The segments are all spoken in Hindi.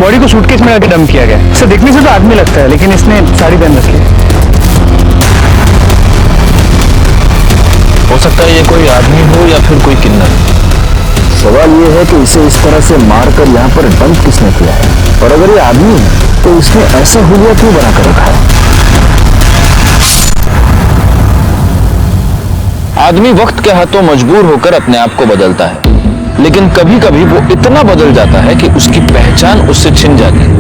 बॉडी को सूटकेस में आके डंप किया गया। इसे देखने से तो आदमी लगता है, लेकिन इसने साड़ी पहन रखी है। हो सकता है ये कोई आदमी हो या फिर कोई किन्नर। सवाल ये है कि इसे इस तरह से मारकर यहाँ पर डंप किसने किया है, और अगर ये आदमी है तो इसने ऐसा हुलिया क्यों बना कर रखा है। आदमी वक्त के हाथों मजबूर होकर अपने आप को बदलता है, लेकिन कभी कभी वो इतना बदल जाता है कि उसकी पहचान उससे छिन जाती है।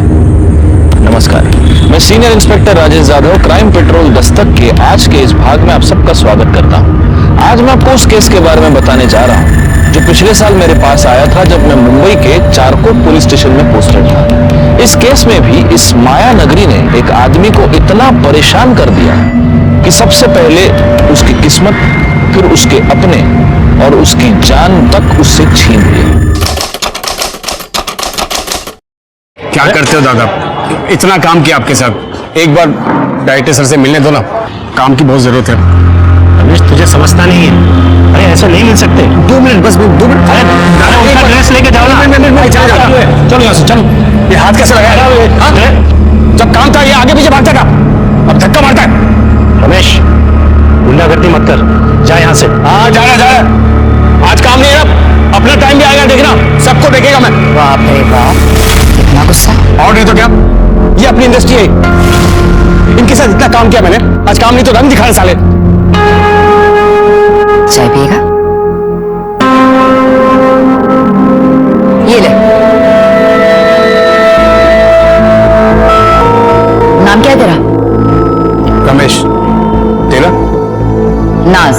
नमस्कार, मैं senior inspector Rajesh Yadav crime petrol Dastak के आज के इस भाग में आप सबका स्वागत करता हूं। आज मैं आपको उस केस के बारे में बताने जा रहा हूं जो पिछले साल मेरे पास आया था जब मैं मुंबई के चारकोट पुलिस स्टेशन में पोस्टेड था। इस केस में भी इस माया नगरी ने एक आदमी को इतना परेशान कर दिया कि सबसे पहले उसकी किस्मत, फिर उसके अपने और उसकी जान तक उससे छीन ली। क्या करते हो दादा, इतना काम किया आपके साथ, एक बार डायरेक्टर सर से मिलने दो ना, काम की बहुत जरूरत है। रमेश तुझे समझता नहीं है, अरे ऐसे नहीं मिल सकते। 2 मिनट बस, 2 मिनट। अरे उनका ड्रेस लेके जाओ ना। चलो यहाँ से, चलो। ये हाथ कैसे लगाया? जब काम था ये आगे पीछे भागता था, अब धक्का मारता है। रमेश गुंडागर्दी मत कर, जा यहाँ से। हाँ जा रहा, आज काम नहीं है ना, अपना टाइम भी आएगा, देखना सबको देखेगा मैं। बाप रे बाप, इतना गुस्सा। और नहीं तो क्या, ये अपनी इंडस्ट्री है, इनके साथ इतना काम किया मैंने, आज काम नहीं तो रंग दिखाने साले। चाय पिएगा? ये ले। नाम क्या है तेरा? रमेश। तेरा? नाज।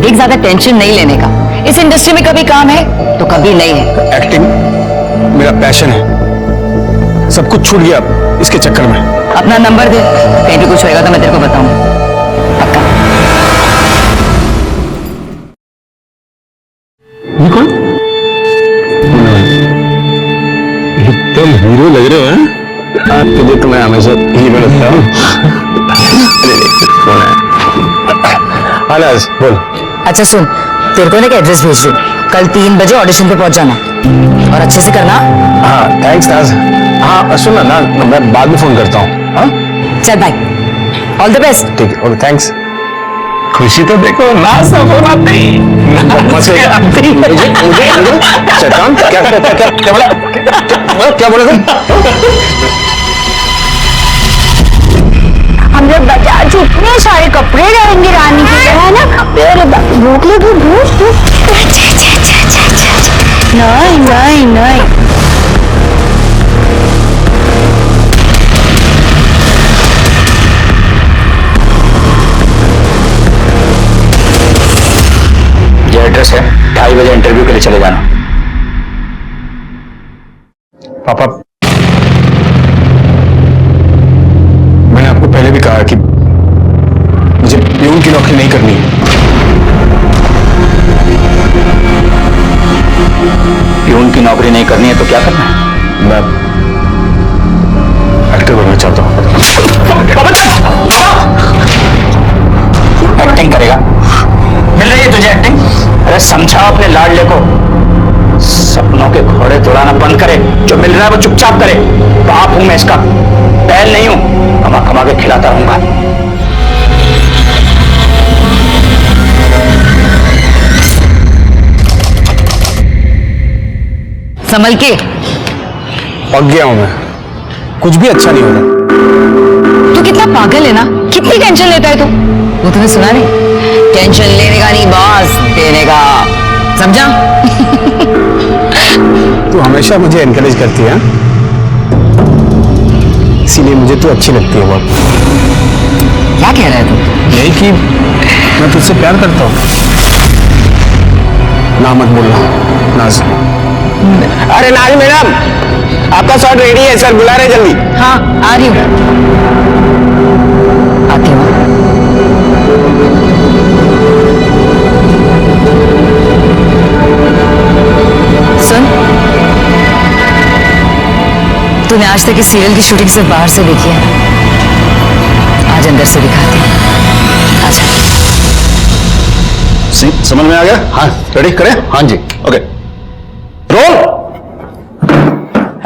देख, ज्यादा टेंशन नहीं लेने का। इस इंडस्ट्री में कभी काम है तो कभी नहीं है। एक्टिंग मेरा पैशन है, सब कुछ छूट गया इसके चक्कर में। अपना नंबर दे, कहीं भी कुछ होएगा तो मैं तेरे को बताऊंगा। पक्का? ये कौन? एकदम हीरो लग रहे हो हैं? आपके लिए तो मैं हमेशा हीरो लगता हूँ। अनाज बोल। अच्छा सुन, तेरे को ना एक एड्रेस भेज दूं, कल 3 बजे ऑडिशन पे पहुंच जाना और अच्छे से करना। हाँ थैंक्स नाज। हाँ सुन ना, मैं बाद में फोन करता हूँ। हाँ चल बाय, ऑल द बेस्ट। ठीक है, ओके थैंक्स। खुशी तो देखो, नाज ना फोन आते ही। मुझे शैतान क्या बोला था? हम लोग बाजार से इतने सारे कपड़े लाएंगे रानी के लिए, है ना? भूख लगी, भूख। नहीं नहीं नहीं, ये एड्रेस है, 2:30 बजे इंटरव्यू के लिए चले जाना। पापा, मैंने आपको पहले भी कहा कि मुझे प्यून की नौकरी नहीं करनी है। प्यून की नौकरी नहीं करनी है तो क्या करना है? मैं एक्टर बनना चाहता हूँ। एक्टिंग करेगा? मिल रही है तुझे एक्टिंग? अरे समझाओ अपने लाडले को, सपनों के घोड़े दौड़ाना बंद करे, जो मिल रहा है वो चुपचाप करे। बाप हूं मैं इसका, बैल नहीं हूं, कमा कमा के खिलाता रहूंगा। संभल के। पक गया हूं मैं, कुछ भी अच्छा नहीं हो रहा। तू कितना पागल है ना, कितनी टेंशन लेता है तू। वो तुम्हें सुना नहीं? टेंशन लेने का नहीं बॉस, देने का, समझा? तू हमेशा मुझे एनकरेज करती है, इसीलिए मुझे तू अच्छी लगती है बहुत। क्या कह रहा है तू? यही कि मैं तुझसे प्यार करता हूँ। ना मत बोलना नाज। अरे नाज मैडम, आपका शॉट रेडी है, सर बुला रहे जल्दी। हाँ आ रही हूँ, आती हूँ। सुन, तूने आज तक इस सीरियल की शूटिंग सिर्फ बाहर से देखी है, आज अंदर से दिखाती हूँ। आजा। समझ में आ गया? हाँ रेडी करें? हाँ जी ओके, रोल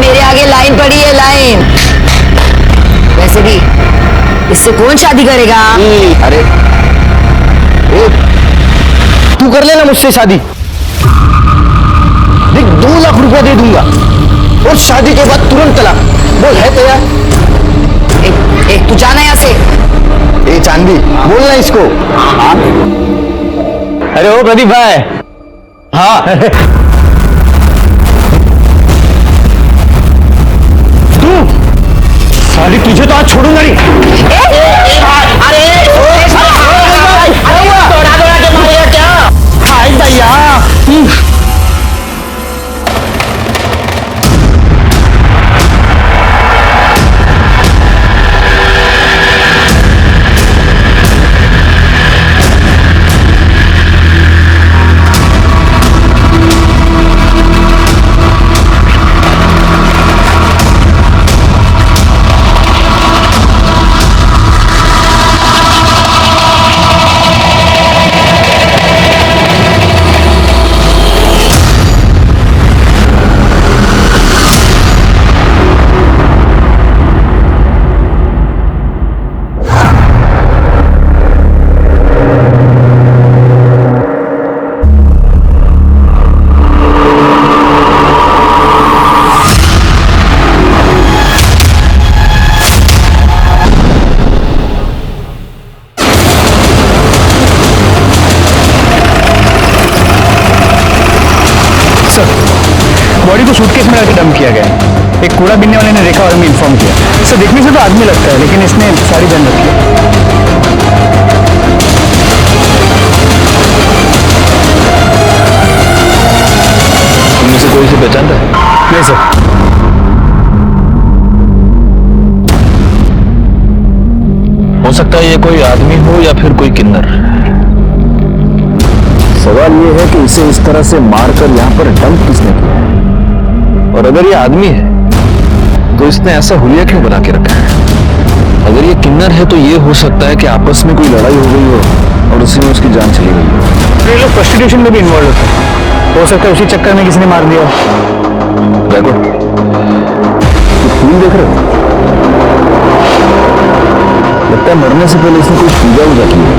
मेरे आगे लाइन पड़ी है, लाइन। वैसे भी इससे कौन शादी करेगा? अरे ए, तू कर लेना मुझसे शादी। देख 2 लाख रुपया दे दूंगा और शादी के बाद तुरंत तलाक। बोल है तैयार? एक तू जाना यहाँ से। ए चांदी बोलना इसको। अरे ओ प्रदीप भाई, हाँ साली तुझे तो आज छोड़ूंगा नहीं। हाय भैया। बॉडी को सूटकेस में रख डंप किया गया है। एक कूड़ा बीनने वाले ने देखा और हमें इन्फॉर्म किया। सर देखने से तो आदमी लगता है, लेकिन इसने साड़ी पहन रखी है। इनमें से कोई से पहचानता है? नहीं सर। हो सकता है ये कोई आदमी हो या फिर कोई किन्नर। सवाल ये है कि इसे इस तरह से मारकर यहाँ पर डंप किसने किया है? और अगर ये आदमी है तो इसने ऐसा हुलिया क्यों बना के रखा है? अगर ये किन्नर है तो ये हो सकता है कि आपस में कोई लड़ाई हो गई हो और उसी में उसकी जान चली गई हो। ये लोग प्रोस्टिट्यूशन में भी इन्वॉल्व होते हैं। हो सकता है उसी चक्कर में किसी ने मार दिया। देखो फूल देख रहे हो? लगता है मरने से पहले इसने कोई पूजा वूजा की है।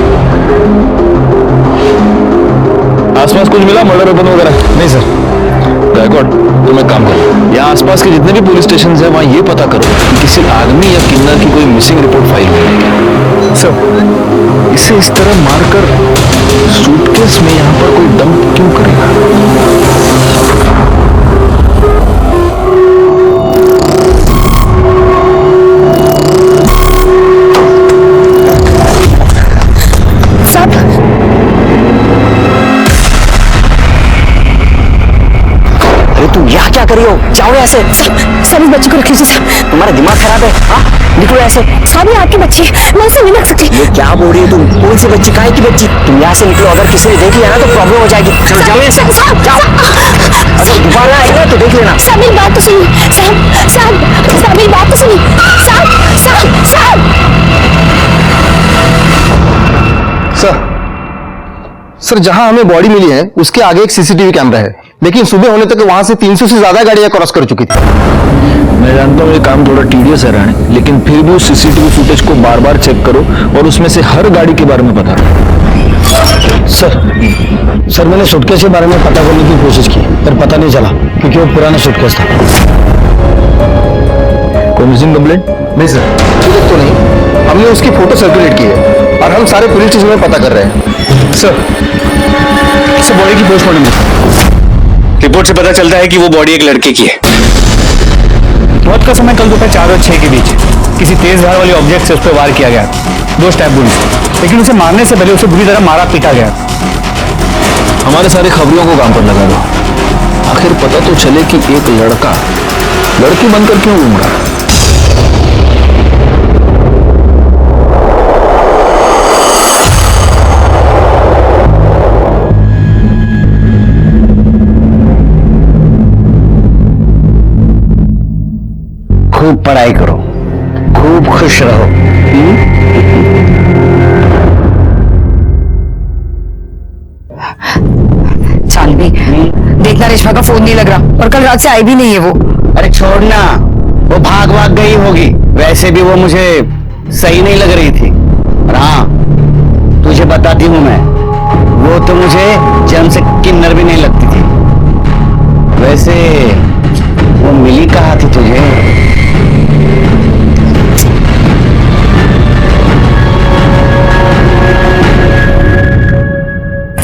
आसपास कुछ मिला मर्डर वेपन वगैरह? नहीं सर। गायकवाड़ तुम एक काम करो, यहाँ आसपास के जितने भी पुलिस स्टेशन हैं वहाँ ये पता करो कि किसी आदमी या किन्नर की कोई मिसिंग रिपोर्ट फाइल हुई है क्या। सर इसे इस तरह मारकर सूटकेस में यहाँ पर कोई डंप क्यों करेगा? तुम यहाँ क्या करी हो? जाओ ऐसे। सर इस बच्चे को रखिए सर। तुम्हारा दिमाग खराब है? हाँ निकलो ऐसे। साहब ये आपकी बच्ची है, मैं इसे नहीं रख सकती। ये क्या बोल रही है तुम? कौन सी बच्ची? काहे की बच्ची? तुम यहाँ से निकलो, अगर किसी ने देख लिया ना तो प्रॉब्लम हो जाएगी। चलो जाओ ऐसे। जाओ। अगर दोबारा आएगा तो देख लेना। साहब मेरी बात तो सुनिए। साहब मेरी बात तो सुनिए। साहब सर जहां हमें बॉडी मिली है उसके आगे एक सीसीटीवी कैमरा है, लेकिन सुबह होने तक वहां से 300 से ज्यादा गाड़ियां क्रॉस कर चुकी थी। मैं जानता हूँ ये काम थोड़ा टीडियस है रानी, लेकिन फिर भी उस सीसीटीवी फुटेज को बार बार चेक करो और उसमें से हर गाड़ी के बारे में पता करो। सर मैंने सूटकेस के बारे में पता करने की कोशिश की पर पता नहीं चला क्योंकि वो पुराना सूटकेस था। कोई मिसिंग कंप्लेंट? नहीं सर, तो नहीं। हमने उसकी फोटो सर्कुलेट की है और हम सारे पुलिस स्टेशन में पता कर रहे हैं। सर बॉडी की पोस्टमार्टम रिपोर्ट से पता चलता है कि वो बॉडी एक लड़के की है। मौत का समय कल दोपहर 4 और 6 के बीच किसी तेज धार वाले ऑब्जेक्ट से उस पर वार किया गया। 2 स्टैब वुंड्स, लेकिन उसे मारने से पहले उसे बुरी तरह मारा पीटा गया। हमारे सारे खबरियों को काम पर लगा दो, आखिर पता तो चले कि एक लड़का लड़की बनकर क्यों घूम रहा है। खूब पढ़ाई करो, खूब खुश रहो। चांदनी देखना, रेशमा का फोन नहीं लग रहा और कल रात से आई भी नहीं है वो। अरे छोड़ना, वो भाग गई होगी। वैसे भी वो मुझे सही नहीं लग रही थी। और हाँ, तुझे बताती हूं मैं, वो तो मुझे जन्म से किन्नर भी नहीं लगती थी। वैसे वो मिली कहाँ थी तुझे?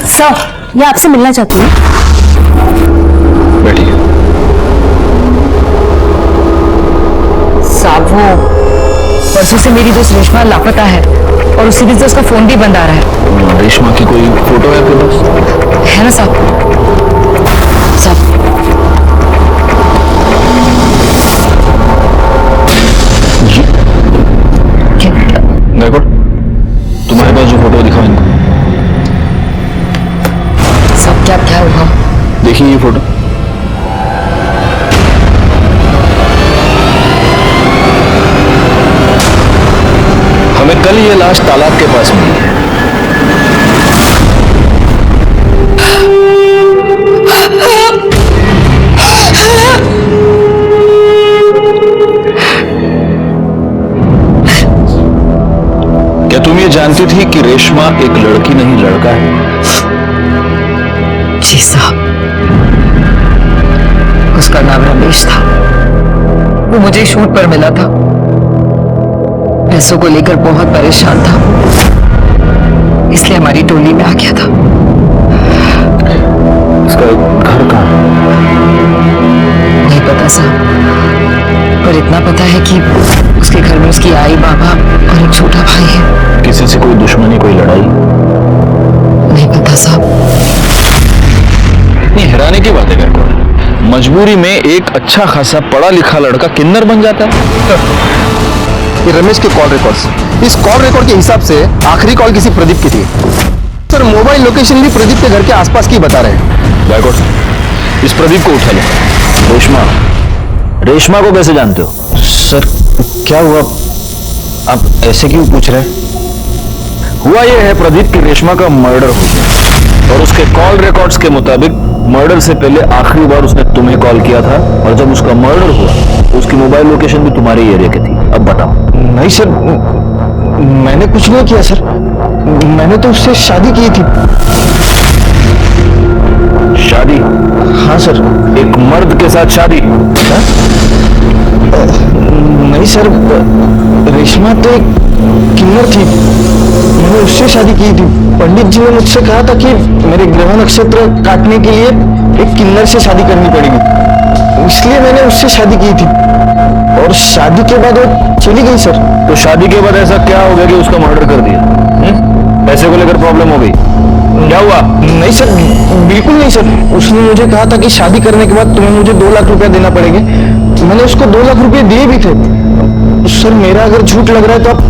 सर, ये आपसे मिलना चाहती हूँ। बैठिए। साहब, वो परसों से मेरी दोस्त रेशमा लापता है और उसी दिन से उसका फोन भी बंद आ रहा है। रेशमा की कोई फोटो है आपके पास? है ना साहब? साहब, गायकवाड़, तुम्हारे पास जो फोटो दिखाओ इनको। साहब क्या हुआ? देखिए ये फोटो। हमें कल ये लाश तालाब के पास मिली है। क्या तुम ये जानती थी कि रेशमा एक लड़की नहीं लड़का है? जी साहब, उसका नाम रमेश था। वो मुझे शूट पर मिला था। पैसों को लेकर बहुत परेशान था, इसलिए हमारी टोली में आ गया था। इसका घर कहाँ है? नहीं पता साहब, पर इतना पता है कि उसके घर में उसकी आई, बाबा और एक छोटा भाई है। किसी से कोई दुश्मनी, कोई लड़ाई? नहीं पता साहब। इतनी हैरानी की बात है गायकवाड़, मजबूरी में एक अच्छा खासा पढ़ा लिखा लड़का किन्नर बन जाता है। ये रमेश के कॉल रिकॉर्ड्स, इस कॉल रिकॉर्ड के हिसाब से आखिरी कॉल किसी प्रदीप की थी सर। मोबाइल लोकेशन भी प्रदीप के घर के आसपास की बता रहे हैं। गायकवाड़, इस प्रदीप को उठा लो। रेशमा को कैसे जानते हो? सर क्या हुआ, आप ऐसे क्यों पूछ रहे हैं? हुआ यह है प्रदीप की रेशमा का मर्डर हो गया और उसके कॉल रिकॉर्ड्स के मुताबिक मर्डर से पहले आखिरी बार उसने तुम्हें कॉल किया था और जब उसका मर्डर हुआ तो उसकी मोबाइल लोकेशन भी तुम्हारे ही एरिया की थी। अब बताओ। नहीं सर, मैंने कुछ नहीं किया सर, मैंने तो उससे शादी की थी। शादी? हाँ सर। एक मर्द के साथ शादी? नहीं सर, रेशमा तो एक किन्नर थी, मैंने उससे शादी की थी। पंडित जी ने मुझसे कहा था कि मेरे ग्रह नक्षत्र काटने के लिए एक किन्नर से शादी करनी पड़ेगी, इसलिए मैंने उससे शादी की थी। और शादी के बाद वो चली गई सर। तो शादी के बाद ऐसा क्या हो गया कि उसका मर्डर कर दिया? पैसे को लेकर प्रॉब्लम हो गई? क्या हुआ? नहीं सर, बिल्कुल नहीं सर। उसने मुझे कहा था कि शादी करने के बाद तुम्हें मुझे 2 लाख रुपया देना पड़ेगा। मैंने उसको 2 लाख रुपए दिए भी थे। सर मेरा अगर झूठ लग रहा है तो आप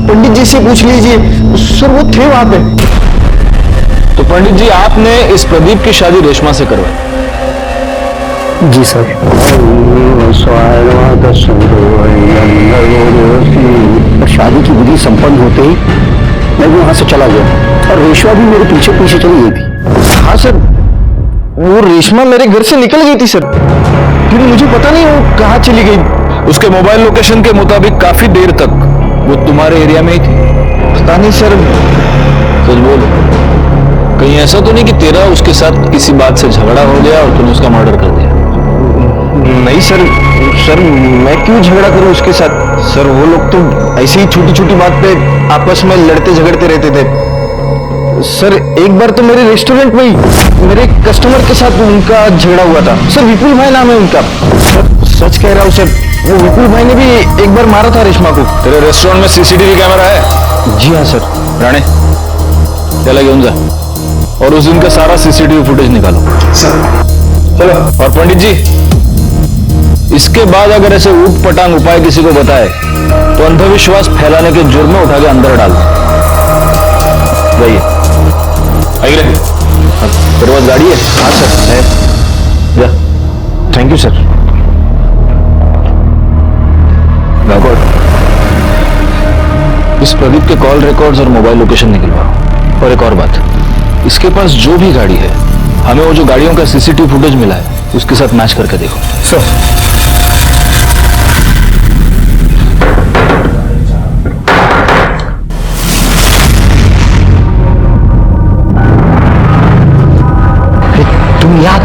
पंडित जी से पूछ लीजिए, सर वो थे वहां पे। तो पंडित जी, आपने इस प्रदीप की शादी रेशमा से करवाई? जी सर। शादी की विधि संपन्न होते ही मैं भी वहां से चला गया और रेशमा भी मेरे पीछे पीछे चली गई थी। हाँ सर, वो रेशमा मेरे घर से निकल गई थी सर, फिर मुझे पता नहीं वो कहाँ चली गई। उसके मोबाइल लोकेशन के मुताबिक काफी देर तक वो तुम्हारे एरिया में ही थी? पता नहीं सर। सच बोल, कहीं ऐसा तो नहीं कि तेरा उसके साथ किसी बात से झगड़ा हो गया और तूने उसका मर्डर कर दिया? नहीं सर, सर मैं क्यों झगड़ा करूं उसके साथ? सर वो लोग तो ऐसे ही छोटी छोटी बात पे आपस में लड़ते झगड़ते रहते थे। सर एक बार तो मेरे रेस्टोरेंट में ही मेरे कस्टमर के साथ उनका झगड़ा हुआ था सर। विपुल भाई नाम है उनका। सर सच कह रहा हूँ सर, वो विपुल भाई ने भी एक बार मारा था रेशमा को। तेरे रेस्टोरेंट में सीसीटीवी कैमरा है? जी हाँ सर। राणे, चला घेऊन जा और उस दिन का सारा सीसीटीवी फुटेज निकालो। सर चलो। और पंडित जी, इसके बाद अगर ऐसे ऊट पटांग उपाय किसी को बताए तो अंधविश्वास फैलाने के जुर्म में उठा के अंदर डाल दो। जाइए। आइए, तेरे पास गाड़ी है? हाँ सर है। जा। Thank you sir. इस प्रदीप के कॉल रिकॉर्ड्स और मोबाइल लोकेशन निकलवाओ। और एक और बात, इसके पास जो भी गाड़ी है, हमें वो जो गाड़ियों का सीसीटीवी फुटेज मिला है उसके साथ मैच करके देखो। सर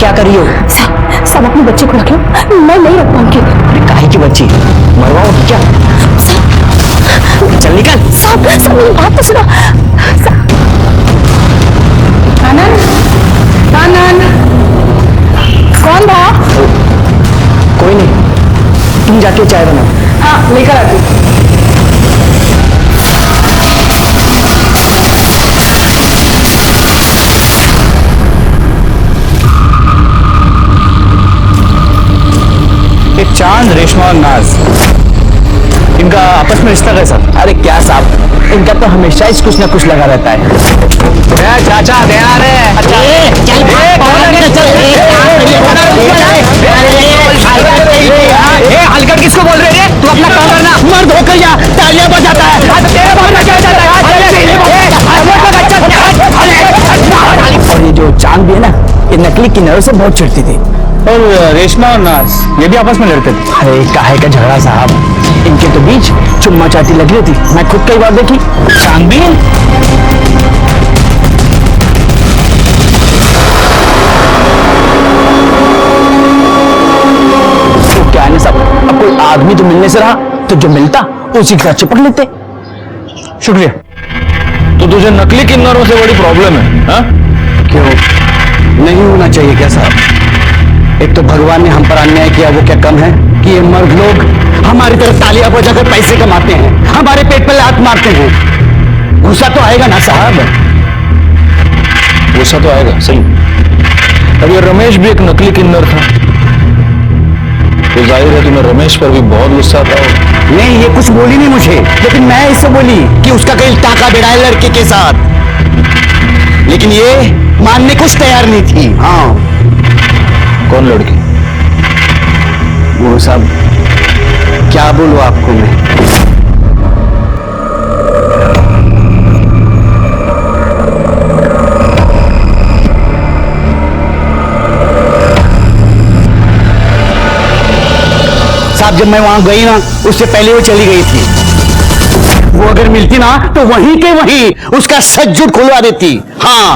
क्या करी हो? सब अपने बच्चे को रख लो, मैं नहीं रख पाऊंगी। अरे काहे की बच्ची, मरवाओ क्या? चल निकल। सब मेरी बात तो सुनो। आनंद, आनंद, कौन था? कोई नहीं, तुम जाके चाय बनाओ। हाँ, लेकर आती। ये चांद, रेशमा और नाज, इनका आपस में रिश्ता कैसा? अरे क्या साहब, इनका तो हमेशा ही कुछ ना कुछ लगा रहता है। चाचा देना रे। हल्का किसको बोल रहे हैं? तू अपना काम करना। मर्द होकर या तालियां बजाता है। और ये जो चांद भी है ना, ये नकली किन्नरों से बहुत चिढ़ती थी। और रेशमा और नाज ये भी आपस में लड़ते थे। अरे काहे का झगड़ा साहब, इनके तो बीच चुम्मा चाटी लगी रहती, मैं खुद कई बार देखी। चांद भी तो क्या है ना साहब, अब कोई आदमी तो मिलने से रहा, तो जो मिलता उसी के साथ चिपक लेते। शुक्रिया। तो तुझे नकली किन्नरों से बड़ी प्रॉब्लम है, हाँ? क्यों नहीं होना चाहिए क्या साहब? एक तो भगवान ने हम पर अन्याय किया, वो क्या कम है कि ये मर्द लोग हमारी तरफ तालियां बजाकर पैसे कमाते हैं, हमारे पेट पर लात मारते हैं। गुस्सा तो आएगा ना साहब? गुस्सा तो आएगा, सही। अब ये रमेश भी एक नकली किन्नर था, तो जाहिर है तुम्हें रमेश पर भी बहुत गुस्सा आता होगा। नहीं, ये कुछ बोली नहीं मुझे, लेकिन मैं इससे बोली कि उसका कहीं टाका भिड़ा है लड़के के साथ, लेकिन ये मानने कुछ तैयार नहीं थी। हाँ, कौन लड़की? वो सब क्या बोलूं आपको मैं। साहब जब मैं वहां गई ना, उससे पहले वो चली गई थी। वो अगर मिलती ना तो वहीं के वहीं उसका सच झूठ खुलवा देती। हाँ,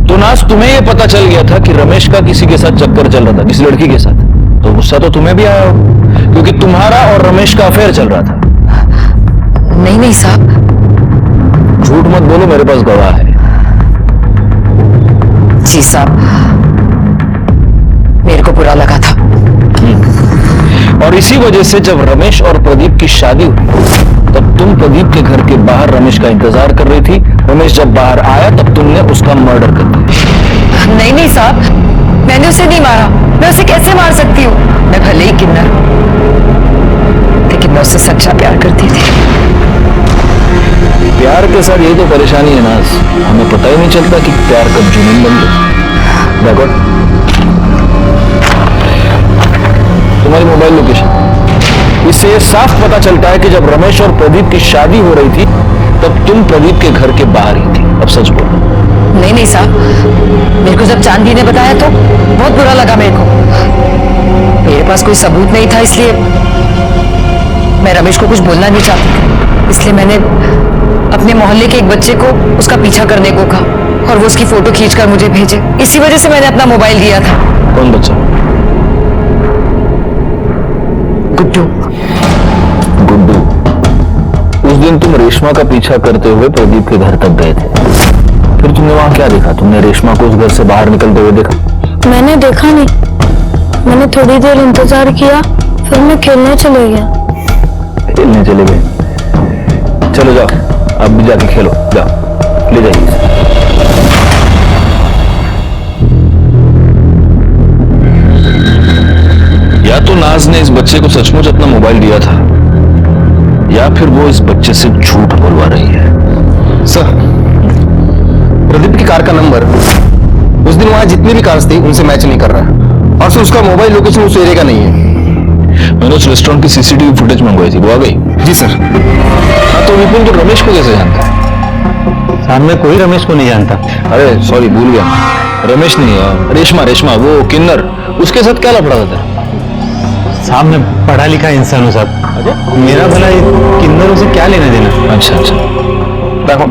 तो नाज, तुम्हें ये पता चल गया था कि रमेश का किसी के साथ चक्कर चल रहा था, किसी लड़की के साथ, तो गुस्सा तो तुम्हें भी आया होगा, क्योंकि तुम्हारा और रमेश का अफेयर चल रहा था। नहीं नहीं साहब। झूठ मत बोलो, मेरे पास गवाह है। जी साहब, मेरे को बुरा लगा था। और इसी वजह से जब रमेश और प्रदीप की शादी हुई, तब तुम प्रदीप के घर के बाहर रमेश का इंतजार कर रही थी। रमेश जब बाहर आया तब तुमने उसका मर्डर कर दिया। नहीं नहीं साहब, मैंने उसे नहीं मारा। मैं उसे कैसे मार सकती हूँ? मैं भले ही किन्नर, लेकिन मैं उससे सच्चा प्यार करती थी। प्यार के साथ यही तो परेशानी है नाज, हमें पता ही नहीं चलता कि प्यार कब जुनून बन जाए। देखो तुम्हारी मोबाइल लोकेशन, इससे ये साफ पता चलता है कि जब रमेश और प्रदीप की शादी हो रही थी तब तुम प्रदीप के घर के बाहर ही थी। अब सच बोलो। नहीं नहीं साहब, मेरे को जब चांदी ने बताया तो बहुत बुरा लगा मेरे को। मेरे पास कोई सबूत नहीं था, इसलिए मैं रमेश को कुछ बोलना नहीं चाहती, इसलिए मैंने अपने मोहल्ले के एक बच्चे को उसका पीछा करने को कहा और वो उसकी फोटो खींचकर मुझे भेजे। इसी वजह से मैंने अपना मोबाइल दिया था। कौन बच्चा? गुड्डू। गुड्डू। उस दिन तुम रेशमा का पीछा करते हुए प्रदीप के घर तक गए थे, फिर तुमने वहां क्या देखा? तुमने रेशमा को उस घर से बाहर निकलते हुए देखा? मैंने देखा नहीं, मैंने थोड़ी देर इंतजार किया, फिर मैं खेलने चले गया। खेलने चले गए? चलो जाओ, अब भी जाके खेलो, जाओ, ले जाइए इसे। या तो नाज ने इस बच्चे को सचमुच अपना मोबाइल दिया था, या फिर वो इस बच्चे से झूठ बोलवा रही है। सर, प्रदीप की कार का नंबर उस दिन वहां जितनी भी कार्स थी उनसे मैच नहीं कर रहा, और फिर उसका मोबाइल लोकेशन उस एरिया का नहीं है। मैंने उस रेस्टोरेंट की सीसीटीवी फुटेज मंगवाई थी, वो आ गई? जी सर। हाँ, तो विपुल तो रमेश को कैसे जानता है? साहब मैं कोई रमेश को नहीं जानता। अरे सॉरी, भूल गया, रमेश नहीं है, रेशमा, वो किन्नर, उसके साथ क्या लफड़ा था? साहब मैं पढ़ा लिखा इंसान हूँ साहब, मेरा भला किन्नरों से क्या लेना देना। अच्छा, देखो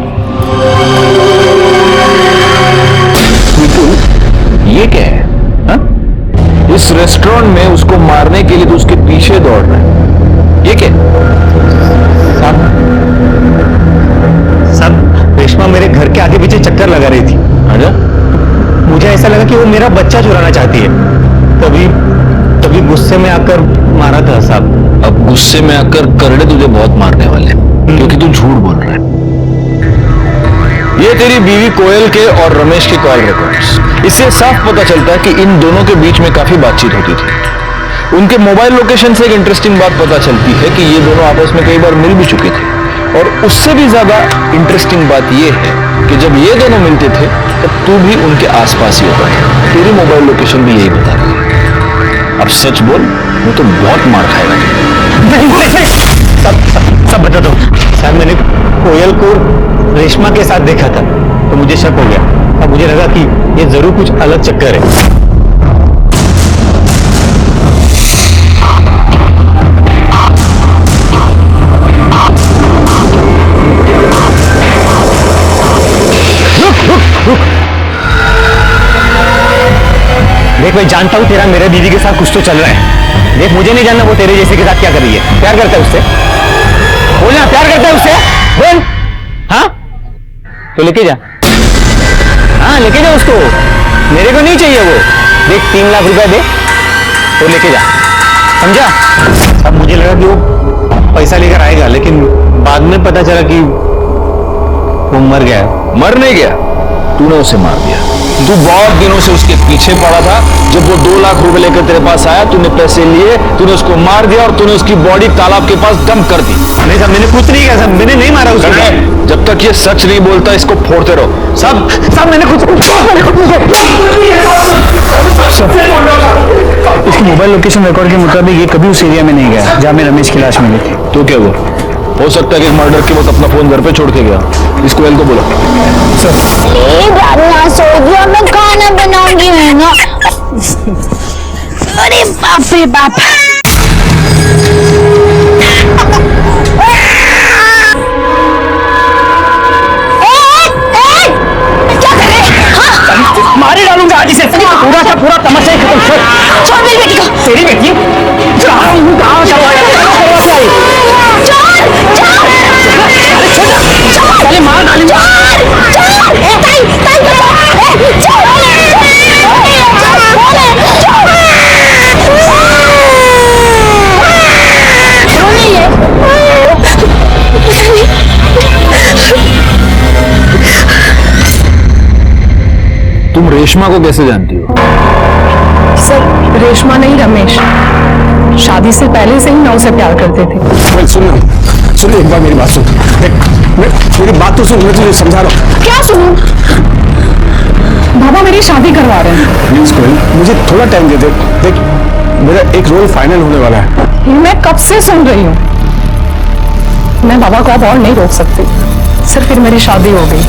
विपुल, ये क्या है? रेस्टोरेंट में उसको मारने के लिए तो उसके पीछे दौड़ रहा है, ये क्या? साहब रेशमा मेरे घर के आगे पीछे चक्कर लगा रही थी। अच्छा, मुझे ऐसा लगा कि वो मेरा बच्चा चुराना चाहती है, तभी तभी गुस्से में आकर मारा था साहब। अब गुस्से में आकर करड़े तुझे बहुत मारने वाले हैं, क्योंकि तू झूठ बोल रहा है। ये तेरी बीवी कोयल के और रमेश के कॉल रिकॉर्ड्स, इससे साफ पता चलता है कि इन दोनों के बीच में काफी बातचीत होती थी। उनके मोबाइल लोकेशन से एक इंटरेस्टिंग बात पता चलती है कि ये दोनों आपस में कई बार मिल भी चुके थे, और उससे भी ज्यादा इंटरेस्टिंग बात यह है कि जब ये दोनों मिलते थे तब तू भी उनके आसपास ही होता है। तेरी मोबाइल लोकेशन भी यही बता रही है। अब सच बोल, वो तो बहुत मार खाएगा। सब बता दो। साहब मैंने कोयल को रेशमा के साथ देखा था तो मुझे शक हो गया। अब मुझे लगा कि ये जरूर कुछ अलग चक्कर है। देख मैं जानता हूं तेरा मेरे बीवी के साथ कुछ तो चल रहा है। देख मुझे नहीं जानना वो तेरे जैसे के साथ क्या कर रही है। प्यार करता है उससे? बोलना प्यार करता है उससे? बोल। हाँ तो लेके जा। हाँ लेके जा उसको, मेरे को नहीं चाहिए वो। देख 3 लाख रुपए दे तो लेके जा, समझा? अब मुझे लगा कि वो पैसा लेकर आएगा, लेकिन बाद में पता चला कि वो मर गया। मर नहीं गया, तूने उसे मार दिया। तू बहुत दिनों से उसके पीछे पड़ा था। जब वो 2 लाख रुपए लेकर तेरे पास आया, तूने पैसे लिए, तूने उसको मार दिया और तूने उसकी बॉडी तालाब के पास डंप कर दी। नहीं साहब मैंने कुछ नहीं किया साहब, मैंने नहीं मारा उसको। जब तक ये सच नहीं बोलता इसको फोड़ते रहो। साहब मैंने कुछ इसकी मोबाइल लोकेशन रिकॉर्ड के मुताबिक ये कभी उस एरिया में नहीं गया जहां में रमेश की लाश मिली थी। तो क्या हुआ? हो सकता है कि मर्डर के वक्त अपना फोन घर पे छोड़ के गया। इस कोयल को बोला। मैं खाना बनाऊंगी है ना। अरे बाप रे बाप। मारे डालूंगा आज इसे। पूरा का पूरा तमाशा ही खत्म कर। छोड़ मेरी बेटी को। तेरी बेटी पहले मार डालूंगा। तुम रेशमा को कैसे जानती हो? सर रेशमा नहीं रमेश, शादी से पहले से ही मैं उसे प्यार करते थे। सुन एक बार मेरी बात सुन। मेरी बात तो सुन, मैं तुझे समझा रहा हूँ। क्या सुनूं? बाबा मेरी शादी करवा रहे हैं। प्लीज कोयल, मुझे थोड़ा टाइम दे दे। देख मेरा एक रोल फाइनल होने वाला है। मैं कब से सुन रही हूँ। मैं बाबा को अब और नहीं रोक सकती। सर फिर मेरी शादी हो गई,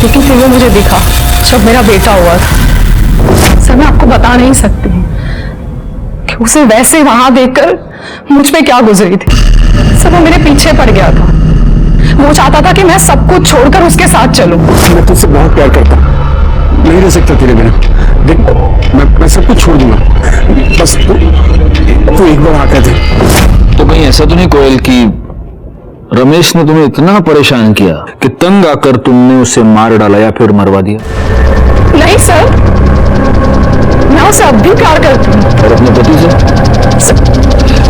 लेकिन फिर वो मुझे दिखा जब मेरा बेटा हुआ था। सर मैं आपको बता नहीं सकती कि उसे वैसे वहां देखकर मुझ पे क्या गुजरी थी। सर वो मेरे पीछे पड़ गया था। वो चाहता था कि मैं सब कुछ छोड़कर उसके साथ चलूं। मैं तुझसे बहुत प्यार करता हूँ, नहीं रह सकता तेरे बिना। देख मैं सब कुछ छोड़ दूंगा, बस तू एक बार आकर दे। तो कहीं ऐसा तो नहीं कोयल कि रमेश ने तुम्हें इतना परेशान किया कि तंग आकर तुमने उसे मार डाला या फिर मरवा दिया? नहीं सर, मैं उसे अब भी प्यार करती हूँ। और अपने पति से?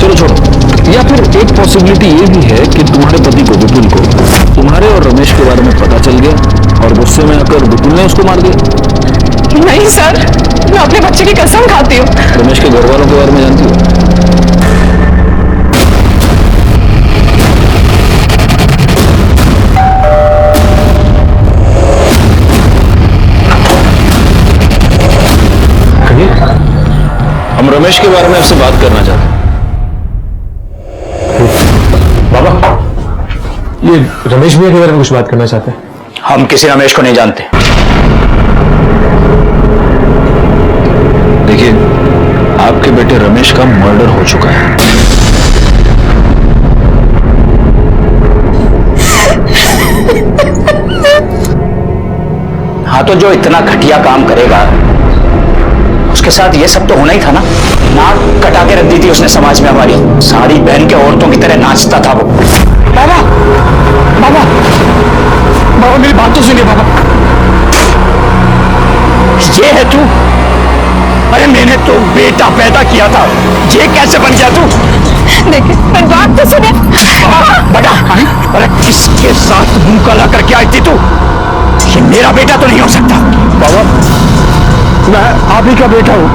चलो छोड़ो। या फिर एक पॉसिबिलिटी ये भी है कि तुम्हारे पति को, विपुल को, तुम्हारे और रमेश के बारे में पता चल गया और गुस्से में आकर विपुल ने उसको मार दिया। नहीं सर, मैं अपने बच्चे की कसम खाती हूँ। रमेश के घर वालों के बारे में जानती हो? हम रमेश के बारे में आपसे बात करना चाहते हैं। बाबा ये रमेश भैया के बारे में कुछ बात करना चाहते हैं। हम किसी रमेश को नहीं जानते। देखिए आपके बेटे रमेश का मर्डर हो चुका है। हाँ तो जो इतना घटिया काम करेगा उसके साथ ये सब तो होना ही था ना। नाक कटा के रख दी थी उसने समाज में हमारी। साड़ी पहन के औरतों की तरह नाचता था वो। बाबा बाबा बाबा मेरी बात तो सुनिए बाबा। ये है तू? अरे मैंने तो बेटा पैदा किया था, ये कैसे बन गया तू? देखिए मेरी बात तो सुनिए। बेटा, अरे किसके साथ मुंह काला करके आई थी तू? ये मेरा बेटा तो नहीं हो सकता। बाबा मैं आप ही का बेटा हूं,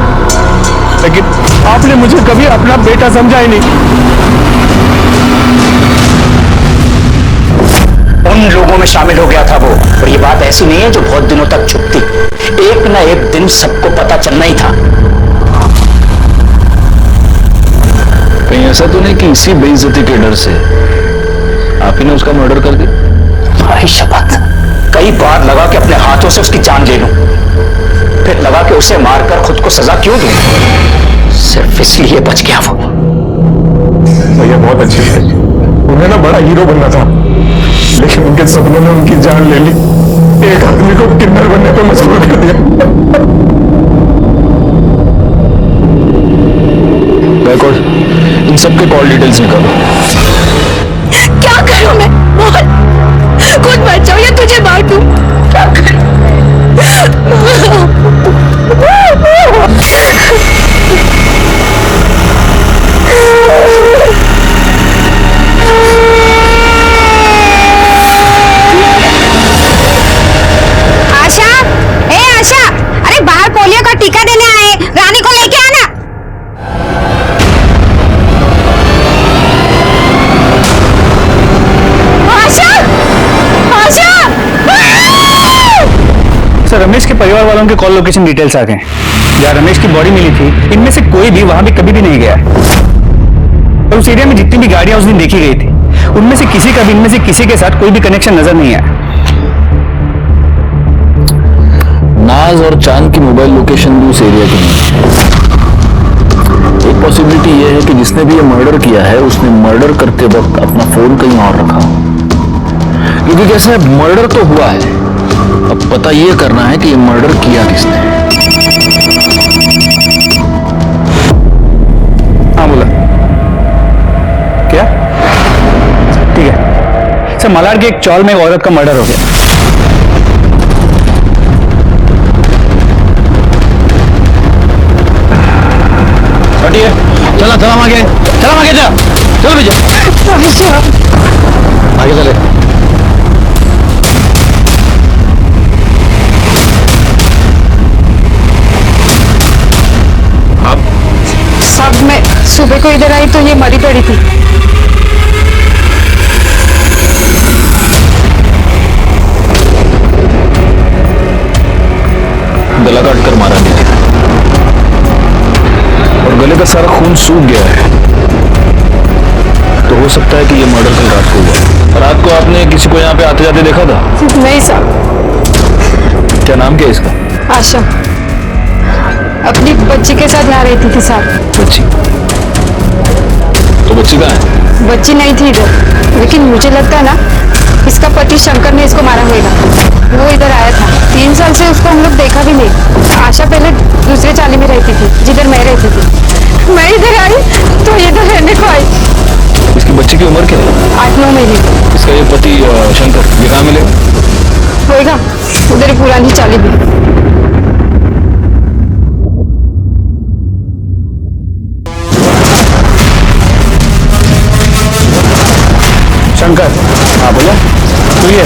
लेकिन आपने मुझे कभी अपना बेटा समझा ही नहीं। उन लोगों में शामिल हो गया था वो। और ये बात ऐसी नहीं है जो बहुत दिनों तक छुपती। एक ना एक दिन सबको पता चलना ही था। कहीं ऐसा तो नहीं कि इसी बेइज्जती के डर से आप ही ने उसका मर्डर कर दिया? भाई शपथ, कई बार लगा कि अपने हाथों से उसकी जान ले लूं, फिर लगा कि उसे मारकर खुद को सजा क्यों दूं, सिर्फ इसलिए बच गया वो। भैया बहुत अच्छे थे, उन्हें ना बड़ा हीरो बनना था, लेकिन उनके सपनों ने उनकी जान ले ली। एक आदमी को किन्नर बनने पर मजबूर कर दिया। बैकवर्ड, इन सबके कॉल डिटेल्स निकालो। क्या करूं मैं? बोल, खुद मर जाऊं या तुझे मार दूं? क्या करूं? आशा, ए आशा, अरे बाहर पोलियो का टीका देने आए, रानी को लेके आना। आशा, आशा! सर रमेश के परिवार वालों के कॉल लोकेशन डिटेल्स आ गए। जहाँ रमेश की बॉडी मिली थी, इनमें से कोई भी वहां भी कभी भी नहीं गया। और उस एरिया में जितनी भी गाड़ियां उस दिन देखी गई थी, उनमें से किसी का भी इनमें से किसी के साथ कोई भी कनेक्शन नजर नहीं आया। नाज और चांद की मोबाइल लोकेशन भी उस एरिया की नहीं है। एक पॉसिबिलिटी ये है कि जिसने भी ये मर्डर किया है उसने मर्डर करते वक्त अपना फोन कहीं और रखा हो। क्योंकि कैसा है, मर्डर तो हुआ है, अब पता ये करना है कि ये मर्डर किया किसने। हाँ बोला क्या? ठीक है सर, मलाड के एक चौल में एक औरत का मर्डर हो गया। हटिए, चला चला आगे, चला आगे जा, चलो भैया आगे चले। साहब मैं सुबह को इधर आई तो ये मरी पड़ी थी। गला काट कर मारा गया और गले का सारा खून सूख गया है, तो हो सकता है कि ये मर्डर कल रात को हुआ। रात को आपने किसी को यहाँ पे आते जाते देखा था? नहीं साहब। क्या नाम क्या है इसका? आशा अपनी बच्ची के साथ यहाँ रहती थी साहब। बच्ची? तो बच्ची कहाँ है? बच्ची नहीं थी इधर, लेकिन मुझे लगता है ना इसका पति शंकर ने इसको मारा होगा। वो इधर आया था, 3 साल से उसको हम लोग देखा भी नहीं। आशा पहले दूसरे चाली में रहती थी जिधर मैं रहती थी। मैं इधर आई तो इधर रहने को आई। इसकी बच्ची की उम्र क्या है? 8-9 महीने। इसका ये पति शंकर, ये कहाँ मिलेगा? होएगा उधर ही पुरानी चाली में। शंकर, हाँ बोला तू ये,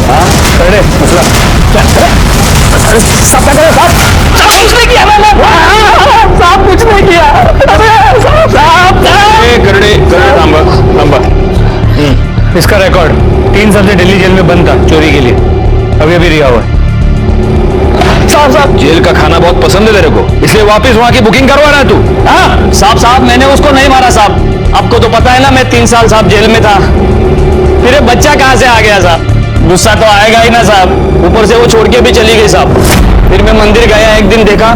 हाँ अरे मसला सब क्या करे साहब? सब कुछ नहीं किया मैंने। सब कुछ नहीं किया। अरे साहब करड़े थांबा थांबा। इसका रिकॉर्ड 3 साल से दिल्ली जेल में बंद था चोरी के लिए, अभी अभी रिहा हुआ है। साहब जेल का खाना बहुत पसंद है तेरे को, इसलिए वापस वहां की बुकिंग करवा रहा है तू? हाँ साहब मैंने उसको नहीं मारा साहब। आपको तो पता है ना मैं 3 साल साहब जेल में था। फिर ये बच्चा कहाँ से आ गया साहब? गुस्सा तो आएगा ही ना साहब, ऊपर से वो छोड़ के भी चली गई साहब। फिर मैं मंदिर गया, एक दिन देखा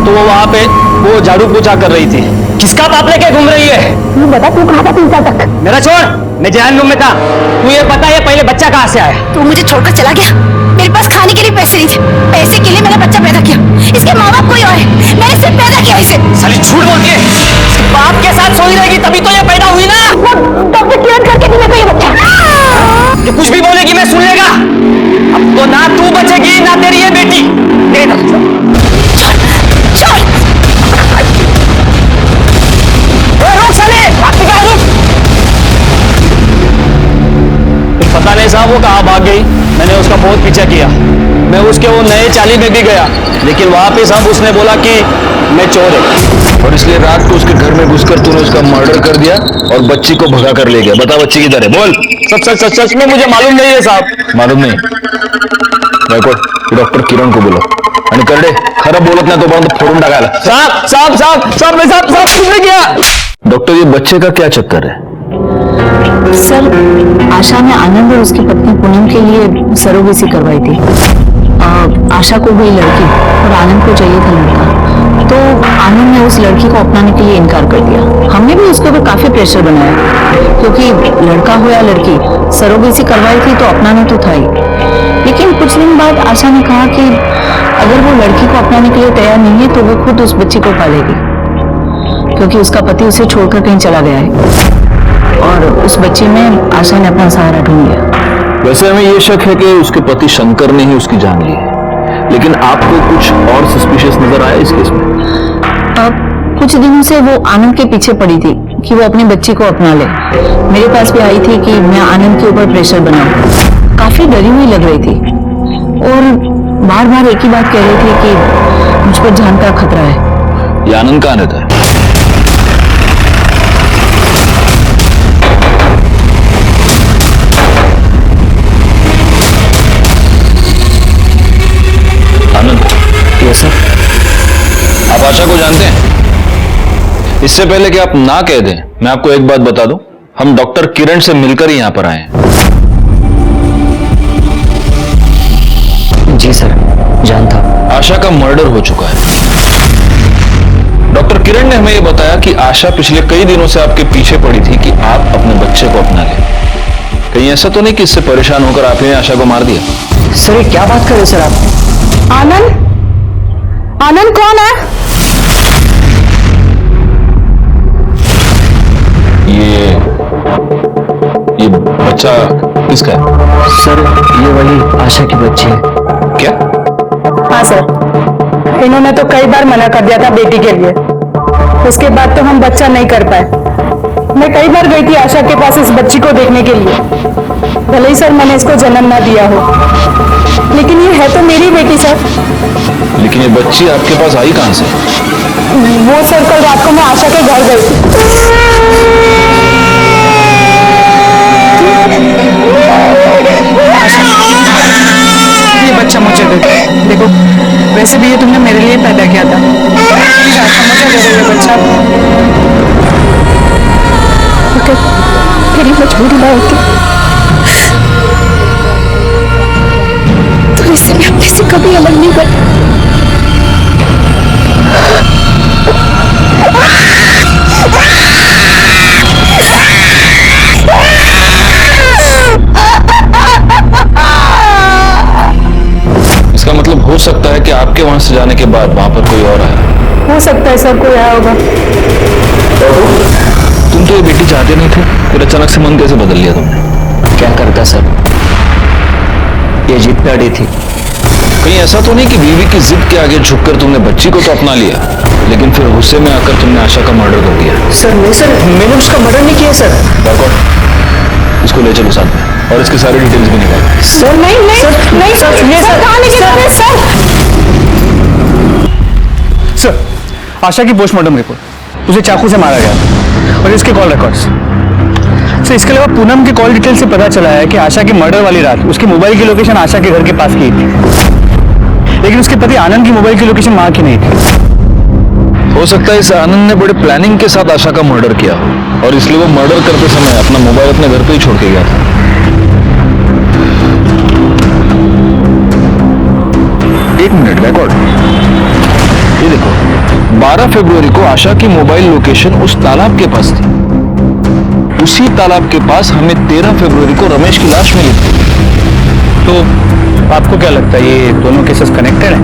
तो वो वहां पे वो झाड़ू पोछा कर रही थी। किसका बाप लेके घूम रही है? तू बता, तू कहाँ था 3 साल तक? मेरा छोड़, मैं जहन रूम में था। तू ये पता है पहले बच्चा कहाँ से आया? तू मुझे छोड़कर चला गया। मेरे पास खाने के लिए पैसे नहीं थे, पैसे के लिए मैंने बच्चा पैदा किया। इसके माँ बाप कोई क्यों है? मैंने सिर्फ पैदा किया इसे। साली झूठ बोलती है। इसके बाप के साथ सोई रहेगी तभी तो ये पैदा हुई ना। डॉक्टर किरण करके दी मेरे को ये बच्चा। ये कुछ भी बोलेगी मैं सुन लेगा। अब तो ना तू बचेगी ना तेरी ये बेटी। मेरे तरफ छोड़। रुक साले, भाग निकाल रुक। पता नहीं साहब वो कहाँ भाग गई। मैंने उसका बहुत पीछा किया। मैं उसके वो नए चाली में भी गया, लेकिन वहां पे साहब उसने बोला कि मैं चोर है। और इसलिए रात को उसके घर में घुसकर तूने उसका मर्डर कर दिया और बच्ची को भगा कर ले गया। बता बच्ची किधर है, बोल। सच में मुझे मालूम नहीं है साहब। मालूम नहीं? डॉक्टर किरण को बोलो आणि करडे खरं बोलत नाही तोपर्यंत फोडून टाकायला। साहब तुमने किया। डॉक्टर ये बच्चे का क्या चक्कर है? सर, आशा ने आनंद और उसकी पत्नी पूनम के लिए सरोगेसी करवाई थी। आशा को हुई लड़की और आनंद को चाहिए था लड़का, तो आनंद ने उस लड़की को अपनाने के लिए इनकार कर दिया। हमने भी उसके ऊपर काफी प्रेशर बनाया, क्योंकि लड़का हो या लड़की, सरोगेसी करवाई थी तो अपनाना तो था ही। लेकिन कुछ दिन बाद आशा ने कहा कि अगर वो लड़की को अपनाने के लिए तैयार नहीं है तो वो खुद उस बच्ची को पालेगी, क्योंकि उसका पति उसे छोड़कर कहीं चला गया है। और उस बच्ची में आशा ने अपना सहारा ढूंढ लिया। वैसे हमें ये शक है कि उसके पति शंकर ने ही उसकी जान ली है, लेकिन आपको कुछ और सस्पिशियस नजर आया इस केस में? अब कुछ दिनों से वो आनंद के पीछे पड़ी थी कि वो अपनी बच्ची को अपना ले। मेरे पास भी आई थी कि मैं आनंद के ऊपर प्रेशर बनाऊं। काफी डरी हुई लग रही थी और बार बार एक ही बात कह रही थी कि मुझ पर जान का खतरा है। ये आनंद कहाँ रहता है? सर, आप आशा को जानते हैं? इससे पहले कि आप ना कह दें, मैं आपको एक बात बता दूं, हम डॉक्टर किरण से मिलकर ही यहां पर आए हैं। जी सर, जानता। आशा का मर्डर हो चुका है। डॉक्टर किरण ने हमें यह बताया कि आशा पिछले कई दिनों से आपके पीछे पड़ी थी कि आप अपने बच्चे को अपना लें। कहीं ऐसा तो नहीं कि इससे परेशान होकर आपने आशा को मार दिया? सर, ये क्या बात कर रहे सर आप? आनंद कौन है? ये बच्चा किसका है? सर, ये वही आशा की बच्ची है। क्या? हाँ सर, इन्होंने तो कई बार मना कर दिया था बेटी के लिए, उसके बाद तो हम बच्चा नहीं कर पाए। मैं कई बार गई थी आशा के पास इस बच्ची को देखने के लिए। भले ही सर मैंने इसको जन्म ना दिया हो, लेकिन ये है तो मेरी बेटी सर। लेकिन ये बच्ची आपके पास आई कहां से? वो सर कल रात को मैं आशा के घर गई थी। ये बच्चा मुझे दे दो। देखो, वैसे भी ये तुमने मेरे लिए पैदा किया था। प्लीज आशा, मुझे दे दो ये बच्चा। अगर मेरी मजबूरी ना होती तो इससे मैं अपने से कभी अलग नहीं करती। इसका मतलब हो सकता है कि आपके वहां से जाने के बाद वहां पर कोई और आया। हो सकता है सर कोई आया होगा। तुम तो ये बेटी चाहते नहीं थे, फिर अचानक से मन कैसे बदल लिया तुमने? क्या करता सर, ये जिद पे अड़ी थी। कहीं ऐसा तो नहीं कि बीवी की जिद के आगे झुककर तुमने बच्ची को तो अपना लिया, लेकिन फिर गुस्से में आकर तुमने आशा का मर्डर कर दिया? सर नहीं सर, मैंने उसका मर्डर नहीं किया सर। इसको ले चलो साथ में और इसकी सारी डिटेल्स भी निकालो। सर नहीं नहीं सर, नहीं सर, सुनिए सर, कहाँ लेके जा रहे हैं सर? सर, आशा की पोस्टमार्टम रिपोर्ट, उसे चाकू से मारा गया और इसके कॉल रिकॉर्ड्स। सर, इसके अलावा पूनम के कॉल डिटेल से पता चला है कि आशा की मर्डर वाली रात उसकी मोबाइल की लोकेशन आशा के घर के पास की थी, लेकिन उसके पति आनंद की मोबाइल की लोकेशन वहां की नहीं थी। हो सकता है इस आनंद ने बड़े प्लानिंग के साथ आशा का मर्डर किया हो और इसलिए वो मर्डर करते समय अपना मोबाइल अपने घर पे ही छोड़ के गया था। एक मिनट, रिकॉर्ड ये देखो, 12 फरवरी को आशा की मोबाइल लोकेशन उस तालाब के पास थी। उसी तालाब के पास हमें 13 फरवरी को रमेश की लाश मिली थी। तो आपको क्या लगता है ये दोनों केसेस कनेक्टेड हैं?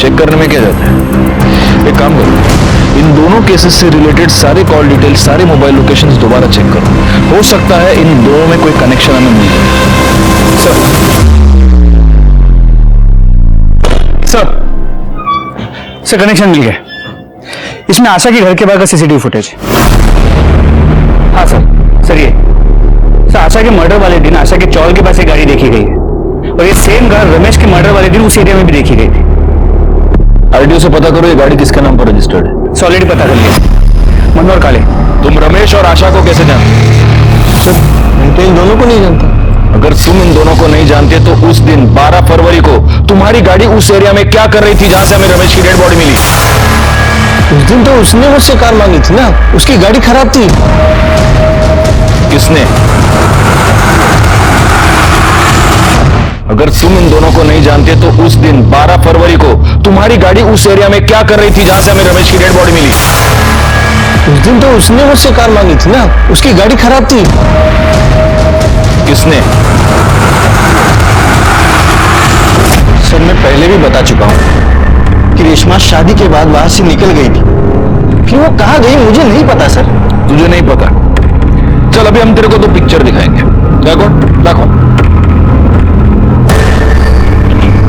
चेक करने में क्या जाता है? एक काम करो, इन दोनों केसेस से रिलेटेड सारे कॉल डिटेल, सारे मोबाइल लोकेशंस दोबारा चेक करो। हो सकता है इन दोनों में कोई कनेक्शन हमें मिल जाए। सर कनेक्शन मिल गया। इसमें आशा के घर के बाहर का सीसीटीवी फुटेज है। हाँ सर ये सर आशा के मर्डर वाले दिन आशा के चौल के पास एक गाड़ी देखी गई है और ये सेम कार रमेश के मर्डर वाले दिन उस एरिया में भी देखी गई थी। आरटीओ से पता करो ये गाड़ी किसके नाम पर रजिस्टर्ड है। सो ऑलरेडी पता कर लिया। मनोहर काले। तुम रमेश और आशा को कैसे जानते? सर मैं तो इन दोनों को नहीं जानता। अगर तुम इन दोनों को नहीं जानते तो उस दिन 12 फरवरी को तुम्हारी गाड़ी उस एरिया में क्या कर रही थी जहां से हमें रमेश की डेड बॉडी मिली? उस दिन तो उसने मुझसे कार मांगी थी ना, उसकी गाड़ी खराब थी। किसने? अगर तुम इन दोनों को नहीं जानते तो उस दिन 12 फरवरी को तुम्हारी गाड़ी उस एरिया में क्या कर रही थी जहां से हमें रमेश की डेड बॉडी मिली? उस दिन तो उसने मुझसे कार मांगी थी ना, उसकी गाड़ी खराब थी। किसने? सर मैं पहले भी बता चुका हूं कि रेशमा शादी के बाद वहां से निकल गई थी। फिर वो कहां गई मुझे नहीं पता सर। तुझे नहीं पता? चल अभी हम तेरे को तो पिक्चर दिखाएंगे। देखो देखो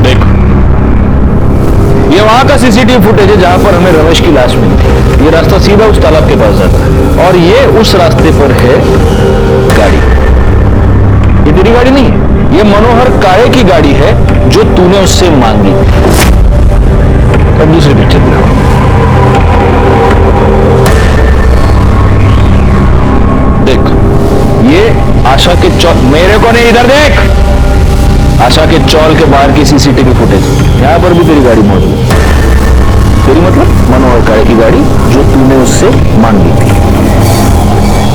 देखो, ये वहां का सीसीटीवी फुटेज है जहां पर हमें रमेश की लाश मिली थी। ये रास्ता सीधा उस तालाब के पास जाता है और ये उस रास्ते पर है गाड़ी। ये तेरी गाड़ी नहीं है, ये मनोहर काळे की गाड़ी है जो तूने उससे मांगी। अब दूसरी पिक्चर दिखाओ। देख ये आशा के चौल, मेरे को नहीं इधर देख, आशा के चौल के बाहर की सीसीटीवी फुटेज। यहां पर भी तेरी गाड़ी मौजूद है। तेरी मतलब मनोहर काळे की गाड़ी जो तूने उससे मांगी थी।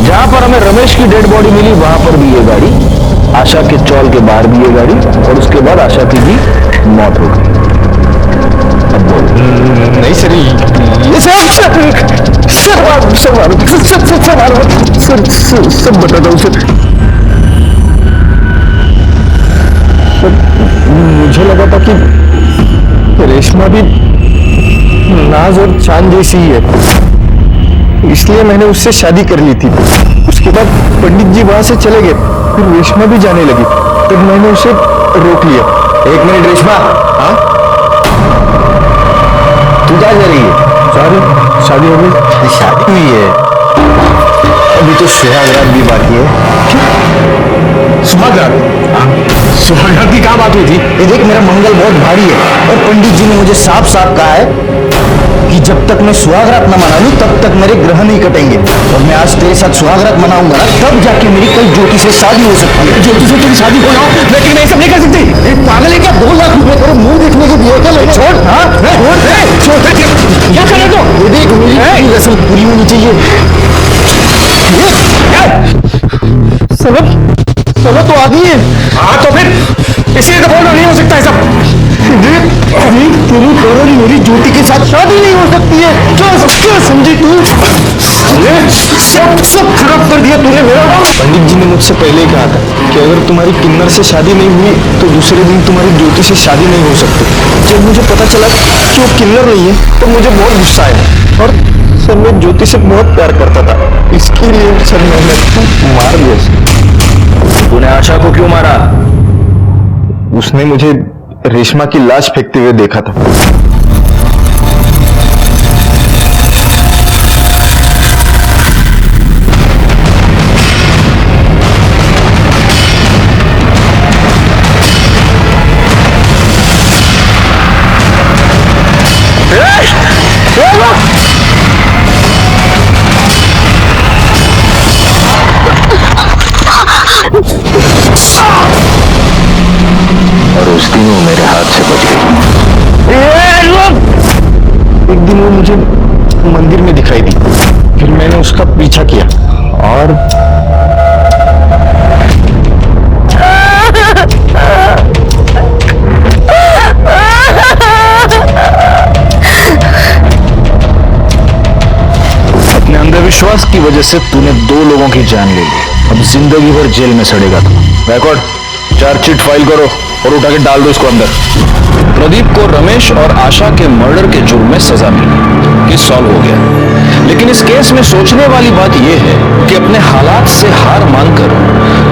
जहां पर हमें रमेश की डेड बॉडी मिली वहां पर भी ये गाड़ी, आशा के चौल के बाहर भी ये गाड़ी, और उसके बाद आशा की भी मौत हो गई। अब बोल। नहीं सर ये सब बताता हूँ सर। मुझे लगा था कि रेशमा भी नाज और चांद जैसी ही है, इसलिए मैंने उससे शादी कर ली थी। उसके बाद पंडित जी वहां से चले गए, फिर रेशमा भी जाने लगी, तब मैंने उसे रोक लिया। एक मिनट रेशमा, हाँ तू क्या कर रही है? शादी हो गई। शादी हुई है, अभी तो सुहागरात भी बाकी है। सुहागरात की क्या बात हुई थी? ये देख मेरा मंगल बहुत भारी है और पंडित जी ने मुझे साफ साफ कहा है कि जब तक मैं सुहागरात न मना लूं तब तक मेरे ग्रह नहीं कटेंगे। और मैं आज तेरे साथ सुहागरात मनाऊंगा ना, तब जाके मेरी कल ज्योति से शादी हो सकती है। ज्योति से तेरी शादी हो जाओ, लेकिन मैं ये सब नहीं कर सकती। एक पागल है क्या? 2 लाख रुपए करो मुंह देखने के लिए क्या लेने? छोड़, हाँ छोड़, क्या कर रहे हो? ये देख मेरी रस्म पूरी होनी चाहिए। सब तो आदमी है। हाँ तो फिर इसलिए तो बोलो नहीं हो सकता है सब। तेरी बहन मेरी ज्योति के साथ शादी नहीं हो सकती है। क्या समझी तू? सब खराब कर दिया तूने मेरा। पंडित जी ने मुझसे पहले ही कहा था कि अगर तुम्हारी किन्नर से शादी नहीं हुई तो दूसरे दिन तुम्हारी ज्योति से शादी नहीं हो सकती। जब मुझे पता चला कि वो किन्नर नहीं है तो मुझे बहुत गुस्सा आया और सर मैं ज्योति से बहुत प्यार करता था, इसके लिए सर मैंने मार दिया। तूने आशा को क्यों मारा? उसने मुझे रेशमा की लाश फेंकते हुए देखा था। और उस दिन वो मेरे हाथ से बच गई। एक दिन वो मुझे मंदिर में दिखाई दी, फिर मैंने उसका पीछा किया और अपने अंधविश्वास की वजह से तूने 2 लोगों की जान ले ली। अब जिंदगी भर जेल में सड़ेगा तू। रिकॉर्ड चार्जशीट फाइल करो और उठा के डाल दो इसको अंदर। प्रदीप को रमेश और आशा के मर्डर के जुर्म में सजा मिली, केस सॉल्व हो गया। लेकिन इस केस में सोचने वाली बात यह है कि अपने हालात से हार मानकर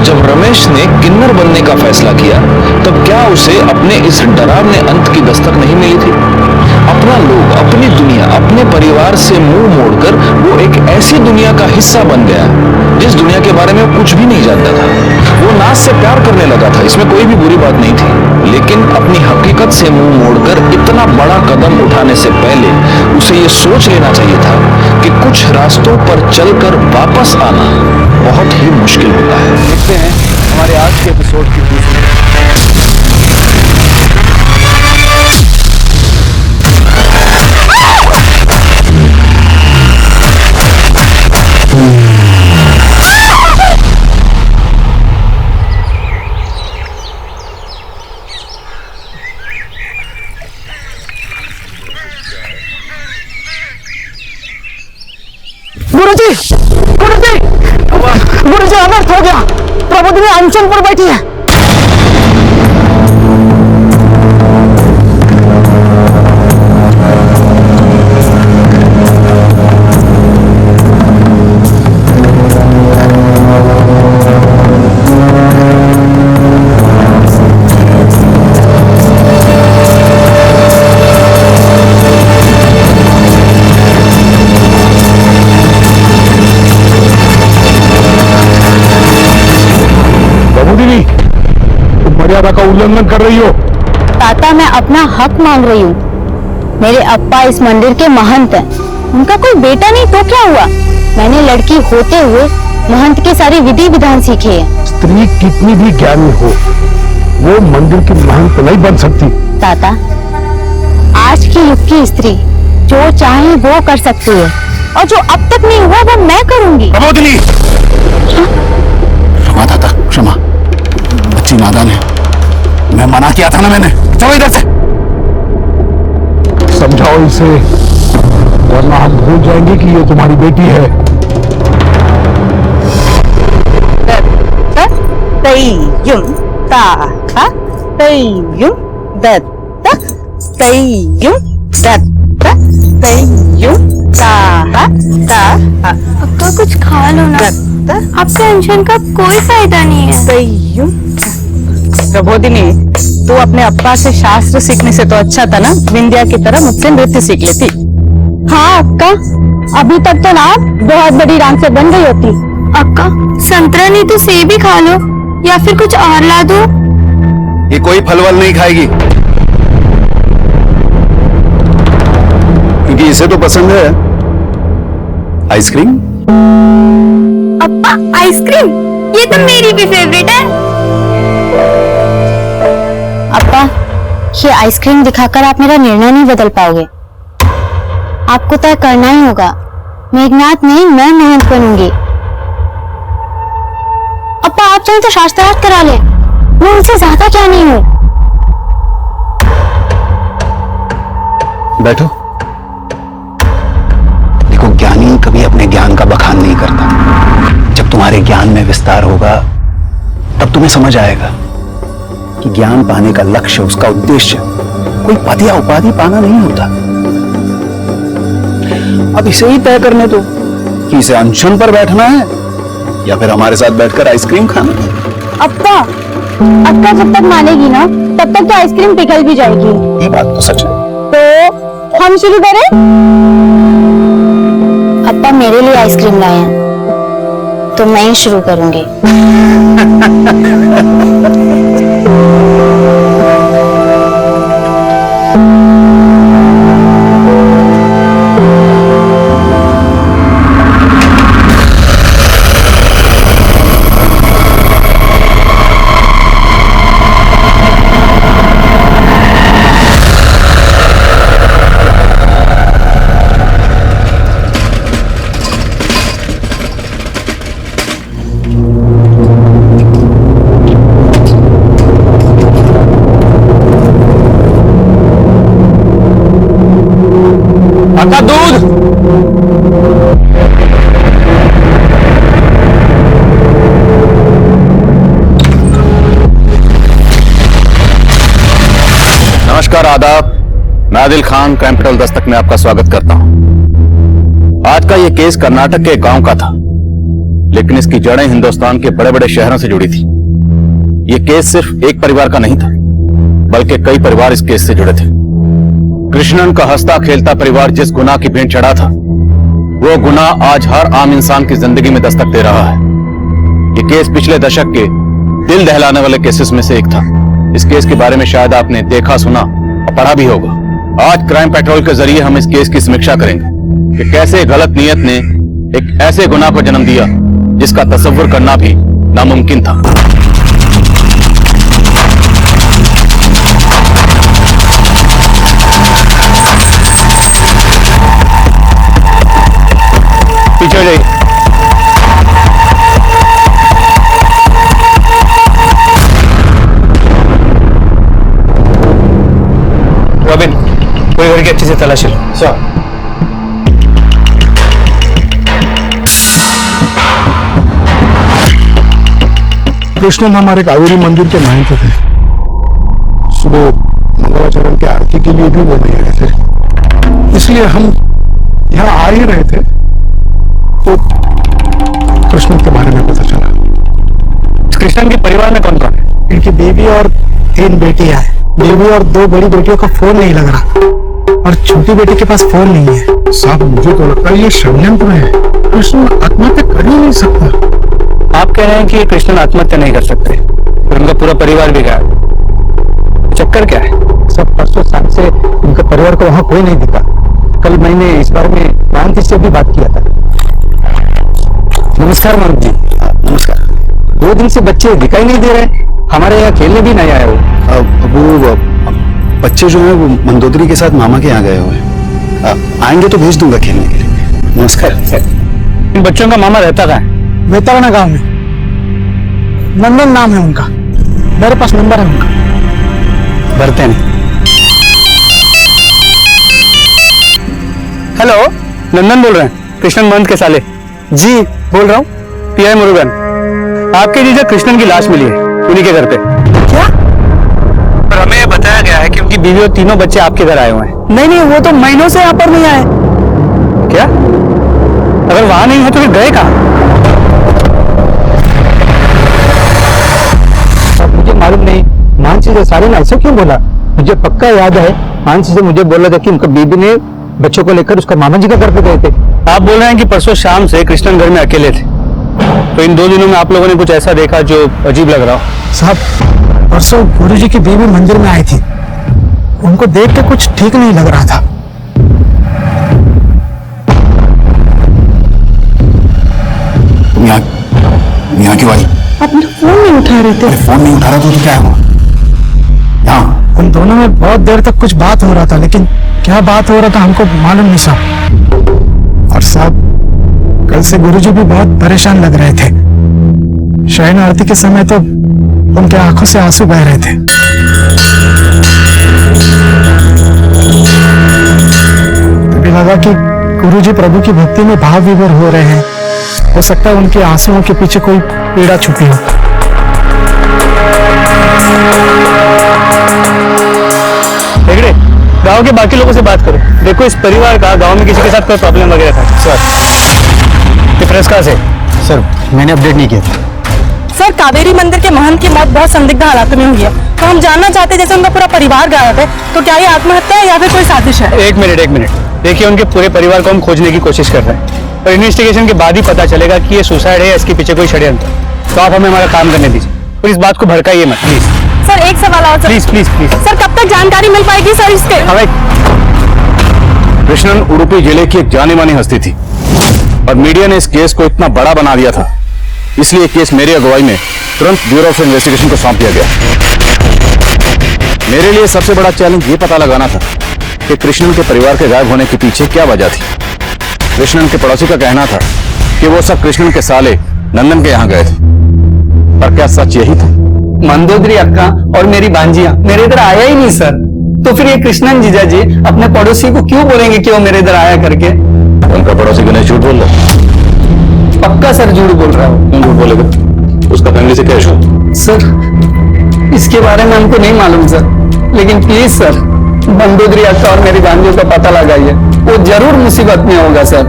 जब रमेश ने किन्नर बनने का फैसला किया, तब क्या उसे अपने इस डरावने अंत की दस्तक नहीं मिली थी? अपना लोग, अपनी दुनिया, अपने परिवार से मुंह मोड़कर वो एक ऐसी दुनिया का हिस्सा बन गया जिस दुनिया के बारे में वो कुछ भी नहीं जानता था। वो नाज से प्यार करने लगा था, इसमें कोई भी बुरी बात नहीं थी, लेकिन अपनी हकीकत से मुंह मोड़कर इतना बड़ा कदम उठाने से पहले उसे ये सोच लेना चाहिए था कि कुछ रास्तों पर चलकर वापस आना बहुत ही मुश्किल होता है। देखते हैं हमारे आज के एपिसोड की दूसरी। गुरुजी अनर्थ हो गया। प्रबोधिनी अनशन पर बैठी है। मर्यादा का उल्लंघन कर रही हो। ताता, मैं अपना हक मांग रही हूँ। मेरे अप्पा इस मंदिर के महंत हैं। उनका कोई बेटा नहीं तो क्या हुआ? मैंने लड़की होते हुए महंत के सारे विधि विधान सीखे हैं। स्त्री कितनी भी ज्ञानी हो, वो मंदिर की महंत नहीं बन सकती। ताता, आज के युग की स्त्री जो चाहे वो कर सकती है, और जो अब तक नहीं हुआ वो मैं करूंगी। प्रबोधिनी, क्षमा ताता, क्षमा। बच्ची नादान है, मैं मना किया था ना मैंने। चलो इधर से। समझाओ इसे, वरना हम भूल जाएंगे कि ये तुम्हारी बेटी है। अक्का कुछ खा लो ना, अब टेंशन का कोई फायदा नहीं है। प्रबोधिनी, तू अपने अप्पा से शास्त्र सीखने से तो अच्छा था ना विंध्या की तरह मुझसे नृत्य सीख लेती। हाँ अक्का, अभी तक तो ना बहुत बड़ी डांसर बन गई होती। अक्का, संतरा नहीं तो सेब ही खा लो, या फिर कुछ और ला दो। ये कोई फलवल नहीं खाएगी, क्योंकि इसे तो पसंद है आइसक्रीम। अप्पा, आइसक्रीम? ये तो मेरी भी फेवरेट है। अप्पा, ये आइसक्रीम दिखाकर आप मेरा निर्णय नहीं बदल पाओगे। आपको तय करना ही होगा। मेघनाथ नहीं, मैं महंत बनूंगी। अप्पा, आप चाहे तो शास्त्रार्थ करा ले, मैं उनसे ज्यादा क्या नहीं हूँ। बैठो। देखो, ज्ञानी कभी अपने ज्ञान का बखान नहीं करता। जब तुम्हारे ज्ञान में विस्तार होगा तब तुम्हें समझ आएगा कि ज्ञान पाने का लक्ष्य, उसका उद्देश्य कोई पद या उपाधि पाना नहीं होता। अब इसे ही तय करने दो कि इसे अनशन पर बैठना है या फिर हमारे साथ बैठकर आइसक्रीम खाना। अप्पा, अक्का जब तक मानेगी ना तब तक तो आइसक्रीम पिघल भी जाएगी। ये बात तो सच है। तो हम शुरू करें? अप्पा मेरे लिए आइसक्रीम लाए हैं, तो मैं ही शुरू करूंगी। मैं आदिल खान, क्राइम पेट्रोल दस्तक में आपका स्वागत करता हूं। आज का यह केस कर्नाटक के एक गांव का था, लेकिन इसकी जड़ें हिंदुस्तान के बड़े बड़े शहरों से जुड़ी थी। यह केस सिर्फ एक परिवार का नहीं था, बल्कि कई परिवार इस केस से जुड़े थे। कृष्णन का हंसता खेलता परिवार जिस गुनाह की भेंट चढ़ा था, वो गुनाह आज हर आम इंसान की जिंदगी में दस्तक दे रहा है। यह केस पिछले दशक के दिल दहलाने वाले केसेस में से एक था। इस केस के बारे में शायद आपने देखा, सुना और पढ़ा भी होगा। आज क्राइम पेट्रोल के जरिए हम इस केस की समीक्षा करेंगे कि कैसे गलत नियत ने एक ऐसे गुनाह को जन्म दिया जिसका तसव्वुर करना भी नामुमकिन था। पीछे हो जाइए। रॉबिन, कोई घर की अच्छे से तलाशी लो। सर, कृष्णन हमारे कावेरी मंदिर के महंत थे। सुबह मंगलाचरण के आरती के लिए भी वो नहीं रहे थे, इसलिए हम यहाँ आ ही रहे थे तो कृष्णन के बारे में पता चला। कृष्णन के परिवार में कौन कौन है? इनकी बीवी और 3 बेटियां हैं। बीवी और 2 बड़ी बेटियों का फोन नहीं लग रहा और छोटी बेटी के पास फोन नहीं है। साहब, मुझे तो लगता है ये षड्यंत्र है। कृष्ण आत्महत्या कर ही नहीं सकता। आप कह रहे हैं कि कृष्णन आत्महत्या नहीं कर सकते, फिर उनका पूरा परिवार भी गया। चक्कर क्या है? सब परसों शाम से उनके परिवार को वहां कोई नहीं दिखा। कल मैंने इस बारे में मानती से भी बात किया था। नमस्कार मानव जी। नमस्कार। 2 दिन से बच्चे दिखाई नहीं दे रहे, हमारे यहाँ खेलने भी नहीं आए वो। वो बच्चे जो हैं वो मंदोदरी के साथ मामा के यहाँ गए हुए हैं। आएंगे तो भेज दूंगा खेलने के लिए। नमस्कार। इन बच्चों का मामा रहता कहाँ है? बेतावना गांव में। नंदन नाम है उनका, मेरे पास नंबर है उनका। भरते नहीं। हेलो, नंदन बोल रहे हैं, कृष्णन महंत के साले। जी बोल रहा हूँ, पीआई मुरुगन। आपके जीजा कृष्णन की लाश मिली है उन्हीं के घर पे। क्या? पर हमें ये बताया गया है कि उनकी बीवी और 3 बच्चे आपके घर आए हुए हैं। नहीं, वो तो महीनों से यहाँ पर नहीं आए। क्या? अगर वहां नहीं है तो फिर गए कहाँ? मुझे मालूम नहीं, मानसी से सारे ने ऐसे क्यों बोला? मुझे पक्का याद है, मानसी से मुझे बोला था कि उनका बीबी ने बच्चों को लेकर उसका मामा जी का घर पे गए थे। आप बोल रहे हैं कि परसों शाम से कृष्णन घर में अकेले थे, तो इन 2 दिनों में आप लोगों ने कुछ ऐसा देखा जो अजीब लग रहा हो? साहब, परसों गुरुजी की बीवी मंदिर में आई थी। उनको देख के कुछ ठीक नहीं लग रहा था। यहाँ क्यों आई? आप मेरा फोन नहीं उठा रहे थे। फोन नहीं उठा रहा तो क्या हुआ? यहाँ उन दोनों में बहुत देर तक कुछ बात हो रहा था, लेकिन क्या बात हो रहा था हमको मालूम नहीं साहब। और साहब, कल से गुरुजी भी बहुत परेशान लग रहे थे। शयन आरती के समय तो उनके आंखों से आंसू बह रहे थे। तभी लगा कि गुरुजी प्रभु की भक्ति में भाव विभोर हो रहे हैं। हो सकता है उनके आंसुओं के पीछे कोई पीड़ा छुपी हो। गांव के बाकी लोगों से बात करो। देखो, इस परिवार का गांव में किसी के साथ कोई प्रॉब्लम वगैरह था? सर, ये प्रेस कहाँ से? सर, मैंने अपडेट नहीं किया था। सर, कावेरी मंदिर के महंत की मौत बहुत संदिग्ध हालात में हुई है, तो हम जानना चाहते हैं, जैसे उनका पूरा परिवार गायब है, तो क्या ये आत्महत्या है या फिर कोई साजिश है? एक मिनट। देखिए, उनके पूरे परिवार को हम खोजने की कोशिश कर रहे हैं, और इन्वेस्टिगेशन के बाद ही पता चलेगा कि ये सुसाइड है या इसके पीछे कोई षड्यंत्र। तो आप हमें हमारा काम करने दीजिए और इस बात को भड़काइए मत, प्लीज। सर, एक सवाल और सर। प्लीज। सर, कब तक जानकारी मिल पाएगी सर इसके? कृष्णन उडुपी जिले की एक जानी मानी हस्ती थी और मीडिया ने इस केस को इतना बड़ा बना दिया था, इसलिए केस मेरी अगुवाई में तुरंत ब्यूरो ऑफ इन्वेस्टिगेशन को सौंप दिया गया। मेरे लिए सबसे बड़ा चैलेंज ये पता लगाना था कि कृष्णन के परिवार के गायब होने के पीछे क्या वजह थी। कृष्णन के पड़ोसी का कहना था कि वो सब कृष्णन के साले नंदन के यहाँ गए थे, पर क्या सच यही था? मंदोदरी अक्का और मेरी भांजिया मेरे इधर आया ही नहीं सर, तो फिर ये कृष्णन जीजा जी अपने पड़ोसी को क्यों बोलेंगे कि वो मेरे इधर आया करके? उनका पड़ोसी को नहीं झूठ बोल रहा? पक्का सर झूठ बोल रहा हूँ। क्यों झूठ बोलेगा? उसका फैमिली से क्या इशू? सर, इसके बारे में हमको नहीं मालूम सर, लेकिन प्लीज सर मंदोदरी अक्का और मेरी भांजियों का पता लगाइए, वो जरूर मुसीबत में होगा सर।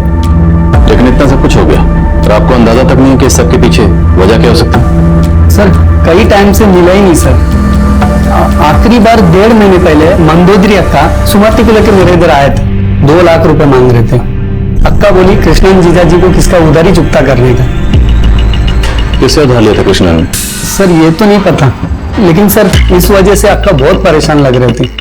लेकिन इतना सब कुछ हो गया और आपको अंदाजा तक नहीं है कि इस सब के पीछे वजह क्या हो सकती है? सर कई टाइम से मिला ही नहीं सर। आखिरी बार 1.5 महीने पहले मंदोदरी अक्का सुमति को लेकर मेरे इधर आए थे, 2 लाख रुपए मांग रहे थे। अक्का बोली कृष्णन जीजा जी को किसका उधारी चुकता करने का। किससे उधार लिया था कृष्णा ने? सर ये तो नहीं पता, लेकिन सर इस वजह से अक्का बहुत परेशान लग रहे थे।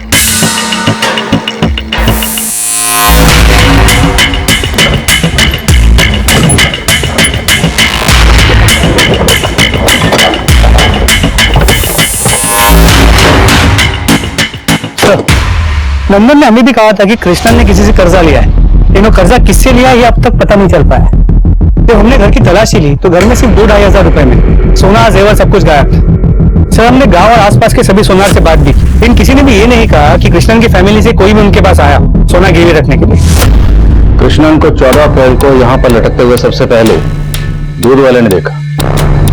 नंदन ने हमें भी कहा था कि कृष्णन ने किसी से कर्जा लिया है, लेकिन कर्जा किससे लिया ये अब तक पता नहीं चल पाया। जब हमने घर की तलाशी ली तो घर में सिर्फ 2-2.5 हजार रुपए में सोना जेवर सब कुछ गायब था। सर हमने गांव और आसपास के सभी सोनार से बात भी की, लेकिन किसी ने भी ये नहीं कहा कि कृष्णन की फैमिली से कोई भी उनके पास आया सोना गिरवी रखने के लिए। कृष्णन को 14 अप्रैल को यहाँ पर लटकते हुए सबसे पहले दूध वाले ने देखा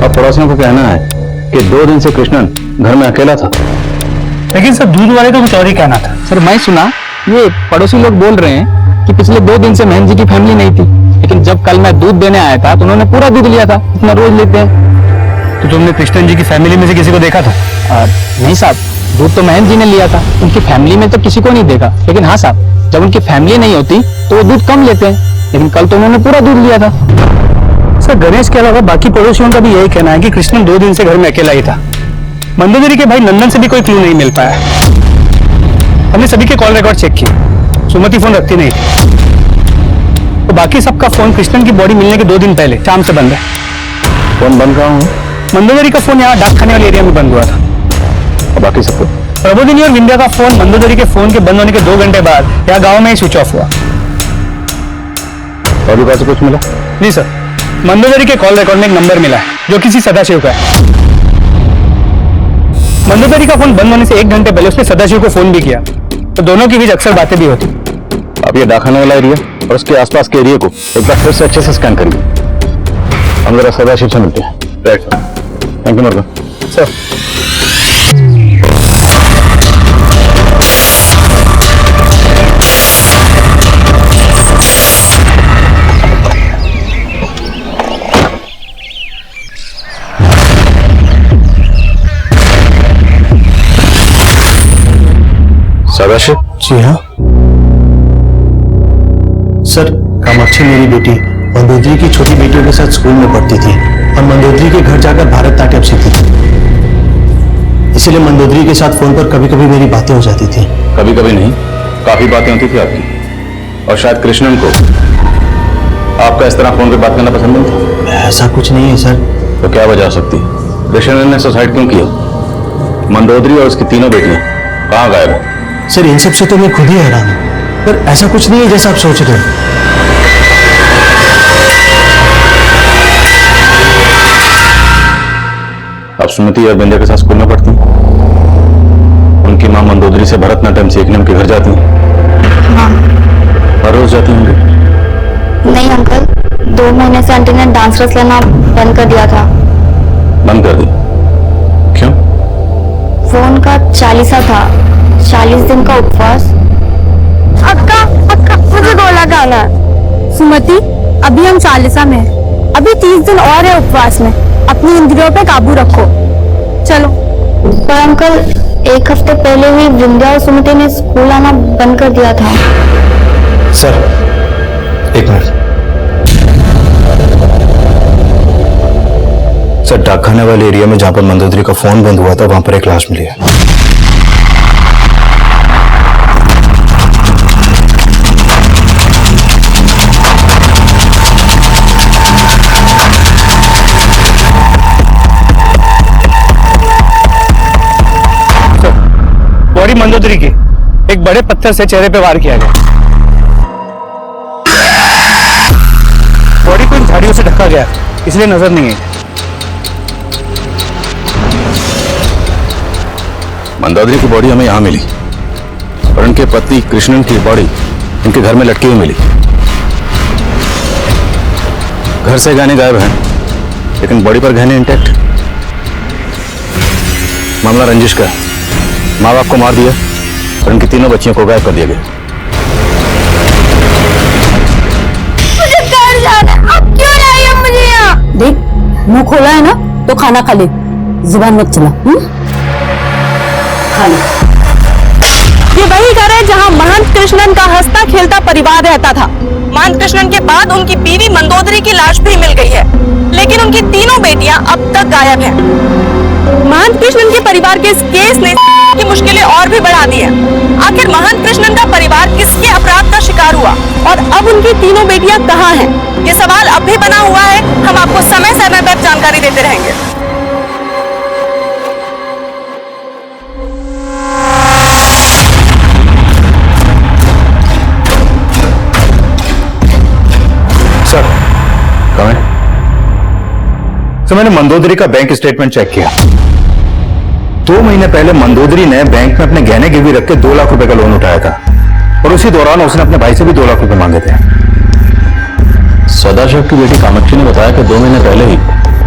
और पड़ोसियों को कहना है कि 2 दिन से कृष्णन घर में अकेला था। लेकिन सर दूध वाले का कुछ और ही कहना था। सर मैं सुना ये पड़ोसी लोग बोल रहे हैं कि पिछले 2 दिन से महन जी की फैमिली नहीं थी, लेकिन जब कल मैं दूध देने आया था तो उन्होंने पूरा दूध लिया था, इतना रोज लेते हैं। तो तुमने कृष्णन जी की फैमिली में से किसी को देखा था? नहीं साहब, दूध तो महन जी ने लिया था, उनकी फैमिली में तो किसी को नहीं देखा। लेकिन हाँ साहब, जब उनकी फैमिली नहीं होती तो वो दूध कम लेते हैं, लेकिन कल तो उन्होंने पूरा दूध लिया था। सर गणेश के अलावा बाकी पड़ोसियों का भी यही कहना है कि कृष्णन 2 दिन से घर में अकेला ही था। मंदोदरी के भाई नंदन से भी कोई क्लू नहीं मिल पाया। हमने सभी के कॉल रिकॉर्ड चेक किए, सुमति फोन रखती नहीं थी। तो बाकी सबका फोन कृष्णन की बॉडी मिलने के 2 दिन पहले शाम से बंद है। फोन बंद कहाँ हूँ? मंदोदरी का फोन यहाँ डाकखाने वाले एरिया में बंद हुआ था। और बाकी सबको? प्रबोधिनी और विंध्या का फोन मंदोदरी के फोन के बंद होने के 2 घंटे बाद यहाँ गाँव में ही स्विच ऑफ हुआ। और भी पास कुछ मिला? नहीं सर, मंदोदरी के कॉल रिकॉर्ड में एक नंबर मिला है जो किसी सदाशिव का है। मंदोदरी का फोन बंद होने से 1 घंटे पहले उसने सदाशिव को फोन भी किया, तो दोनों की बीच अक्सर बातें भी होती। आप ये डाकखाने वाला एरिया और उसके आसपास के एरिया को एक बार फिर से अच्छे से स्कैन करिए। हम जरा सदाशिव से मिलते हैं। थैंक यू मुर्गा सर। सदाशिव? जी हाँ सर, कामाक्षी मेरी बेटी मंदोदरी की छोटी बेटियों के साथ स्कूल में पढ़ती थी और मंदोदरी के घर जाकर भारतनाट्यम सीखती थी। इसीलिए मंदोदरी के साथ फोन पर कभी कभी मेरी बातें हो जाती थी। कभी कभी नहीं, काफी बातें होती थी आपकी। और शायद कृष्णन को आपका इस तरह फोन पे बात करना पसंद नहीं था। ऐसा कुछ नहीं है सर। तो क्या वजह हो सकती है? कृष्णन ने सुसाइड क्यों किया? मंदोदरी और उसकी तीनों बेटियां कहाँ गायब है? सर इन सब से तो मैं खुद ही हैरान हूँ, पर ऐसा कुछ नहीं है जैसा आप सोच रहे हो। आप सुमति और बिंदिया के साथ स्कूल में पढ़ती? उनकी मां मंदोदरी से भरतनाट्यम सीखने उनके घर जाती हैं? हाँ। हर रोज जाती होंगी? नहीं अंकल, 2 महीने से आंटी ने डांस क्लास लेना बंद कर दिया था। बंद कर दी? क्यों? फोन का 40 था, 40 दिन का उपवास। अक्का अक्का मुझे गोला खाना। सुमति, अभी हम 40 में हैं, अभी 30 दिन और है उपवास में, अपनी इंद्रियों पे काबू रखो। चलो। पर अंकल, 1 हफ्ते पहले ही विंध्या और सुमति ने स्कूल आना बंद कर दिया था। Sir 1 minute. सर डाकखाने वाले एरिया में जहां पर मंदोदरी का फोन बंद हुआ था वहां पर एक लाश मिली है। बॉडी मंदोदरी की एक बड़े पत्थर से चेहरे पे वार किया गया। बॉडी को इन झाड़ियों से ढका गया, इसलिए नजर नहीं है। मंदोदरी की बॉडी हमें यहाँ मिली और उनके पति कृष्णन की बॉडी उनके घर में लटकी हुई मिली। घर से गहने गायब हैं, लेकिन बॉडी पर गहने इंटैक्ट। मामला रंजिश का है। माँ बाप को मार दिया और उनकी तीनों बच्चियों को गायब कर दिया गया। मुझे घर जाना है, अब क्यों लाई है मुझे यहाँ? देख, मुंह खोला है ना तो खाना खा ले, जुबान मत चला। खा ले। ये वही घर है जहाँ महंत कृष्णन का हंसता खेलता परिवार रहता था। महंत कृष्णन के बाद उनकी बीवी मंदोदरी की लाश भी मिल गई है, लेकिन उनकी तीनों बेटियां अब तक गायब हैं। महंत कृष्णन के परिवार के इस केस ने की मुश्किलें और भी बढ़ा दी हैं। आखिर महंत कृष्णन का परिवार किसके अपराध का शिकार हुआ और अब उनकी तीनों बेटियां कहाँ हैं? ये सवाल अब भी बना हुआ है। हम आपको समय समय पर जानकारी देते रहेंगे। Sir, comment. सर, मैंने मंदोदरी का बैंक स्टेटमेंट चेक किया। 2 महीने पहले मंदोदरी ने बैंक में अपने गहने गिरवी रख के 2 लाख रुपए का लोन उठाया था और उसी दौरान उसने अपने भाई से भी 2 लाख रुपए मांगे थे। सदाशिव की बेटी कामाक्षी ने बताया कि 2 महीने पहले ही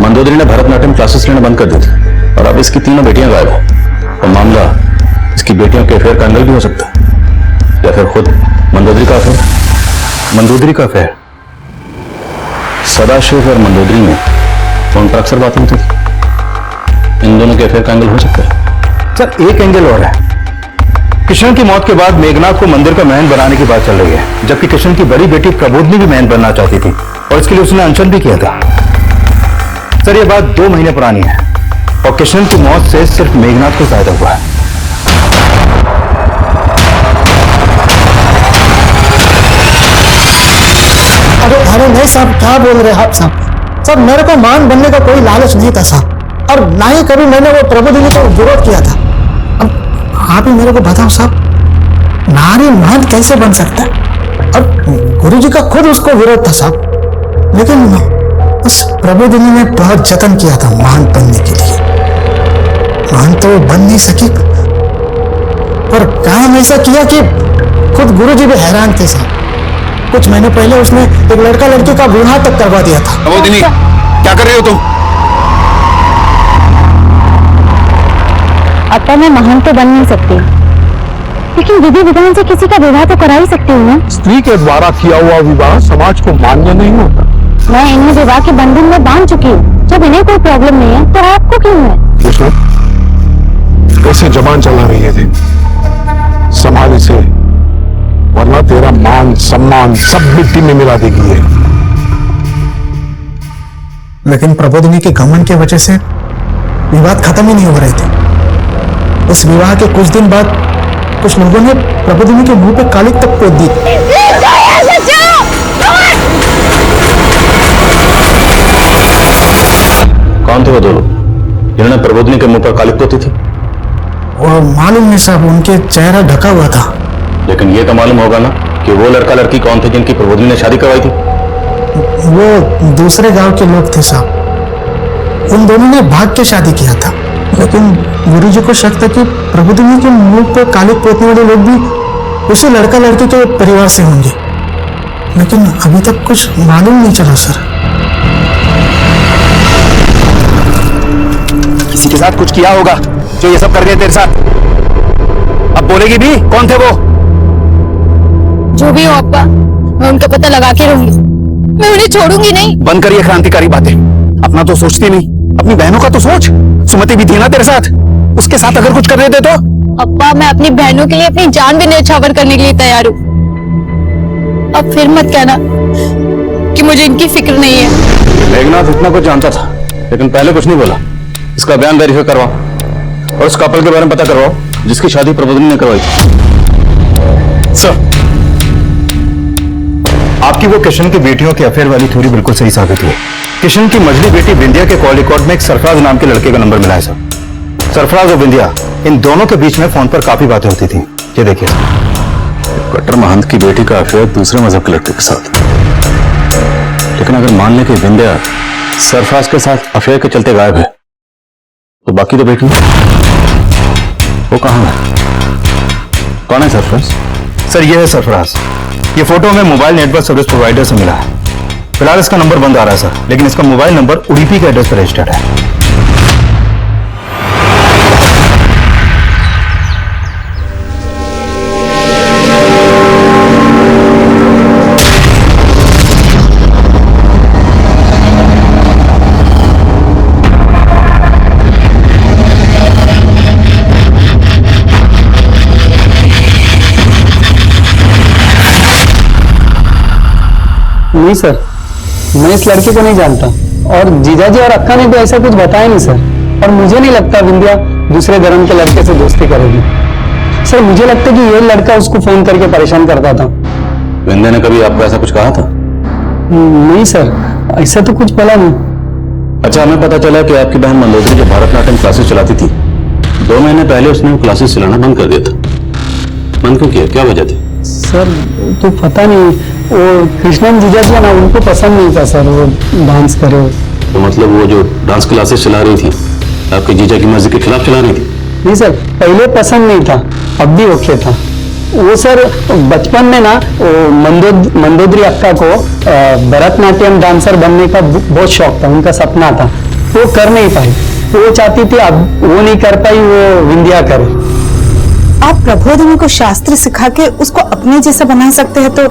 मंदोदरी ने भरतनाट्यम क्लासेस लेना बंद कर दी थी और अब इसकी तीनों बेटियां गायब हैं। और मामला इसकी बेटियों के अफेयर का एंगल भी हो सकता है या फिर खुद मंदोदरी का अफेयर। मंदोदरी का अफेयर? सदाशिव और मंदोदरी में फोन पर अक्सर बात होती थी। इन दोनों के अफेयर का एंगल हो सकता है। सर, एक एंगल और है। किशन की मौत के बाद मेघनाथ को मंदिर का महल बनाने की बात चल रही है, जबकि किशन की बड़ी बेटी प्रबोधनी भी महल बनना चाहती थी और इसके लिए उसने अनशन भी किया था। सर, यह बात 2 महीने पुरानी है और किशन की मौत से सिर्फ मेघनाथ को फायदा हुआ है। अरे नहीं साहब, क्या बोल रहे हैं आप साहब? सर, मेरे को मान बनने का कोई लालच नहीं था साहब, और ना ही कभी मैंने वो प्रबोधिनी को विरोध किया था। अब आप ही मेरे को बताओ साहब, नारी महंत कैसे बन सकता है? और गुरुजी का खुद उसको विरोध था साहब, लेकिन उस प्रबोधिनी ने बहुत जतन किया था महंत बनने के लिए। महंत तो बन नहीं सकी, पर काम ऐसा किया कि खुद गुरुजी भी हैरान थे साहब। कुछ महीने पहले उसने एक लड़का लड़की का विवाह तक करवा दिया था। प्रबोधिनी, क्या कर रही हो तुम? अतः मैं महंत तो बन नहीं सकती, लेकिन विधि विधान से किसी का विवाह तो करा ही सकती हूँ ना। स्त्री के द्वारा किया हुआ विवाह समाज को मान्य नहीं होता। मैं इन्हें विवाह के बंधन में बांध चुकी हूँ। जब इन्हें कोई प्रॉब्लम नहीं है तो आपको क्यों है? देखो, कैसे जबान चला रही है थे, संभाल इसे, वरना तेरा मान सम्मान सब मिट्टी में मिला देगी है। लेकिन प्रबोधिनी के घमंड की वजह से विवाद खत्म ही नहीं हो रहे थे। उस विवाह के कुछ दिन बाद कुछ लोगों ने प्रबोधिनी के मुंह पे कालिक तक पोत दी। कौन थे वो 2 लोग जिन्होंने प्रबोधिनी के मुंह पर कालिक पोती थी? वो मालूम नहीं साहब, उनके चेहरा ढका हुआ था। लेकिन ये तो मालूम होगा ना कि वो लड़का लड़की कौन थे जिनकी प्रबोधिनी ने शादी करवाई थी? वो दूसरे गांव के लोग थे साहब। उन दोनों ने भाग के शादी किया था, लेकिन गुरुजी को शक था कि प्रबोधिनी के मुंह पे कालिक पोतने वाले लोग भी उसी लड़का लड़की के परिवार से होंगे, लेकिन अभी तक कुछ मालूम नहीं चला सर। किसी के साथ कुछ किया होगा जो ये सब कर गए तेरे साथ। अब बोलेगी भी कौन थे वो? जो भी हो अब्बा, मैं उनका पता लगा के रहूंगी। मैं उन्हें छोड़ूंगी नहीं। बंद करिए क्रांतिकारी बातें। अपना तो सोचती नहीं, अपनी बहनों का तो सोच। सुमति भी थी ना तेरे साथ, उसके साथ अगर कुछ कर रहे थे तो? अब्बा, मैं अपनी बहनों के लिए अपनी जान भी न्यौछावर करने के लिए तैयार हूँ। अब फिर मत कहना कि मुझे इनकी फिक्र नहीं है। मेघनाथ इतना कुछ जानता था, लेकिन पहले कुछ नहीं बोला। इसका बयान वेरीफाई करवाओ और उस कपल के बारे में पता करवाओ जिसकी शादी प्रबोधिनी ने करवाई थी। सर, आपकी वो किशन की बेटियों के अफेयर वाली थ्योरी बिल्कुल सही साबित हुई। किशन की मझली बेटी विंध्या के कॉल रिकॉर्ड में एक सरफराज नाम के लड़के का नंबर मिला है सर। सरफराज और विंध्या, इन दोनों के बीच में फोन पर काफी बातें होती थी। ये देखिए, कट्टर महंत की बेटी का अफेयर दूसरे मजहब के लड़के के साथ। लेकिन अगर मान लें कि विंध्या सरफराज के साथ अफेयर के चलते गायब है, तो बाकी तो बेटी वो कहां है? कौन है सरफराज? सर, ये है सरफराज। ये फोटो हमें मोबाइल नेटवर्क सर्विस प्रोवाइडर से मिला है। फिलहाल इसका नंबर बंद आ रहा है सर, लेकिन इसका मोबाइल नंबर उडुपी के एड्रेस पर रजिस्टर्ड है। नहीं सर, मैं इस लड़के को नहीं जानता और जीजाजी और अक्का ने भी ऐसा कुछ बताया नहीं सर। और मुझे नहीं लगता विंध्या दूसरे धर्म के लड़के से दोस्ती करेगी सर। मुझे लगता है कि ये लड़का उसको फोन करके परेशान करता था। विंध्या ने कभी आपको ऐसा कुछ कहा था? नहीं सर, ऐसा तो कुछ बोला नहीं। अच्छा, हमें पता चला कि आपकी बहन मंदोदरी जो भरतनाट्यम क्लासेस चलाती थी, 2 महीने पहले उसने वो क्लासेस चलाना बंद कर दिया था। बंद क्यों किया, क्या वजह थी? सर तो पता नहीं, वो कृष्णन जीजाजी है ना, उनको पसंद नहीं था सर वो डांस करे। तो मतलब वो जो डांस क्लासेस चला रही थी आपके जीजा की मर्जी के खिलाफ चला रही थी? नहीं सर, पहले पसंद नहीं था, अब भी ओके था। वो सर बचपन में ना वो मंदोदरी अक्का को भरतनाट्यम डांसर बनने का बहुत शौक था, उनका सपना था। वो कर नहीं पाई, वो चाहती थी, अब वो नहीं कर पाई, वो विंध्या करे। आप प्रबोधिनी को शास्त्र सिखा के उसको अपने जैसा बना सकते हैं, तो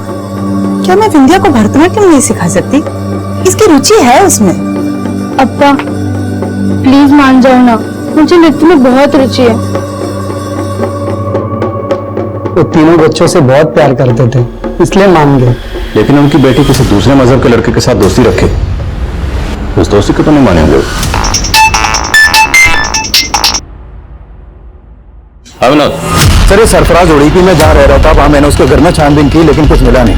क्या मैं विंध्या को भरतनाट्यम नहीं सिखा सकती? इसकी रुचि है उसमें। अब्बा प्लीज मान जाओ ना, मुझे नृत्य में बहुत रुचि है। वो तीनों बच्चों से बहुत प्यार करते थे, इसलिए मान गए। लेकिन उनकी बेटी किसी दूसरे मजहब के लड़के के साथ दोस्ती रखे, उस दोस्ती को तो नहीं मानेंगे। विनोद सर, ये सरफराज उड़ीपी में जहाँ रह रहा था वहां मैंने उसके घर में छानबीन की, लेकिन कुछ मिला नहीं।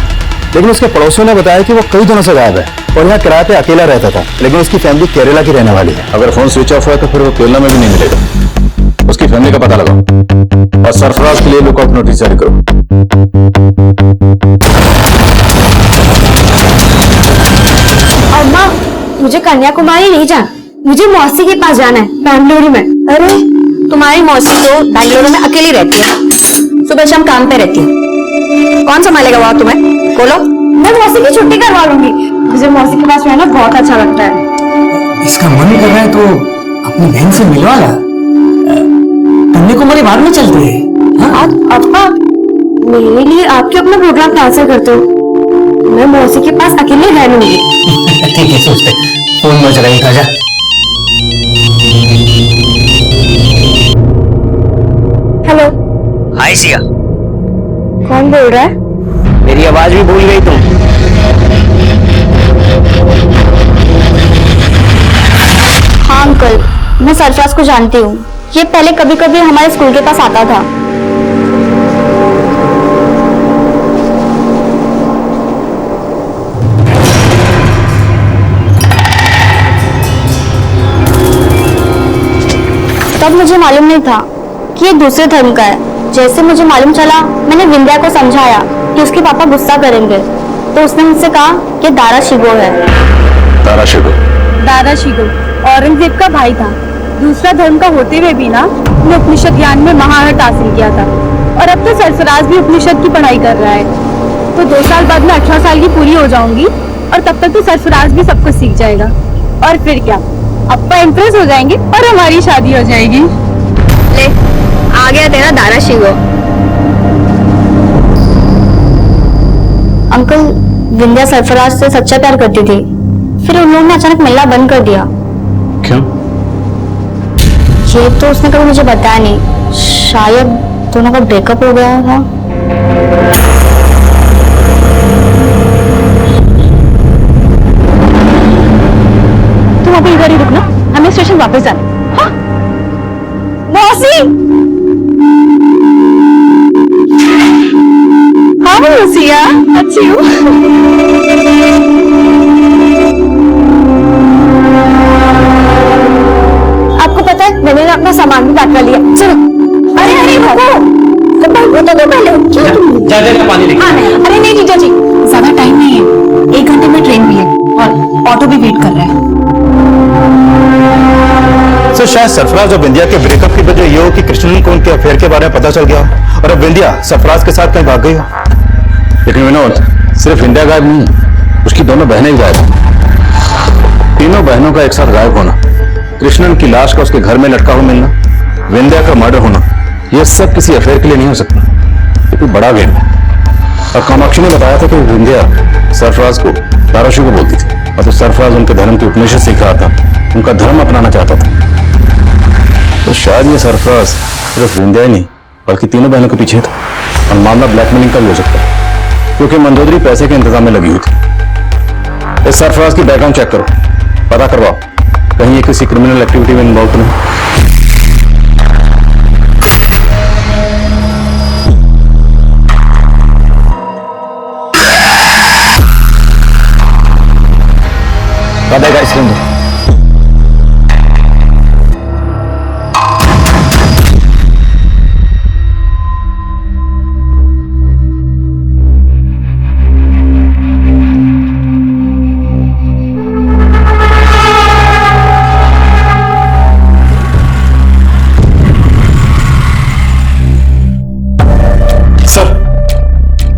लेकिन उसके पड़ोसियों ने बताया कि वो कई दिनों से गायब है और यहाँ किराए पे अकेला रहता था, लेकिन उसकी फैमिली केरला की रहने वाली है। अगर फोन स्विच ऑफ हुआ तो फिर वो केरला में भी नहीं मिलेगा। उसकी फैमिली का पता लगाओ और सरफराज के लिए लुकआउट नोटिस जारी करो। अम्मा मुझे कन्याकुमारी नहीं जाना, मुझे मौसी के पास जाना है, बेंगलुरु में। अरे तुम्हारी मौसी तो बेंगलुरु में अकेली रहती है, सुबह शाम काम पे रहती है। कौन संभालेगा वहाँ तुम्हें? बोलो, मैं मौसी की छुट्टी करवा लूंगी। मुझे मौसी के पास रहना बहुत अच्छा लगता है। इसका मन कर रहा है तो अपनी बहन से मिलवा ला। कन्याकुमारी बाद में चलते हैं। हाँ? अब्बा मेरे लिए आपके अपना प्रोग्राम कैंसिल करते हो, मैं मौसी के पास अकेले रह लूंगी। ठीक है, सोचते फोन बज रहा है, राजा। हेलो। हाय सिया। कौन बोल रहा है? मेरी आवाज भी भूल गई तुम? हाँ अंकल, मैं सरफराज को जानती हूँ। ये पहले कभी कभी हमारे स्कूल के पास आता था। तब मुझे मालूम नहीं था कि ये दूसरे धर्म का है। जैसे मुझे मालूम चला, मैंने विंध्या को समझाया कि उसके पापा गुस्सा करेंगे, तो उसने मुझसे कहा कि दारा शिगो है। दारा शिगो? दारा शिगो औरंगजेब का भाई था। दूसरा धर्म का होते हुए भी ना उसने उपनिषद ज्ञान में महारत हासिल किया था। और अब तो सरफराज भी उपनिषद की पढ़ाई कर रहा है। तो 2 साल बाद में 18 साल की पूरी हो जाऊंगी और तब तक तो सरफराज भी सब कुछ सीख जाएगा। और फिर क्या, अप्पा इम्प्रेस हो जाएंगे और हमारी शादी हो जाएगी। ले आ गया तेरा दारा शिगो। अंकल, विंध्या सरफराज से सच्चा प्यार करती थी, फिर उन लोगों ने अचानक मिलना बंद कर दिया। क्यों? ये तो उसने कभी मुझे बताया नहीं, शायद दोनों का ब्रेकअप हो गया था। तुम अभी इधर ही रुकना, हमें स्टेशन वापस जाना। हाँ? मौसी! हाँ मौसिया, अच्छी हूँ। आपको पता है, मैंने ना अपना सामान भी पैक कर लिया। चलो। अरे अरे वो तो दो पहले। जा पानी लेके। अरे नहीं जीजा जी, ज्यादा टाइम नहीं है, 1 घंटे में ट्रेन भी है और ऑटो भी वेट कर रहा है। सर, शायद सरफराज और विंध्या के ब्रेकअप की वजह ये हो कि कृष्णन को उनके अफेयर के बारे में पता चल गया और अब विंध्या सरफराज के साथ कहीं भाग गई हो। लेकिन विनोद, सिर्फ विंध्या गायब नहीं, उसकी दोनों बहनें भी गायब हैं। तीनों बहनों का एक साथ गायब होना, कृष्णन की लाश का उसके घर में लटका हुआ मिलना, विंध्या का मर्डर होना, यह सब किसी अफेयर के लिए नहीं हो सकता। ये कोई बड़ा गेम है। और कामाक्षी ने बताया था कि विंध्या सरफराज को दाराशु को बोलती थी और तो सरफराज उनके धर्म की उपनिषद सीख रहा था, उनका धर्म अपनाना चाहता था। तो शायद ये सरफराज सिर्फ विंध्या ही नहीं बल्कि तीनों बहनों के पीछे था और मामला ब्लैकमेलिंग का भी हो सकता है, क्योंकि मंदोदरी पैसे के इंतजाम में लगी हुई थी। इस सरफराज की बैकग्राउंड चेक करो, पता करवाओ कहीं ये किसी क्रिमिनल एक्टिविटी में इन्वॉल्व तो नहीं। पता है इसके अंदर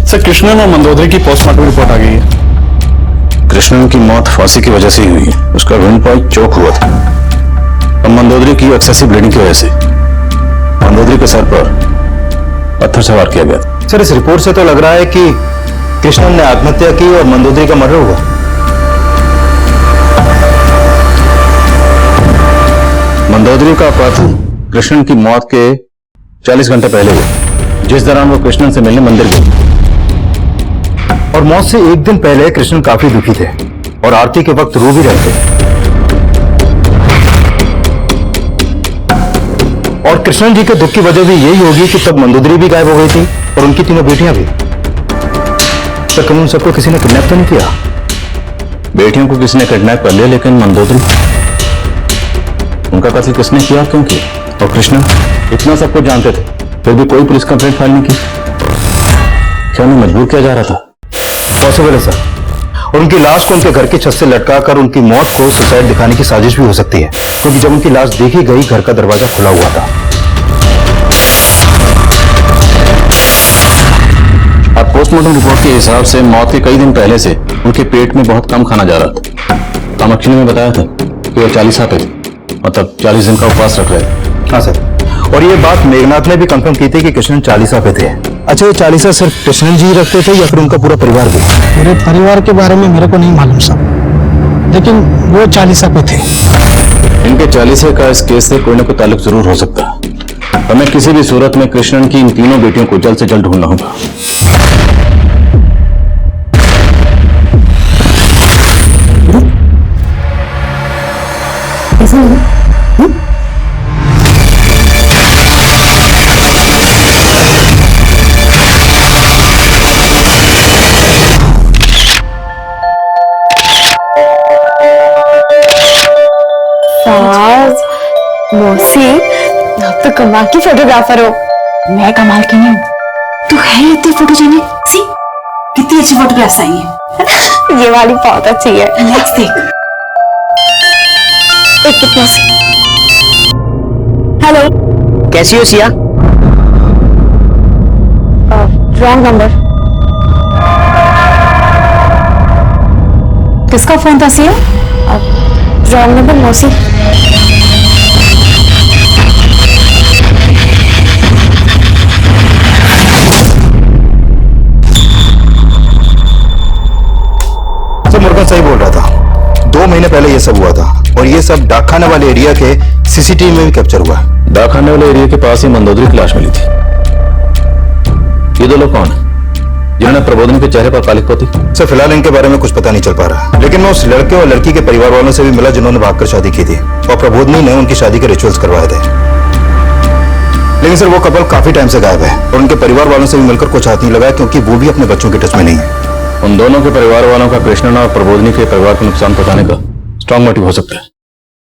सर कृष्णन और मंदोदरी की पोस्टमार्टम रिपोर्ट आ गई है। कृष्णन की मौत फांसी की वजह से ही हुई है। उसका विंड पॉइंट चोक हुआ था और मंदोदरी की एक्सेसिव ब्लीडिंग की वजह से मंदोदरी के सर पर पत्थर से वार किया गया था। सर इस रिपोर्ट से तो लग रहा है कि कृष्णन ने आत्महत्या की और मंदोदरी का मर्डर हुआ। मंदोदरी का अपहरण कृष्णन की मौत के 40 घंटे पहले हुआ, जिस दौरान वो कृष्णन से मिलने मंदिर गए। और मौत से एक दिन पहले कृष्णन काफी दुखी थे और आरती के वक्त रो भी रहे थे। और कृष्णन जी के दुख की वजह भी यही होगी कि तब मंदोदरी भी गायब हो गई थी और उनकी तीनों बेटियां भी। तो कहीं उन सबको किसी ने किडनैप तो नहीं किया? बेटियों को किसी ने किडनैप कर लिया, लेकिन मंदोदरी, उनका कत्ल किसने किया, क्यों किया? और कृष्णन इतना सब कुछ जानते थे फिर भी कोई पुलिस कंप्लेंट फाइल नहीं की। क्या उन्हें मजबूर किया जा रहा था? पॉसिबल है सर। और उनकी लाश को उनके घर की छत से लटकाकर उनकी मौत को सुसाइड दिखाने की साजिश भी हो सकती है, क्योंकि जब उनकी लाश देखी गई घर का दरवाजा खुला हुआ था। अब पोस्टमार्टम रिपोर्ट के हिसाब से मौत के कई दिन पहले से उनके पेट में बहुत कम खाना जा रहा था। कामाक्षी ने हमें बताया था कि वो 40 पे थे, मतलब 40 दिन का उपवास रख रहे थे। हाँ सर। और ये बात मेघनाथ ने भी कंफर्म की थी कि कृष्णन 40 पे थे। अच्छा, ये 40 सिर्फ कृष्णन जी रखते थे या फिर उनका पूरा परिवार भी? मेरे परिवार के बारे में मेरे को नहीं मालूम साहब, लेकिन वो 40 पे थे। इनके 40 का इस केस से कोई ना कोई ताल्लुक जरूर हो सकता है। हमें किसी भी सूरत में कृष्णन की इन तीनों बेटियों को जल्द से जल्द ढूंढना होगा। मौसी, आप तो कमाल की फोटोग्राफर हो। मैं कमाल की नहीं हूँ, तू है इतनी फोटोजेनिक। सी कितनी अच्छी फोटोग्राफ्स आई हैं। ये वाली बहुत अच्छी है। नेक्स्ट देख। एक कितना हेलो, कैसी हो सिया? Wrong number. किसका फोन था सिया? रॉन्ग नंबर मौसी। मुर्गन सही बोल रहा था। 2 महीने पहले ये सब हुआ था और ये सब डाकखाने वाले एरिया के सीसीटीवी में भी कैप्चर हुआ। डाकखाने वाले एरिया के पास ही मंदोदरी की लाश मिली थी। ये 2 लोग कौन है जिन्होंने प्रबोधन के चेहरे पर कालिक पोती? सर फिलहाल इनके बारे में कुछ पता नहीं चल पा रहा, लेकिन मैं उस लड़के और लड़की के परिवार वालों से भी मिला जिन्होंने भागकर शादी की थी और प्रबोधनी ने उनकी शादी के रिचुअल्स करवाए थे। लेकिन सर वो कपल काफी टाइम से गायब है और उनके परिवार वालों से भी मिलकर कुछ हाथ नहीं लगा, क्योंकि वो भी अपने बच्चों के टच में नहीं है। उन दोनों के परिवार वालों का कृष्णन और प्रबोधनी के परिवार को नुकसान पहुंचाने का स्ट्रांग मोटिव हो सकता है।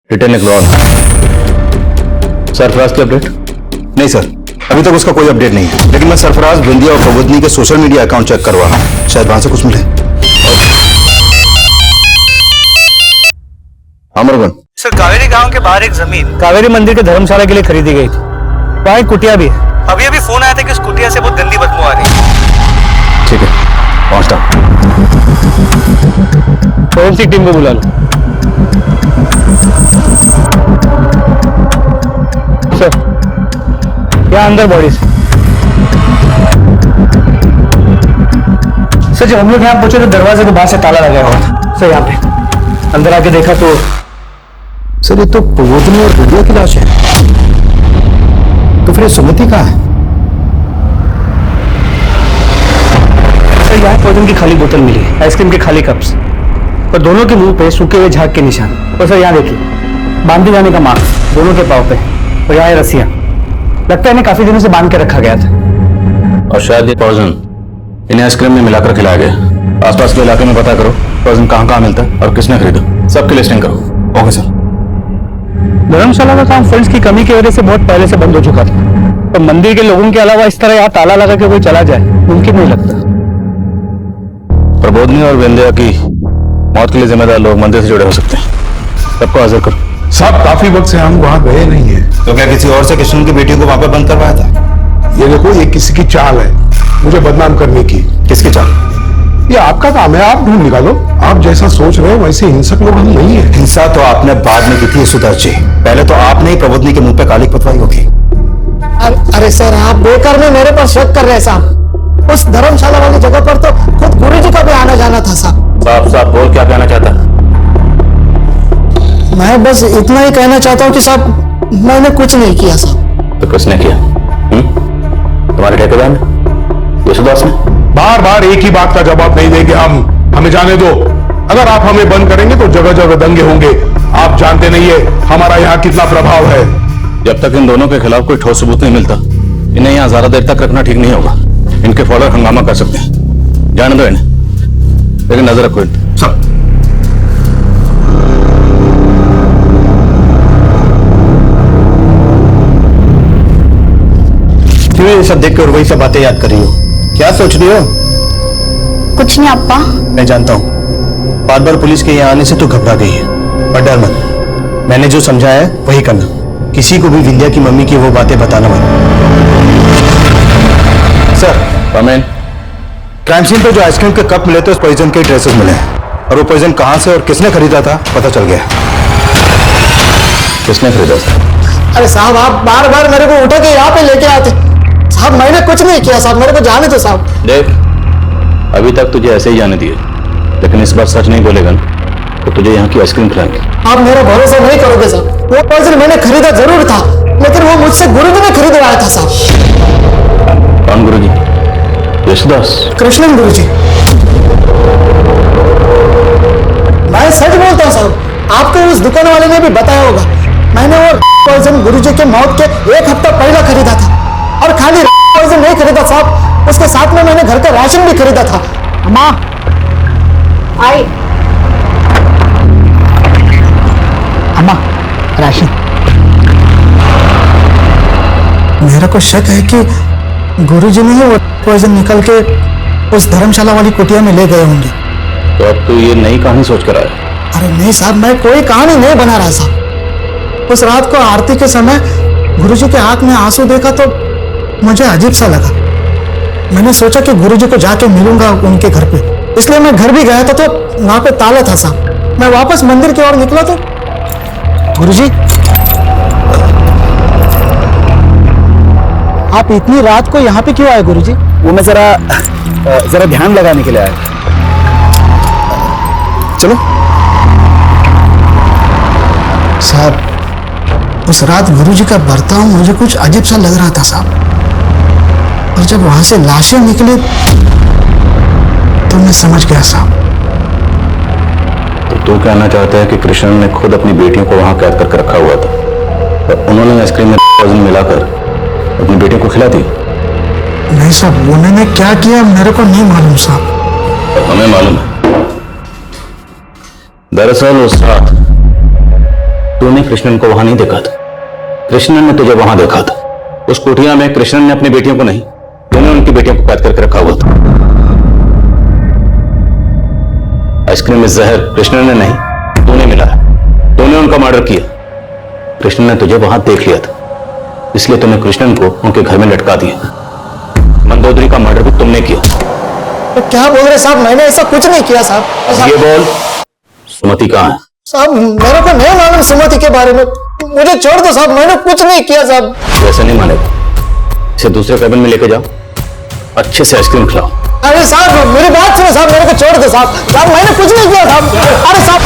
रिटेल निकलवाओ। सरफराज की अपडेट? नहीं सर, अभी तक उसका कोई अपडेट नहीं है, लेकिन मैं सरफराज, बिंदिया और प्रबोधनी के सोशल मीडिया अकाउंट चेक करवा रहा हूं, शायद वहां से कुछ मिले। अमरगन सर, कावेरी गांव के बाहर एक जमीन कावेरी मंदिर के धर्मशाला के लिए खरीदी गई थी। वहाँ एक कुटिया भी है। अभी अभी फोन आया था कि उस कुटिया से बहुत गंदी बदबू आ रही है। ठीक है, पहुंचता हूं। फोरेंसिक टीम को बुला लो। सर, यहाँ अंदर बॉडीज। सर, जब हम लोग यहाँ पहुंचे तो दरवाजे को बाहर से ताला लगाया हुआ था। सर, यहाँ पे अंदर आके देखा तो सर ये तो प्रबोधनी और बिंदिया की लाश है, तो फिर सुमति कहाँ है? सर, यहाँ भोजन की खाली बोतल मिली है, आइसक्रीम के खाली कप्स। और दोनों के मुंह पे सूखे हुए झाग के निशान। और सर यहाँ देखिए, बांधे जाने का मार्क दोनों के पाँव पे, और यहाँ रस्सियां, लगता है इन्हें काफी दिनों से बांध के रखा गया था। और शायद ये पॉइजन इन्हें आइसक्रीम में मिलाकर खिलाया गया। आसपास के इलाके में पता करो पॉइजन कहाँ कहाँ मिलता है और किसने खरीदा, सबकी लिस्टिंग करो। Okay sir. धर्मशाला का काम फंड्स की कमी की वजह से बहुत पहले से बंद हो चुका था, तो मंदिर के लोगों के अलावा इस तरह यहाँ ताला लगा के कोई चला जाए मुमकिन नहीं लगता। प्रबोधनी और विंध्या की मौत के लिए जिम्मेदार लोग मंदिर से जुड़े हो सकते हैं, सबको हाजिर करो। साहब काफी वक्त से हम वहाँ गए नहीं है। तो क्या किसी और से कृष्ण की बेटी को वहां पर बंद करवाया था? ये देखो, ये किसी की चाल है मुझे बदनाम करने की। किसकी चाल? ये आपका काम है, आप ढूंढ निकालो। आप जैसा सोच रहे हो वैसे हिंसक लोग हम नहीं है। हिंसा तो आपने बाद में की थी सुधर जी, पहले तो आपने ही प्रबोधनी के मुंह पे कालिक पथवाई होगी। अरे सर, आप बेकार में मेरे पर शक कर रहे हैं साहब। उस धर्मशाला वाली जगह पर तो खुद गुरु जी का भी आना जाना था साहब। साफ साफ बोल, क्या कहना चाहता है? मैं बस इतना ही कहना चाहता हूँ कि साहब मैंने कुछ नहीं किया साहब। तो किसने किया? तुम्हारे ठेकेदार ने, यशुदास ने? बार बार एक ही बात का जवाब नहीं देंगे हम, हमें जाने दो। अगर आप हमें बंद करेंगे तो जगह जगह दंगे होंगे। आप जानते नहीं है हमारा यहाँ कितना प्रभाव है। जब तक इन दोनों के खिलाफ कोई ठोस सबूत नहीं मिलता, इन्हें यहाँ ज्यादा देर तक रखना ठीक नहीं होगा। इनके फॉलोअर हंगामा कर सकते हैं, जाने दो इन्हें, लेकिन नजर रखो इन सब। क्यों ये सब देख कर वही सब बातें याद कर रही हो? क्या सोच रही हो? कुछ नहीं अप्पा। मैं जानता हूँ, बार बार पुलिस के यहाँ आने से तो घबरा गई है, पर डर मत। मैंने जो समझाया है वही करना। किसी को भी विंध्या की मम्मी की वो बातें बताना मत। सर, क्राइम सीन पे जो आइसक्रीम के कप मिले थे उस पॉइजन के ट्रेसेस मिले हैं, और वो पॉइजन कहाँ से और किसने खरीदा था पता चल गया। किसने खरीदा था? अरे साहब, आप बार बार मेरे को उठा के यहाँ पे लेके आते साहब। मैंने कुछ नहीं किया साहब, मेरे को जाने दो साहब। देख, अभी तक तुझे ऐसे ही जाने दिए, लेकिन इस बार सच नहीं बोलेगा तो तुझे यहाँ की आइसक्रीम खिलाएंगे। आप मेरा भरोसा नहीं करोगे साहब। वो पॉइजन मैंने खरीदा जरूर था, लेकिन वो मुझसे गुरुजी ने खरीदवाया था साहब। कौन गुरुजी? यशुदास? कृष्णन गुरुजी। मैं सच बोलता हूँ साहब, आपको उस दुकान वाले ने भी बताया होगा। मैंने वो पॉइजन गुरुजी के मौत के 1 हफ्ता पहले खरीदा था, और खाली पॉइजन नहीं खरीदा साहब, उसके साथ में मैंने घर का राशन भी खरीदा था। अम्मा आई। अम्मा, राशन। मेरे को शक है कि गुरुजी ने ही वो पॉइजन निकल के उस धर्मशाला वाली कुटिया में ले गए होंगे। तो अब तू ये नई कहानी सोच कर आया? अरे नहीं साहब, मैं कोई कहानी नहीं बना रहा साहब। उस रात को आरती के समय गुरुजी के आंख में आंसू देखा तो मुझे अजीब सा लगा। मैंने सोचा कि गुरुजी को जाके मिलूंगा उनके घर पे, इसलिए मैं घर भी गया था तो वहां पे ताला था साहब। मैं वापस मंदिर की ओर निकला तो गुरुजी, आप इतनी रात को यहाँ पे क्यों आए गुरुजी? वो मैं जरा ध्यान लगाने के लिए आया। चलो। साहब, उस रात गुरुजी का बर्ताव मुझे कुछ अजीब सा लग रहा था साहब, और जब वहां से लाशें निकली तो मैं समझ गया साहब। तो तू कहना चाहता है कि कृष्ण ने खुद अपनी बेटियों को वहां कैद करके रखा हुआ था, और उन्होंने आइसक्रीम में पॉइजन मिलाकर अपनी बेटियों को खिला दी? नहीं साहब, उन्होंने क्या किया मेरे को नहीं मालूम साहब। और हमें मालूम है। दरअसल उस रात तूने कृष्णन को वहां नहीं देखा था, कृष्णन ने तुझे वहां देखा था। उस कुटिया में कृष्णन ने अपनी बेटियों को नहीं, तूने उनकी बेटियों को कैद करके रखा हुआ था। आइसक्रीम में जहर कृष्णन ने नहीं, तूने मिलाया। तूने उनका मर्डर किया। कृष्णन ने तुझे वहां देख लिया था, इसलिए तुमने कृष्णन को उनके घर में लटका दिया। मंदोदरी का मर्डर भी तुमने किया। तो क्या बोल रहे साहब? मैंने ऐसा कुछ नहीं किया साहब। ये बोल, सुमति कहाँ है? साहब, मेरे को नहीं मालूम सुमति के बारे में, मुझे छोड़ दो साहब, मैंने कुछ नहीं किया साहब। ऐसा नहीं मानेगा, इसे दूसरे कैबिन में लेके जाओ, अच्छे से आइसक्रीम खिलाओ। अरे साहब, मेरी बात सुनो साहब, मेरे को छोड़ दो साहब। साहब, मैंने कुछ नहीं किया साहब। अरे साहब,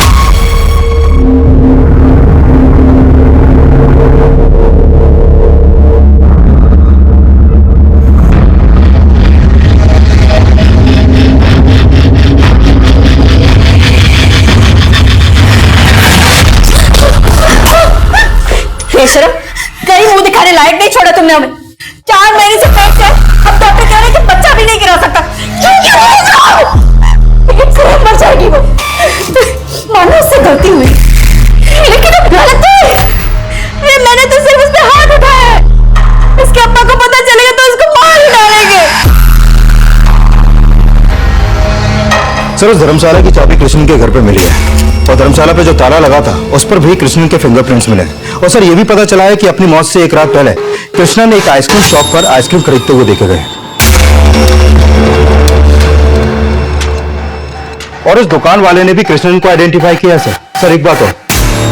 बेशरम, कहीं मुंह दिखाने लायक नहीं छोड़ा तुमने हमें। 4 महीने से पेट है, अब डॉक्टर कह रहे हैं कि बच्चा भी नहीं गिरा सकता। क्यों क्यों लेकिन सिर्फ मर जाएगी वो। मानो उससे गलती हुई, लेकिन अब गलती मैंने तो सिर्फ उस पे हाथ उठाया है। इसके अब्बा को पता चलेगा तो उसको मार ही डालेंगे। सर, उस धर्मशाला की चाबी कृष्ण के घर पे मिली है और धर्मशाला पे जो ताला लगा था उस पर भी कृष्ण के फिंगरप्रिंट्स मिले। और सर, ये भी पता चला है कि अपनी मौत से 1 रात पहले कृष्णा ने एक आइसक्रीम शॉप पर आइसक्रीम खरीदते हुए देखे गए और उस दुकान वाले ने भी कृष्णन को आइडेंटिफाई किया। सर एक बात और,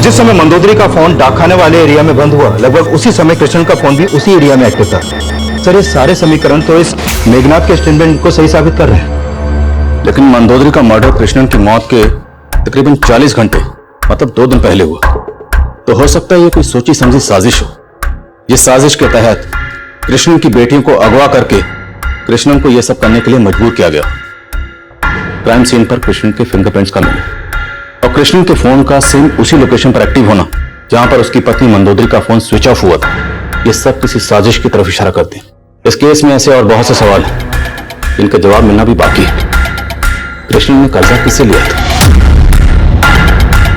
जिस समय मंदोदरी का फोन डाकखाने वाले एरिया में बंद हुआ, लगभग उसी समय कृष्णन का फोन भी उसी एरिया में एक्टिव था। सर, ये सारे समीकरण तो इस मेघनाथ के स्टेटमेंट को सही साबित कर रहे हैं। लेकिन मंदोदरी का मर्डर कृष्णन की मौत के तकरीबन 40 घंटे मतलब 2 दिन पहले हुआ। तो हो सकता है ये कोई सोची समझी साजिश हो। ये साजिश के तहत कृष्णन की बेटियों को अगवा करके कृष्णन को यह सब करने के लिए मजबूर किया गया। क्राइम सीन पर कृष्णन के फिंगरप्रिंट्स का मिलना और कृष्णन के फोन का सेम उसी लोकेशन पर एक्टिव होना जहां पर उसकी पत्नी मंदोदरी का फोन स्विच ऑफ हुआ था, ये सब किसी साजिश की तरफ इशारा करते हैं। इस केस में ऐसे और बहुत से सवाल हैं जिनका जवाब मिलना भी बाकी है। कृष्णन ने कर्जा किससे लिया था?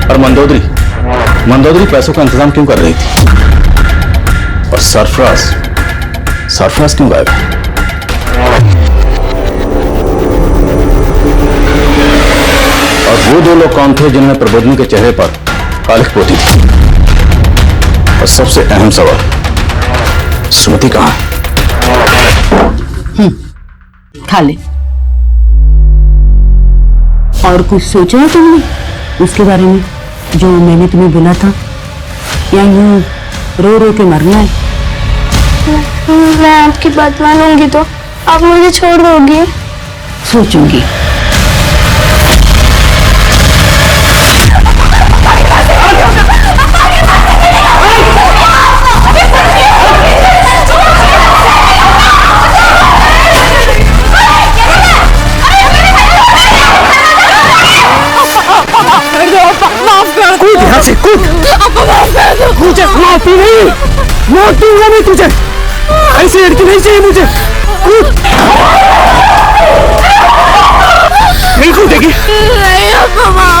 और मंदोदरी पैसों का इंतजाम क्यों कर रही थी? और सरफराज क्यों गायब है? और वो 2 लोग कौन थे जिन्होंने प्रबोधनी के चेहरे पर कालिख पोती थी? और सबसे अहम सवाल, सुमति कहां है? खा ले। और कुछ सोचा है तुमने उसके बारे में जो मैंने तुम्हें बोला था, या यूं रो रो के मरना है? मैं आपकी बात मानूंगी तो आप मुझे छोड़ दोगी? सोचूंगी। कूद यहाँ से, कूद। मुझे माफी नहीं, मार दूंगा मैं तुझे। ऐसी लड़की नहीं चाहिए मुझे। कूद। नहीं कूदेगी?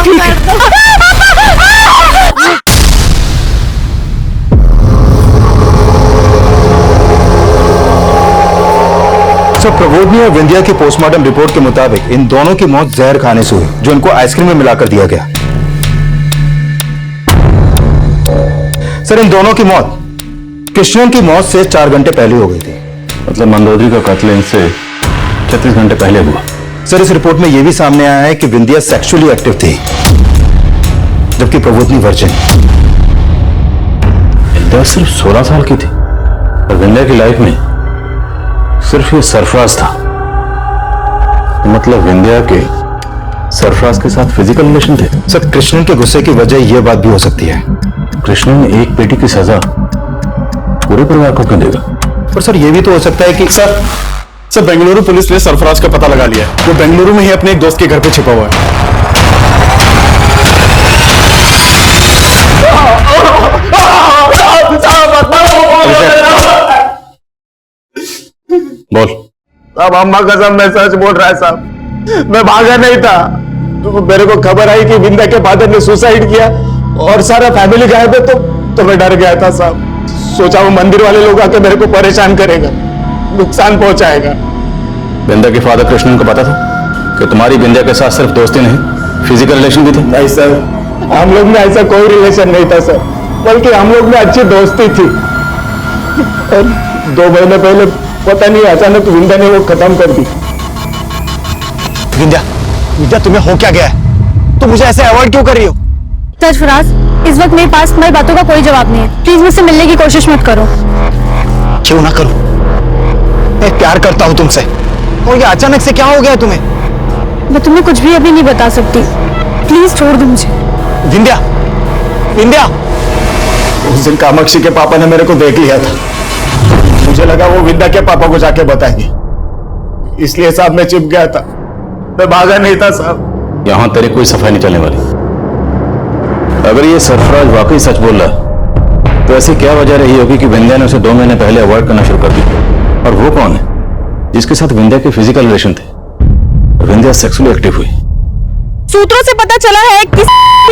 ठीक है। सर, प्रबोधनी और विंध्या की पोस्टमार्टम रिपोर्ट के मुताबिक इन दोनों की मौत जहर खाने से हुई, जो इनको आइसक्रीम में मिलाकर दिया गया। सर, इन दोनों की मौत कृष्णन की मौत से 4 घंटे पहले हो गई थी। मतलब मंदोदरी का कत्ल इनसे 36 घंटे पहले हुआ। सर, इस रिपोर्ट में यह भी सामने आया है कि विंध्या सेक्सुअली एक्टिव थी, जबकि प्रबोधनी वर्जिन। विंध्या सिर्फ 16 साल की थी और विंध्या की लाइफ में सिर्फ ये सरफराज था। मतलब विंध्या के सरफराज के साथ फिजिकल रिलेशन थे। सर, कृष्णन के गुस्से की वजह यह बात भी हो सकती है। कृष्ण ने एक बेटी की सजा पूरे परिवार को क्यों देगा? पर सर, यह भी तो हो सकता है कि सर बेंगलुरु पुलिस ने सरफराज का पता लगा लिया है। वो बेंगलुरु में ही अपने एक दोस्त के घर पे छिपा हुआ है। बोल। साहब, अम्मा कसम मैं सच बोल रहा है साहब, मैं भागा नहीं था। तो मेरे को खबर आई कि विंध्या के फादर ने सुसाइड किया और सारा फैमिली गायब है, तो मैं डर गया था साहब। सोचा वो मंदिर वाले लोग आके मेरे को परेशान करेगा, नुकसान पहुंचाएगा। विंध्या के फादर कृष्णन को पता था कि तुम्हारी विंध्या के साथ सिर्फ दोस्ती नहीं, फिजिकल रिलेशन भी थी? नहीं सर, हम लोग में ऐसा कोई रिलेशन नहीं था सर, बल्कि हम लोग में अच्छी दोस्ती थी। और 2 महीने पहले पता नहीं अचानक विंध्या ने वो खत्म कर दी। विंध्या, तुम्हें हो क्या गया है? तुम मुझे ऐसे अवॉइड क्यों कर रही हो? सरफराज, इस वक्त मेरे पास तुम्हारी बातों का कोई जवाब नहीं है। प्लीज मुझसे मिलने की कोशिश मत करो। क्यों ना करूं? मैं प्यार करता हूं तुमसे, और ये अचानक से क्या हो गया तुम्हें? मैं तुम्हें कुछ भी अभी नहीं बता सकती, प्लीज छोड़ दो मुझे। विंध्या, उस दिन कामाक्षी के पापा ने मेरे को देख लिया था, मुझे लगा वो विंध्या के पापा को जाके बताएंगे, इसलिए साहब मैं चिप गया था, मैं भागा नहीं था साहब। यहां तेरी कोई सफाई नहीं चलने वाली। अगर ये सरफराज वाकई सच बोल रहा है तो ऐसी क्या वजह रही होगी कि विंध्या ने उसे 2 महीने पहले अवॉइड करना शुरू कर दिया? और वो कौन है जिसके साथ विंध्या के फिजिकल रिलेशन थे? विंध्या सेक्सुअली एक्टिव हुई। सूत्रों से पता चला है कि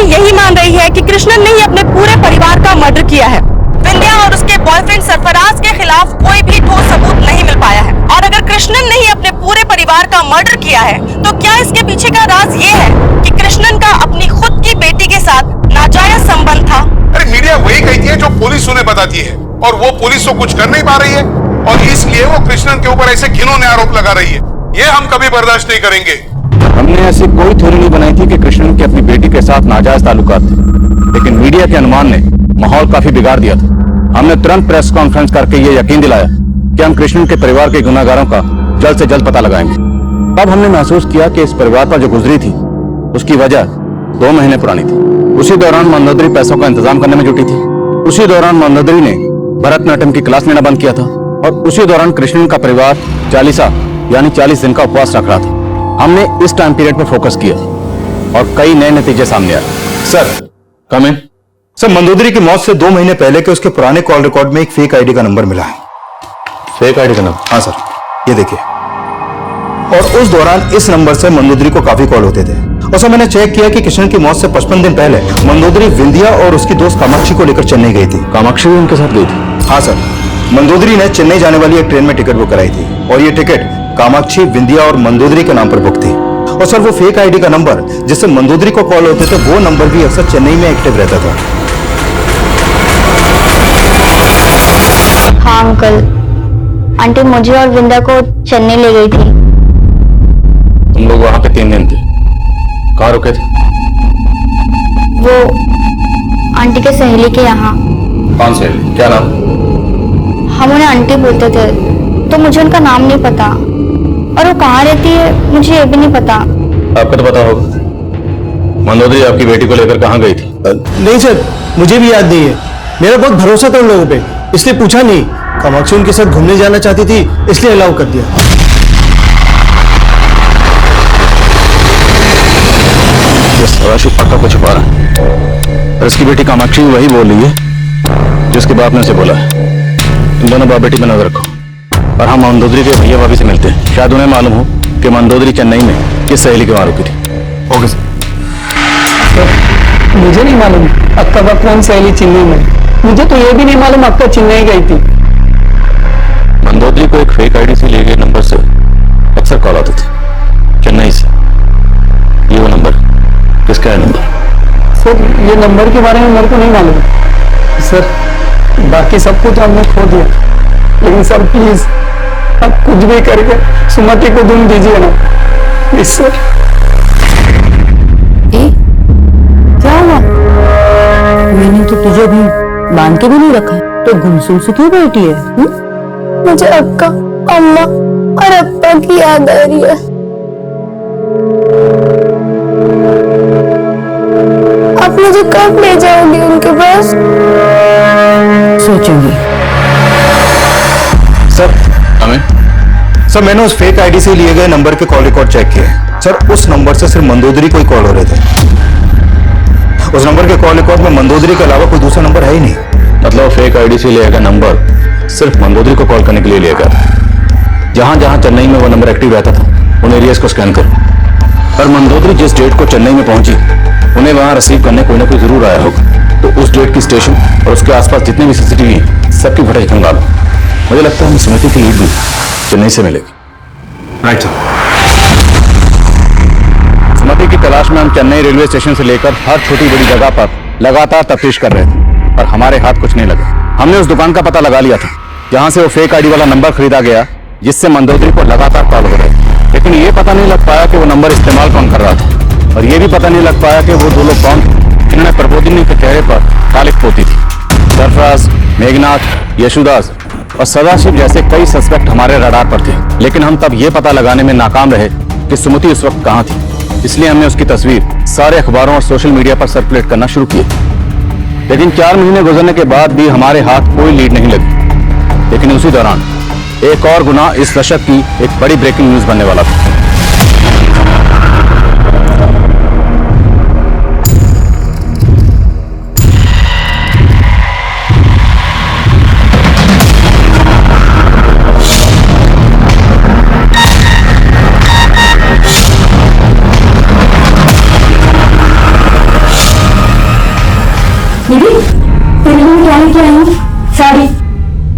यही मान रही है कि कृष्णन ने ही अपने पूरे परिवार का मर्डर किया है। विंध्या और उसके बॉयफ्रेंड सरफराज के खिलाफ कोई भी ठोस सबूत नहीं मिल पाया है। और अगर कृष्णन ने ही अपने पूरे परिवार का मर्डर किया है तो क्या इसके पीछे का राज ये है कि कृष्णन का अपनी खुद की बेटी के साथ नाजायज संबंध था? अरे मीडिया वही कहती है जो पुलिस उन्हें बताती है, और वो पुलिस तो कुछ कर नहीं पा रही है, और इसलिए वो कृष्णन के ऊपर ऐसे घिनौने आरोप लगा रही है। ये हम कभी बर्दाश्त नहीं करेंगे। हमने ऐसी कोई थ्योरी नहीं बनाई थी कि कृष्णन की अपनी बेटी के साथ नाजायज ताल्लुकात थे, लेकिन मीडिया के अनुमान ने माहौल काफी बिगाड़ दिया था। हमने तुरंत प्रेस कॉन्फ्रेंस करके ये यकीन दिलाया कि हम कृष्णन के परिवार के गुनाहगारों का जल्द से जल्द पता लगाएंगे। तब हमने महसूस किया कि इस परिवार पर जो गुजरी थी उसकी वजह 2 महीने पुरानी थी। उसी दौरान मंदोदरी पैसों का इंतजाम करने में जुटी थी। उसी दौरान मंदोदरी ने भरतनाट्यम की क्लास लेना बंद किया था, और उसी दौरान कृष्णन का परिवार चालीसा यानी 40 दिन का उपवास रख रहा था। हमने इस टाइम पीरियड पर फोकस किया और कई नए नतीजे सामने आए। सर कम इन। सर, मंदोदरी की मौत से 2 महीने पहले के उसके पुराने कॉल रिकॉर्ड में एक फेक आईडी का नंबर मिला है। फेक आईडी का नंबर? हाँ सर, ये देखिए। और उस दौरान इस नंबर से मंदोदरी को काफी कॉल होते थे। और सर, मैंने चेक किया कि किशन की मौत से 55 दिन पहले मंदोदरी विंध्या और उसकी दोस्त कामाक्षी को लेकर चेन्नई गई थी। कामाक्षी भी उनके साथ गई थी? हाँ सर, मंदोदरी ने चेन्नई जाने वाली एक ट्रेन में टिकट बुक कराई थी, और ये टिकट कामाक्षी, विंध्या और मंदोदरी के नाम पर बुक थी। और सर, वो फेक आईडी का नंबर जिससे मंदोदरी को कॉल होते थे, वो नंबर भी अक्सर चेन्नई में एक्टिव रहता था। हाँ अंकल, आंटी मुझे और विंदा को चेन्नई ले गई थी। तुम लोग वहां पे 3 दिन थे, कहाँ रुके थे? वो आंटी के सहेली के यहाँ। कौन से? क्या नाम? हम उन्हें आंटी बोलते थे, तो मुझे उनका नाम नहीं पता, और वो कहाँ रहती है मुझे ये भी नहीं पता। आपको तो पता होगा। मंदोदरी आपकी बेटी को लेकर कहाँ गई थी? नहीं सर, मुझे भी याद नहीं है। मेरा बहुत भरोसा था उन लोगों पे, इसलिए पूछा नहीं। कामाक्षी उनके साथ घूमने जाना चाहती थी, इसलिए अलाउ कर दिया। सदाशिव पक्का को छुपा रहा है, और इसकी बेटी कामाक्षी वही बोल रही है जिसके बाप ने उसे बोला है। तुम दोनों बाप बेटी पे नजर रखो, और हम मंदोदरी के भैया भाभी से मिलते हैं। शायद उन्हें मालूम हो कि मंदोदरी चेन्नई में किस सहेली के वहां रुकी थी। Okay sir. मुझे नहीं मालूम अक्का का कौन सहेली चेन्नई में। मुझे तो ये भी नहीं मालूम अक्का चेन्नई गई थी। मंदोदरी को एक फेक आईडी से लिए गए नंबर से अक्सर कॉल आते थे चेन्नई से। ये वो नंबर किसका है? नंबर सर, ये नंबर के बारे में मेरे को नहीं मालूम सर। बाकी सब कुछ हमने खो दिया, लेकिन सर प्लीज आप कुछ भी करके सुमति को ढूंढ दीजिए ना, प्लीज सर। क्या हुआ? मैंने तो तुझे अभी बांध के भी नहीं रखा है, तो गुमसुम से क्यों बैठी है? मुझे अक्का, अम्मा और अप्पा की याद आ रही है। आप मुझे कब ले जाओगे उनके पास? सोचूंगी। सर, सर, मैंने उस फेक आईडी से लिए गए नंबर के कॉल रिकॉर्ड चेक किए। सर, उस नंबर से सिर्फ मंदोदरी को ही कॉल हो रहे थे। उस नंबर के कॉल रिकॉर्ड में मंदोदरी के अलावा कोई दूसरा नंबर है ही नहीं। मतलब फेक आईडी से लिया गया नंबर सिर्फ मंदोदरी को कॉल करने के लिए लिया गया था। जहां जहां चेन्नई में वो नंबर एक्टिव रहता था उन एरियाज को स्कैन करो, और मंदोदरी जिस डेट को चेन्नई में पहुंची उन्हें वहां रिसीव करने कोई ना कोई जरूर आया होगा। तो उस डेट की स्टेशन और उसके आसपास जितने भी सीसीटीवी हैं सबकी फुटेज खंगालो। मुझे लगता है हमें स्मृति की लीड भी चेन्नई से मिलेगी। Right sir. स्मृति की तलाश में हम चेन्नई रेलवे स्टेशन से लेकर हर छोटी बड़ी जगह पर लगातार तफ्तीश कर रहे थे, पर हमारे हाथ कुछ नहीं लगे। हमने उस दुकान का पता लगा लिया था जहां से वो फेक आईडी वाला नंबर खरीदा गया जिससे मंदोदरी को लगातार कॉल हो रहे थे, लेकिन ये पता नहीं लग पाया कि वो नंबर इस्तेमाल कौन कर रहा था, और ये भी पता नहीं लग पाया कि वो 2 लोग कौन जिन्होंने प्रबोधिनी के चेहरे पर कालिक पोती थी। सरफराज, मेघनाथ, यशुदास और सदाशिव जैसे कई सस्पेक्ट हमारे रडार पर थे, लेकिन हम तब ये पता लगाने में नाकाम रहे कि सुमति उस वक्त कहां थी। इसलिए हमने उसकी तस्वीर सारे अखबारों और सोशल मीडिया पर सर्कुलेट करना शुरू किए, लेकिन 4 महीने गुजरने के बाद भी हमारे हाथ कोई लीड नहीं लगी। लेकिन उसी दौरान एक और गुना इस दशक की एक बड़ी ब्रेकिंग न्यूज बनने वाला था।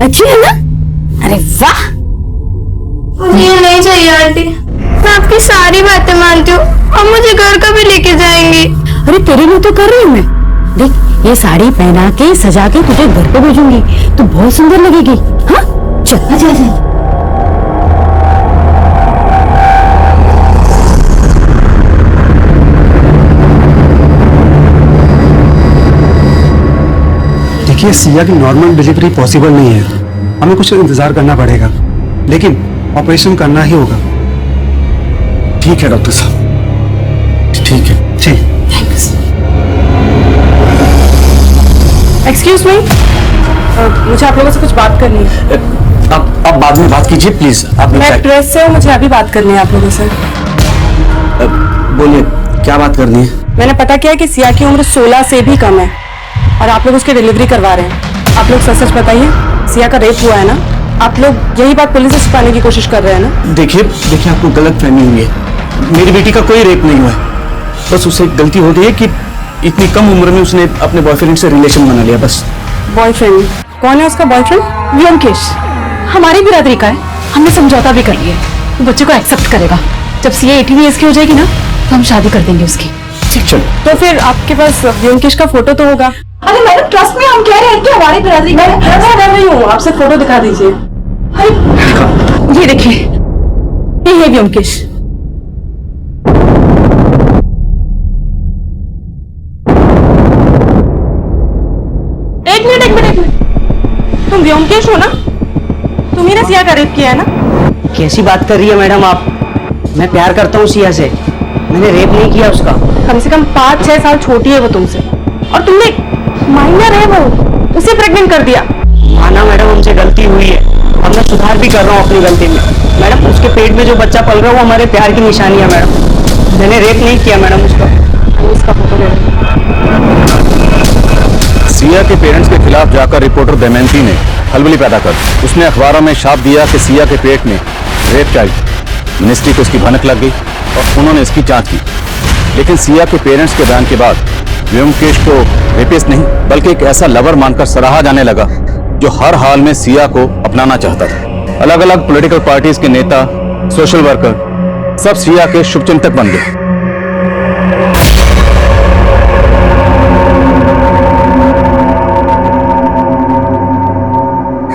अच्छी है ना? अरे वाह! मुझे नहीं चाहिए आंटी, मैं आपकी सारी बातें मानती हूँ और मुझे घर का भी लेके जाएंगी। अरे तेरे लिए तो कर रही हूँ मैं। देख, ये साड़ी पहना के सजा के तुझे घर पे भेजूंगी, तो बहुत सुंदर लगेगी। हाँ, चल जा जा। देखिए, सिया की नॉर्मल डिलीवरी पॉसिबल नहीं है, हमें कुछ इंतजार करना पड़ेगा, लेकिन ऑपरेशन करना ही होगा। ठीक है डॉक्टर साहब, ठीक है। ठीक। एक्सक्यूज मी, मुझे आप लोगों से कुछ बात करनी है। आप बाद में बात कीजिए प्लीज। आप मैं प्रेस से हूँ, मुझे अभी बात करनी है आप लोगों से। बोलिए, क्या बात करनी है? मैंने पता किया कि सिया की उम्र 16 से भी कम है और आप लोग उसकी डिलीवरी करवा रहे हैं। आप लोग सच सच बताइए, सिया का रेप हुआ है ना? आप लोग यही बात पुलिस से छुपाने की कोशिश कर रहे हैं ना? देखिए, आपको गलत फहमी हुई है। मेरी बेटी का कोई रेप नहीं हुआ है, बस उसे गलती हो गई है कि इतनी कम उम्र में उसने अपने बॉयफ्रेंड से रिलेशन बना लिया, बस। बॉयफ्रेंड? कौन है उसका बॉयफ्रेंड? व्योमकेश हमारी बिरादरी का है, हमने समझौता भी कर लिया है। वो बच्चे को एक्सेप्ट करेगा। जब सीए 18 ईयर्स की हो जाएगी ना, तो हम शादी कर देंगे उसकी। ठीक, चल। तो फिर आपके पास व्योमकेश का फोटो तो होगा? अरे मैडम, ट्रस्ट में हम कह रहे हैं कि हमारी बिरादरी का है। मैं कर रही हूँ, आपसे फोटो दिखा दीजिए। ये देखिए, ये है व्योमकेश। एक मिनट, तुम व्योमकेश हो ना? तुम ही ने सिया का रेप किया है ना? कैसी बात कर रही है मैडम आप? मैं प्यार करता हूँ सिया से, मैंने रेप नहीं किया उसका। कम से कम 5-6 साल छोटी है वो तुमसे, और तुमने माइनर है वो, उसे प्रेग्नेंट कर दिया। माना मैडम, हमसे गलती हुई है और मैं सुधार भी कर रहा हूँ अपनी गलती में। मैडम, उसके पेट में जो बच्चा पल रहा है वो हमारे प्यार की निशानी है मैडम। मैंने रेप नहीं किया मैडम उसका फोटो ले। सिया के पेरेंट्स के खिलाफ जाकर रिपोर्टर दमयंती ने खलबली पैदा कर उसने अखबारों में छाप दिया कि सिया के पेट में रेप चाइल्ड। मिनिस्ट्री को इसकी भनक लग गई और उन्होंने इसकी जांच की, लेकिन सिया के पेरेंट्स के बयान के बाद व्योमकेश को रेपिस्ट नहीं बल्कि एक ऐसा लवर मानकर सराहा जाने लगा जो हर हाल में सिया को अपनाना चाहता था। अलग अलग पॉलिटिकल पार्टीज के नेता, सोशल वर्कर सब सिया के शुभचिंतक बन गए।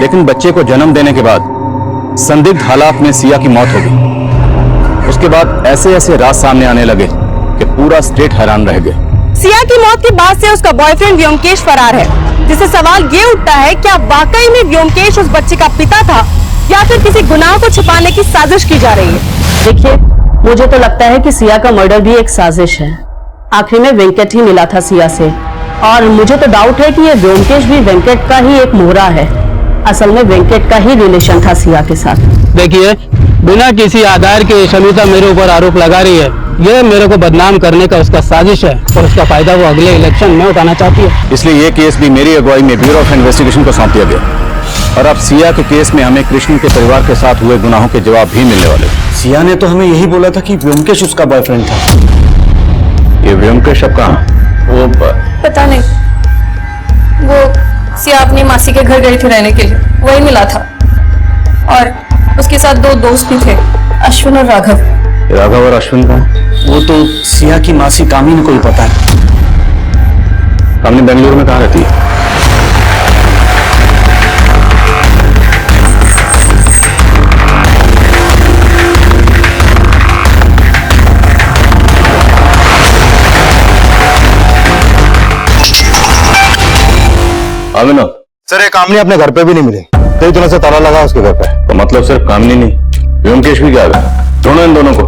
लेकिन बच्चे को जन्म देने के बाद संदिग्ध हालात में सिया की मौत हो गई। उसके बाद ऐसे ऐसे राज सामने आने लगे कि पूरा स्टेट हैरान रह गए। सिया की मौत के बाद से उसका बॉयफ्रेंड व्योमकेश फरार है, जिससे सवाल ये उठता है क्या वाकई में व्योमकेश उस बच्चे का पिता था या फिर किसी गुनाह को छुपाने की साजिश की जा रही है। देखिए, मुझे तो लगता है कि सिया का मर्डर भी एक साजिश है। आखिर में वेंकट ही मिला था सिया से, और मुझे तो डाउट है कि ये व्योमकेश भी वेंकट का ही एक मोहरा है। असल में वेंकट का ही रिलेशन था सिया के साथ। देखिए, बिना किसी आधार के शमिता मेरे ऊपर आरोप लगा रही है। ये मेरे को बदनाम करने का उसका साजिश है और उसका फायदा वो अगले इलेक्शन में उठाना चाहती है। इसलिए ये केस भी मेरी अगुवाई में ब्यूरो ऑफ इन्वेस्टिगेशन को सौंप दिया गया और अब सिया के केस में हमें कृष्ण के परिवार के साथ हुए गुनाहों के जवाब भी मिलने वाले। सिया ने तो हमें यही बोला था कि व्योमकेश उसका बॉयफ्रेंड था। ये व्योमकेश अब कहाँ? वो पता नहीं, वो सिया अपनी मासी के घर गई थी रहने के लिए, वही मिला था। और उसके साथ 2 दोस्त भी थे, अश्विन और राघव। राघव और अश्विन का? वो तो सिया की मासी कामिनी को ही पता है। कामिनी बेंगलुरु में कहाँ रहती है? अभिनव सर, ये कामनी अपने घर पे भी नहीं मिली, कई दिनों से ताला लगा उसके घर पे। तो मतलब सिर्फ कामनी नहीं, व्योमकेश भी क्या है? ढूंढो इन दोनों को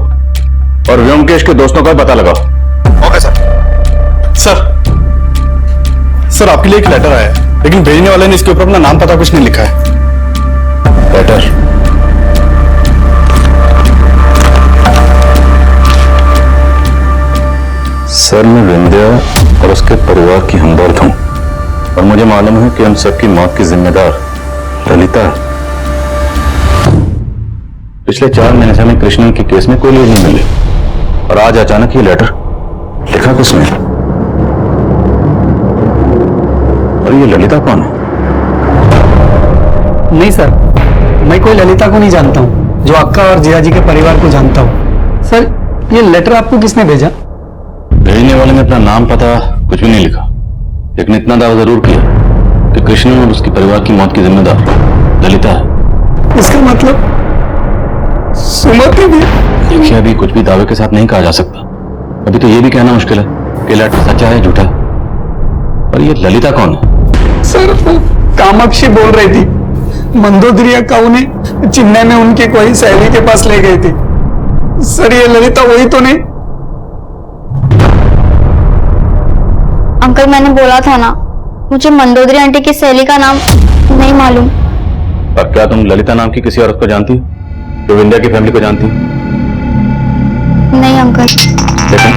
और व्योमकेश के दोस्तों का पता लगाओ। Okay sir. सर, आपके लिए एक लेटर आया है, लेकिन भेजने वाले ने इसके ऊपर अपना नाम पता कुछ नहीं लिखा है। लेटर? सर, मैं विंध्या और उसके परिवार की हमदर्द हूं और मुझे मालूम है कि उन सबकी मौत की जिम्मेदार ललिता है। पिछले 4 महीने से हमें कृष्णन के केस में कोई लीड नहीं मिले और आज अचानक ये लेटर लिखा किसने? और ये ललिता कौन है? नहीं सर, मैं कोई ललिता को नहीं जानता हूँ, जो अक्का और जिया जी के परिवार को जानता हूँ। सर, ये लेटर आपको किसने भेजा? भेजने वाले ने अपना नाम पता कुछ भी नहीं लिखा, लेकिन इतना दावा जरूर किया कि कृष्ण और उसके परिवार की मौत की जिम्मेदार ललिता है। इसका मतलब सुमति भी? देखिए, अभी कुछ भी दावे के साथ नहीं कहा जा सकता। अभी तो ये भी कहना मुश्किल है कि लेटर सच्चा है झूठा है। और ये ललिता कौन है? सर, वो कामाक्षी बोल रही थी, मंदोदरी अक्का उन्हें चेन्नई में उनके कोई सहेली के पास ले गई थी। सर, ये ललिता वही तो नहीं? अंकल, मैंने बोला था ना, मुझे मंदोदरी आंटी की सहेली का नाम नहीं मालूम। और क्या तुम ललिता नाम की किसी औरत को जानती हो जो विंध्या की फैमिली को जानती हो? नहीं अंकल। लेकिन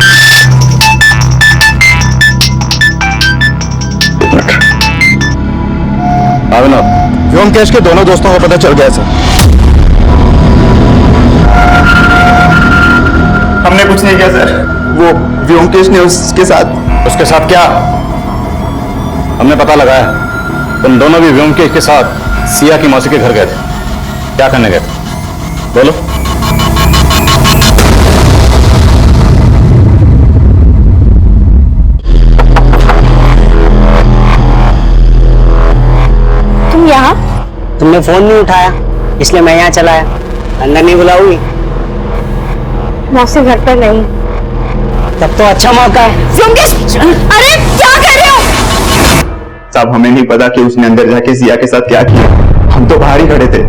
व्योमकेश के दोनों दोस्तों को पता चल गया सर। हमने कुछ नहीं किया सर, वो व्योमकेश ने उसके साथ क्या? हमने पता लगाया, तुम दोनों भी व्योमकेश के साथ सिया की मौसी के घर गए थे। क्या करने गए थे? बोलो। तुम यहाँ? तुमने फोन नहीं उठाया, इसलिए मैं यहाँ चला आया। अंदर नहीं बुलाऊंगी? मौसी घर पर नहीं। तब तो अच्छा मौका है। अरे क्या कर रहे हो? साहब, हमें नहीं पता कि उसने अंदर जाके सिया के साथ क्या किया। हम तो बाहर ही खड़े थे,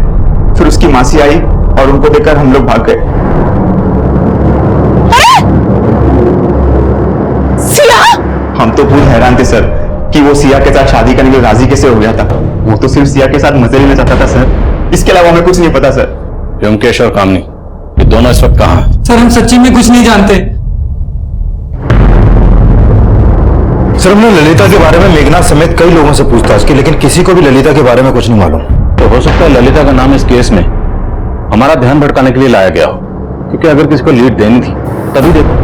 फिर उसकी मासी आई और उनको देखकर हम लोग भाग गए। सिया? हम तो बहुत हैरान थे सर कि वो सिया के साथ शादी करने के लिए राजी कैसे हो गया था। वो तो सिर्फ सिया के साथ मजे लेना चाहता था सर, इसके अलावा हमें कुछ नहीं पता सर। व्योमकेश और कामनी, ये दोनों इस वक्त कहाँ हैं? सर, हम सच्ची में कुछ नहीं जानते। सर, हमने ललिता के बारे में मेघनाथ समेत कई लोगों से पूछताछ की, लेकिन किसी को भी ललिता के बारे में कुछ नहीं मालूम। तो हो सकता है ललिता का नाम इस केस में हमारा ध्यान भटकाने के लिए लाया गया हो, क्योंकि अगर किसी को लीड देनी थी तभी देखो।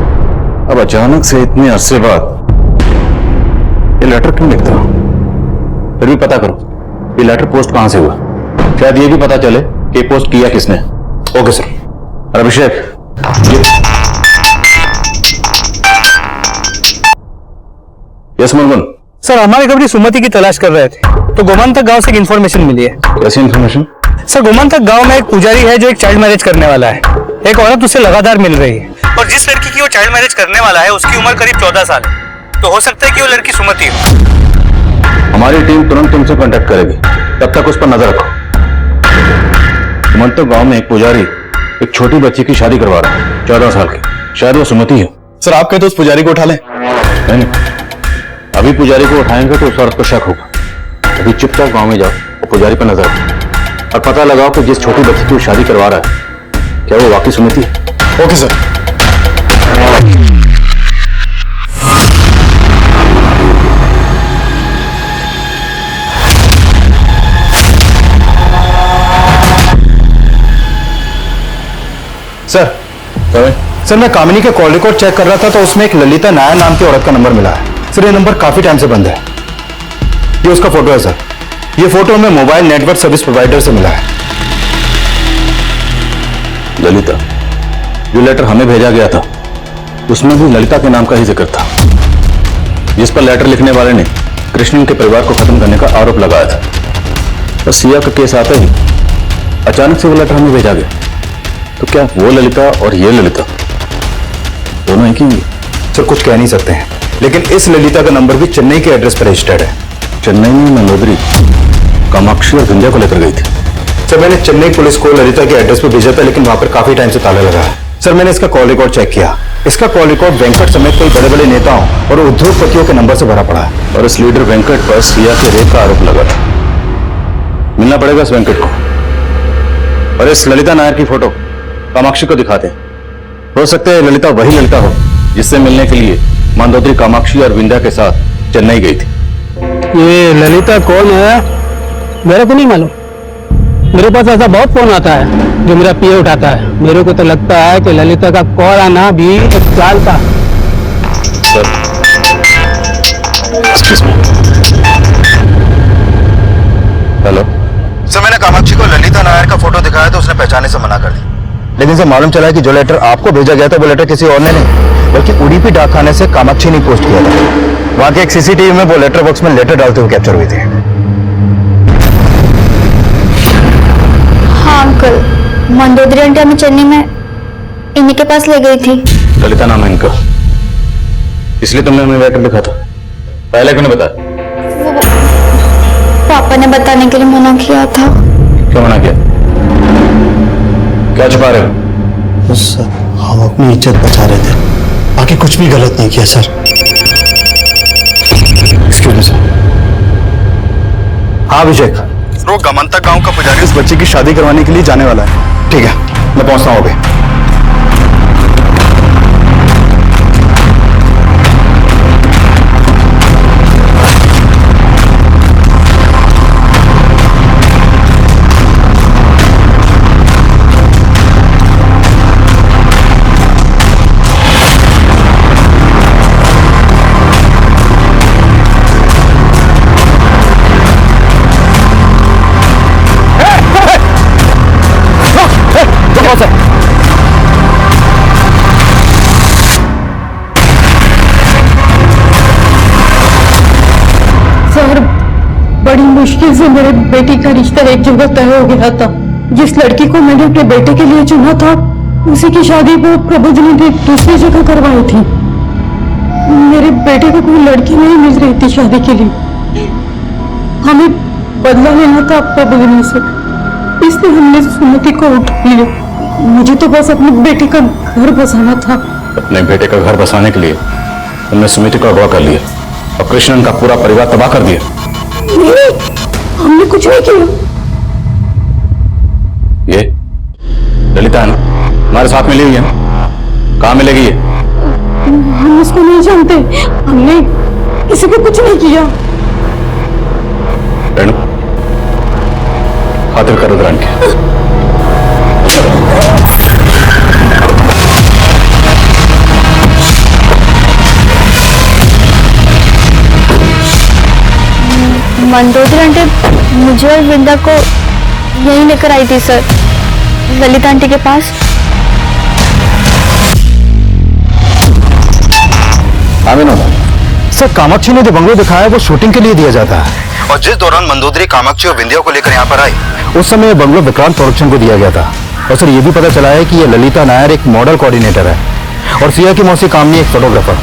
अब अचानक से इतने अरसे बाद ये लेटर क्यों लिखता हूं? फिर भी पता करो ये लेटर पोस्ट कहां से हुआ। शायद ये भी पता चले कि पोस्ट किया किसने। Okay sir. और अभिषेक, यस मुरगन। सर, हमारे खबरी सुमति की तलाश कर रहे थे, तो गोमांतक गांव से एक इन्फॉर्मेशन मिली है। कैसी इन्फॉर्मेशन? सर, गोमांतक गांव में एक पुजारी है जो एक चाइल्ड मैरिज करने वाला है। एक औरत उसे लगातार मिल रही है, और जिस लड़की की वो चाइल्ड मैरिज करने वाला है उसकी उम्र करीब 14 साल है। तो हो सकता है कि वो लड़की सुमति हो। हमारी टीम तुरंत तुमसे कांटेक्ट करेगी, तब तक उस पर नजर रखो। गोमांतक गांव में एक पुजारी एक छोटी बच्ची की शादी करवा रहा है, 14 साल की। शायद वो सुमति है। सर, आप कहते तो उस पुजारी को उठा लें? नहीं, अभी पुजारी को उठाएंगे तो उस औरत को शक होगा। अभी चुपचाप गांव में जाओ और पुजारी पर नजर रखो और पता लगाओ कि जिस छोटी बच्ची की वो शादी करवा रहा है क्या वो वाकई सुमति है। Okay sir. सर, मैं कामिनी के कॉल रिकॉर्ड चेक कर रहा था तो उसमें एक ललिता नायर नाम की औरत का नंबर मिला है। सर, ये नंबर काफी टाइम से बंद है। ये उसका फोटो है सर। ये फोटो हमें मोबाइल नेटवर्क सर्विस प्रोवाइडर से मिला है। ललिता, जो लेटर हमें भेजा गया था उसमें भी ललिता के नाम का ही जिक्र था, जिस पर लेटर लिखने वाले ने कृष्ण के परिवार को खत्म करने का आरोप लगाया था। और सिया का केस आते ही अचानक से वो लेटर हमें भेजा गया। तो क्या वो ललिता और ये ललिता दोनों एक ही? सर, कुछ कह नहीं सकते हैं, लेकिन इस ललिता का नंबर भी चेन्नई के एड्रेस पर रजिस्टर्ड है। चेन्नई में मंदोदरी कामाक्षी और विंध्या को लेकर गई थी। सर, मैंने चेन्नई पुलिस को ललिता के एड्रेस पर भेजा था, लेकिन वहां पर काफी टाइम से ताला लगा है। सर, मैंने इसका कॉल रिकॉर्ड चेक किया। इसका कॉल रिकॉर्ड वेंकट समेत कई बड़े बड़े नेताओं और उद्योगपतियों के नंबर से भरा पड़ा है। और इस लीडर वेंकट पर सिया के रेप का आरोप लगा था। मिलना पड़ेगा इस वेंकट को। और इस ललिता नायर की फोटो कामाक्षी को दिखाते हैं। हो सकता है ललिता वही ललिता हो जिससे मिलने के लिए मंदोदरी कामाक्षी और विंध्या के साथ चेन्नई गई थी। ये ललिता कौन है मेरे को नहीं मालूम। मेरे पास ऐसा बहुत फोन आता है जो मेरा पीए उठाता है। मेरे को तो लगता है कि ललिता का कॉल आना भी एक चाल था। सर, हेलो सर मैंने कामाक्षी को ललिता नायर का फोटो दिखाया तो उसने पहचाने से मना कर दी। लेकिन सर मालूम चला है कि जो लेटर आपको भेजा गया था वो लेटर किसी और ने नहीं बल्कि उडुपी डाकखाने से कामाक्षी ने पोस्ट किया था। वहां के एक सीसीटीवी में वो लेटर बॉक्स में लेटर डालते हुए कैप्चर हुई थी। हाँ अंकल, मंदोदरी आंटी हमें चेन्नई में इन्हीं के पास ले गई थी। ललिता नाम है इनका, इसलिए तुमने हमें लेटर लिखा था। पहले क्यों नहीं बताया? पापा ने बताने के लिए मना किया था। क्यों मना किया? क्या छुपा रहे हो? सर हम अपनी इज्जत बचा रहे थे, बाकी कुछ भी गलत नहीं किया सर। Excuse me sir. हाँ अभिषेक, वो गमंतक गांव का पुजारी उस बच्चे की शादी करवाने के लिए जाने वाला है। ठीक है, मैं पहुंचता हूँ अभी। सर बड़ी मुश्किल से मेरे बेटी का रिश्ता एक जगह तय हो गया था। जिस लड़की को मैंने अपने बेटे के लिए चुना था उसी की शादी वो प्रभुजी ने दूसरी जगह करवाई थी। मेरे बेटे को कोई लड़की नहीं मिल रही थी शादी के लिए। हमें बदला लेना था प्रभुजी से, इसलिए हमने सुमति को उठा लिया। मुझे तो बस अपने बेटे का घर बसाना था। अपने बेटे का घर बसाने के लिए तुमने सुमिति को अगवा कर लिया और कृष्णन का पूरा परिवार तबाह कर दिया। नहीं, हमने कुछ नहीं किया। ये ललिता है ना, हमारे साथ मिली हुई है ना? कहाँ मिलेगी ये? हम इसको नहीं जानते, हमने किसी को कुछ नहीं किया। रेणु, खातिर कर रुद्रान की। मंदोदरी आंटी मुझे और वृंदा को यहीं लेकर आई थी सर, ललिता आंटी के पास। सर कामाक्षी ने जो बंगलो दिखाया है वो शूटिंग के लिए दिया जाता है, और जिस दौरान मंदोदरी कामाक्षी और विंध्या को लेकर यहाँ पर आई उस समय बंगलो विक्रांत प्रोडक्शन को दिया गया था। और सर ये भी पता चला है कि ये ललिता नायर एक मॉडल कोऑर्डिनेटर है और सिया की मौसी कामनी एक फोटोग्राफर।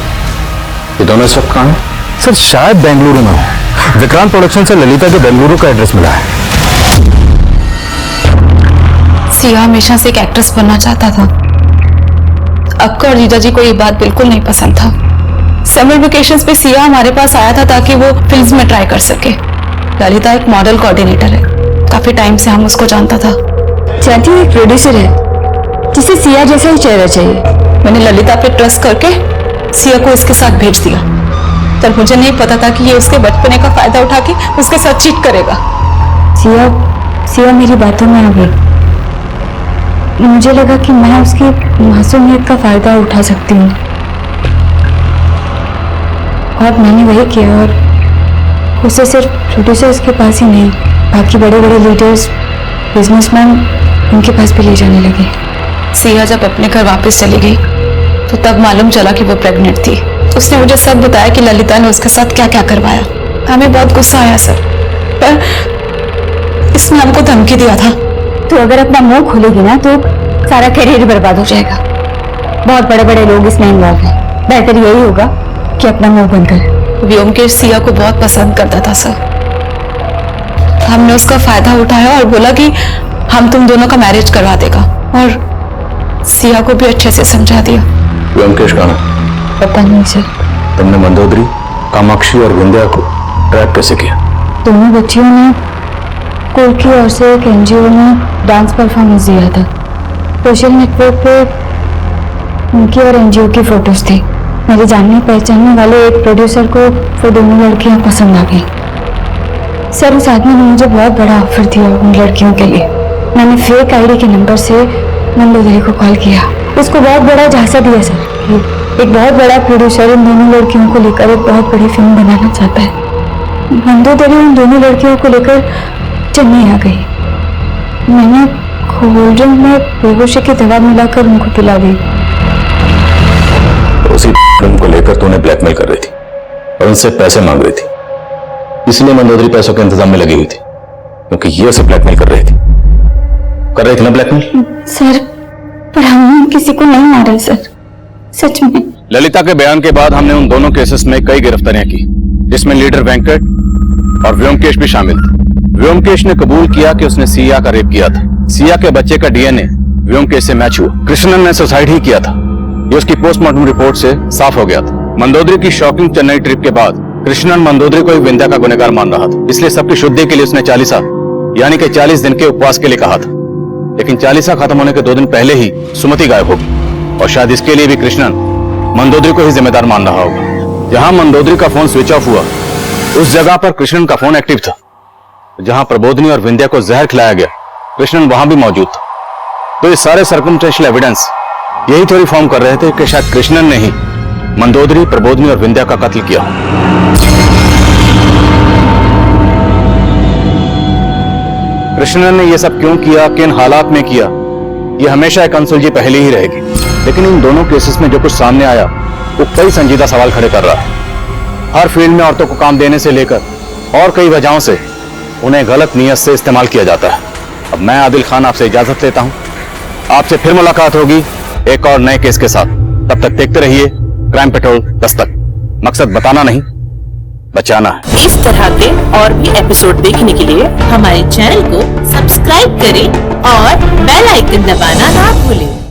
ये दोनों इस वक्त कहाँ हैं? सर शायद बेंगलुरु में हो। विक्रांत प्रोडक्शन से ललिता के बेंगलुरु का एड्रेस मिला है। सिया हमेशा से एक एक्ट्रेस बनना चाहता था। अक्का और जीजा जी को ये बात बिल्कुल नहीं पसंद था। समर वेकेशंस पे सिया हमारे पास आया था ताकि वो फिल्म्स में ट्राई कर सके। ललिता एक मॉडल कोऑर्डिनेटर है, काफी टाइम से हम उसको जानता था। जानती हूँ, एक प्रोड्यूसर है जिसे सिया जैसा ही चेहरा चाहिए। मैंने ललिता पे ट्रस्ट करके सिया को इसके साथ भेज दिया, पर मुझे नहीं पता था कि ये उसके बचपने का फायदा उठा के उसके साथ चीट करेगा। सिया मेरी बातों में आ गई। मुझे लगा कि मैं उसकी मासूमियत का फायदा उठा सकती हूँ और मैंने वही किया। और उसे सिर्फ प्रोड्यूसर्स के पास ही नहीं, बाकी बड़े बड़े लीडर्स, बिजनेसमैन उनके पास भी ले जाने लगे। सिया जब अपने घर वापस चली गई तो तब मालूम चला कि वो प्रेग्नेंट थी। उसने मुझे सब बताया कि ललिता ने उसके साथ क्या क्या करवाया। हमें बहुत गुस्सा आया सर, पर इसने हमको धमकी दिया था। तो अगर अपना मुंह खोलेगी ना तो सारा करियर बर्बाद हो जाएगा। बहुत बड़े बड़े लोग इसमें इन्वॉल्व हैं। बेहतर यही होगा कि अपना मुंह बंद कर। व्योमकेश सिया को बहुत पसंद करता था सर। हमने उसका फायदा उठाया और बोला कि हम तुम दोनों का मैरिज करवा देगा, और सिया को भी अच्छे से समझा दिया। व्योमकेश कहाँ है? पता नहीं सर। तुमने मंदोदरी, कामाक्षी और विंध्या को ट्रैक कैसे किया? दोनों बच्चियों ने स्कूल की ओर से एक एनजीओ में डांस परफॉर्मेंस दिया था। सोशल नेटवर्क पे उनकी और एनजीओ की फोटोज थी। मेरे जानने पहचानने वाले एक प्रोड्यूसर को वो दोनों लड़कियां पसंद आ गई। सर उस आदमी ने मुझे बहुत बड़ा ऑफर दिया उन लड़कियों के लिए। मैंने फेक आईडी के नंबर से मंदोदरी को कॉल किया, उसको बहुत बड़ा झांसा दिया सर कि एक बहुत बड़ा प्रोड्यूसर इन दोनों लड़कियों को लेकर एक बहुत बड़ी फिल्म बनाना चाहता है। मंदोदरी उन दोनों लड़कियों को लेकर चेन्नई आ गई। मैंने कोल्ड ड्रिंक में बेहोशी की दवा मिलाकर उनको पिला दी। उसी को लेकर तूने ब्लैकमेल कर रही थी और उनसे पैसे मांग रही थी, इसलिए मंदोदरी पैसों के इंतजाम में लगी हुई थी, क्योंकि ये उसे ब्लैकमेल कर रही थी ना ब्लैकमेल? सर, पर हम किसी को नहीं मारे सर, सच में। ललिता के बयान के बाद हमने उन दोनों केसेस में कई गिरफ्तारियां की, जिसमें लीडर वेंकट और व्योमकेश भी शामिल थे। व्योमकेश ने कबूल किया कि उसने सिया का रेप किया था। सिया के बच्चे का डीएनए व्योमकेश से मैच हुआ। कृष्णन ने सुसाइड ही किया था, ये उसकी पोस्टमार्टम रिपोर्ट से साफ हो गया था। मंदोदरी की शॉकिंग चेन्नई ट्रिप के बाद कृष्णन मंदोदरी को ही विंध्या का गुनहगार मान रहा था, इसलिए सबकी शुद्धि के लिए उसने 40 यानी कि 40 दिन के उपवास के लिए कहा था। लेकिन 40 खत्म होने के 2 दिन पहले ही सुमति गायब होगी, और शायद इसके लिए भी कृष्णन मंदोदरी को ही जिम्मेदार मान रहा होगा। जहां मंदोदरी का फोन स्विच ऑफ हुआ, उस जगह पर कृष्णन का फोन एक्टिव था। जहां प्रबोधनी और विंध्या को जहर खिलाया गया, कृष्णन वहां भी मौजूद था। तो ये सारे सर्कमस्टेंशियल एविडेंस यही थ्योरी फॉर्म कर रहे थे कि शायद कृष्णन ने ही मंदोदरी, प्रबोधनी और विंध्या का कत्ल किया। कृष्णन ने यह सब क्यों किया, किन हालात में किया, यह हमेशा एक अनसुलझी पहेली ही रहेगी। लेकिन इन दोनों केसेस में जो कुछ सामने आया वो कई संजीदा सवाल खड़े कर रहा है। हर फील्ड में औरतों को काम देने से लेकर और कई वजहों से उन्हें गलत नीयत से इस्तेमाल किया जाता है। अब मैं आदिल खान आपसे इजाजत लेता हूं, आपसे फिर मुलाकात होगी एक और नए केस के साथ। तब तक देखते रहिए क्राइम पेट्रोल दस्तक। मकसद बताना नहीं, बचाना है। इस तरह के और भी एपिसोड देखने के लिए हमारे चैनल को सब्सक्राइब करें और बेल आइकन दबाना ना भूलें।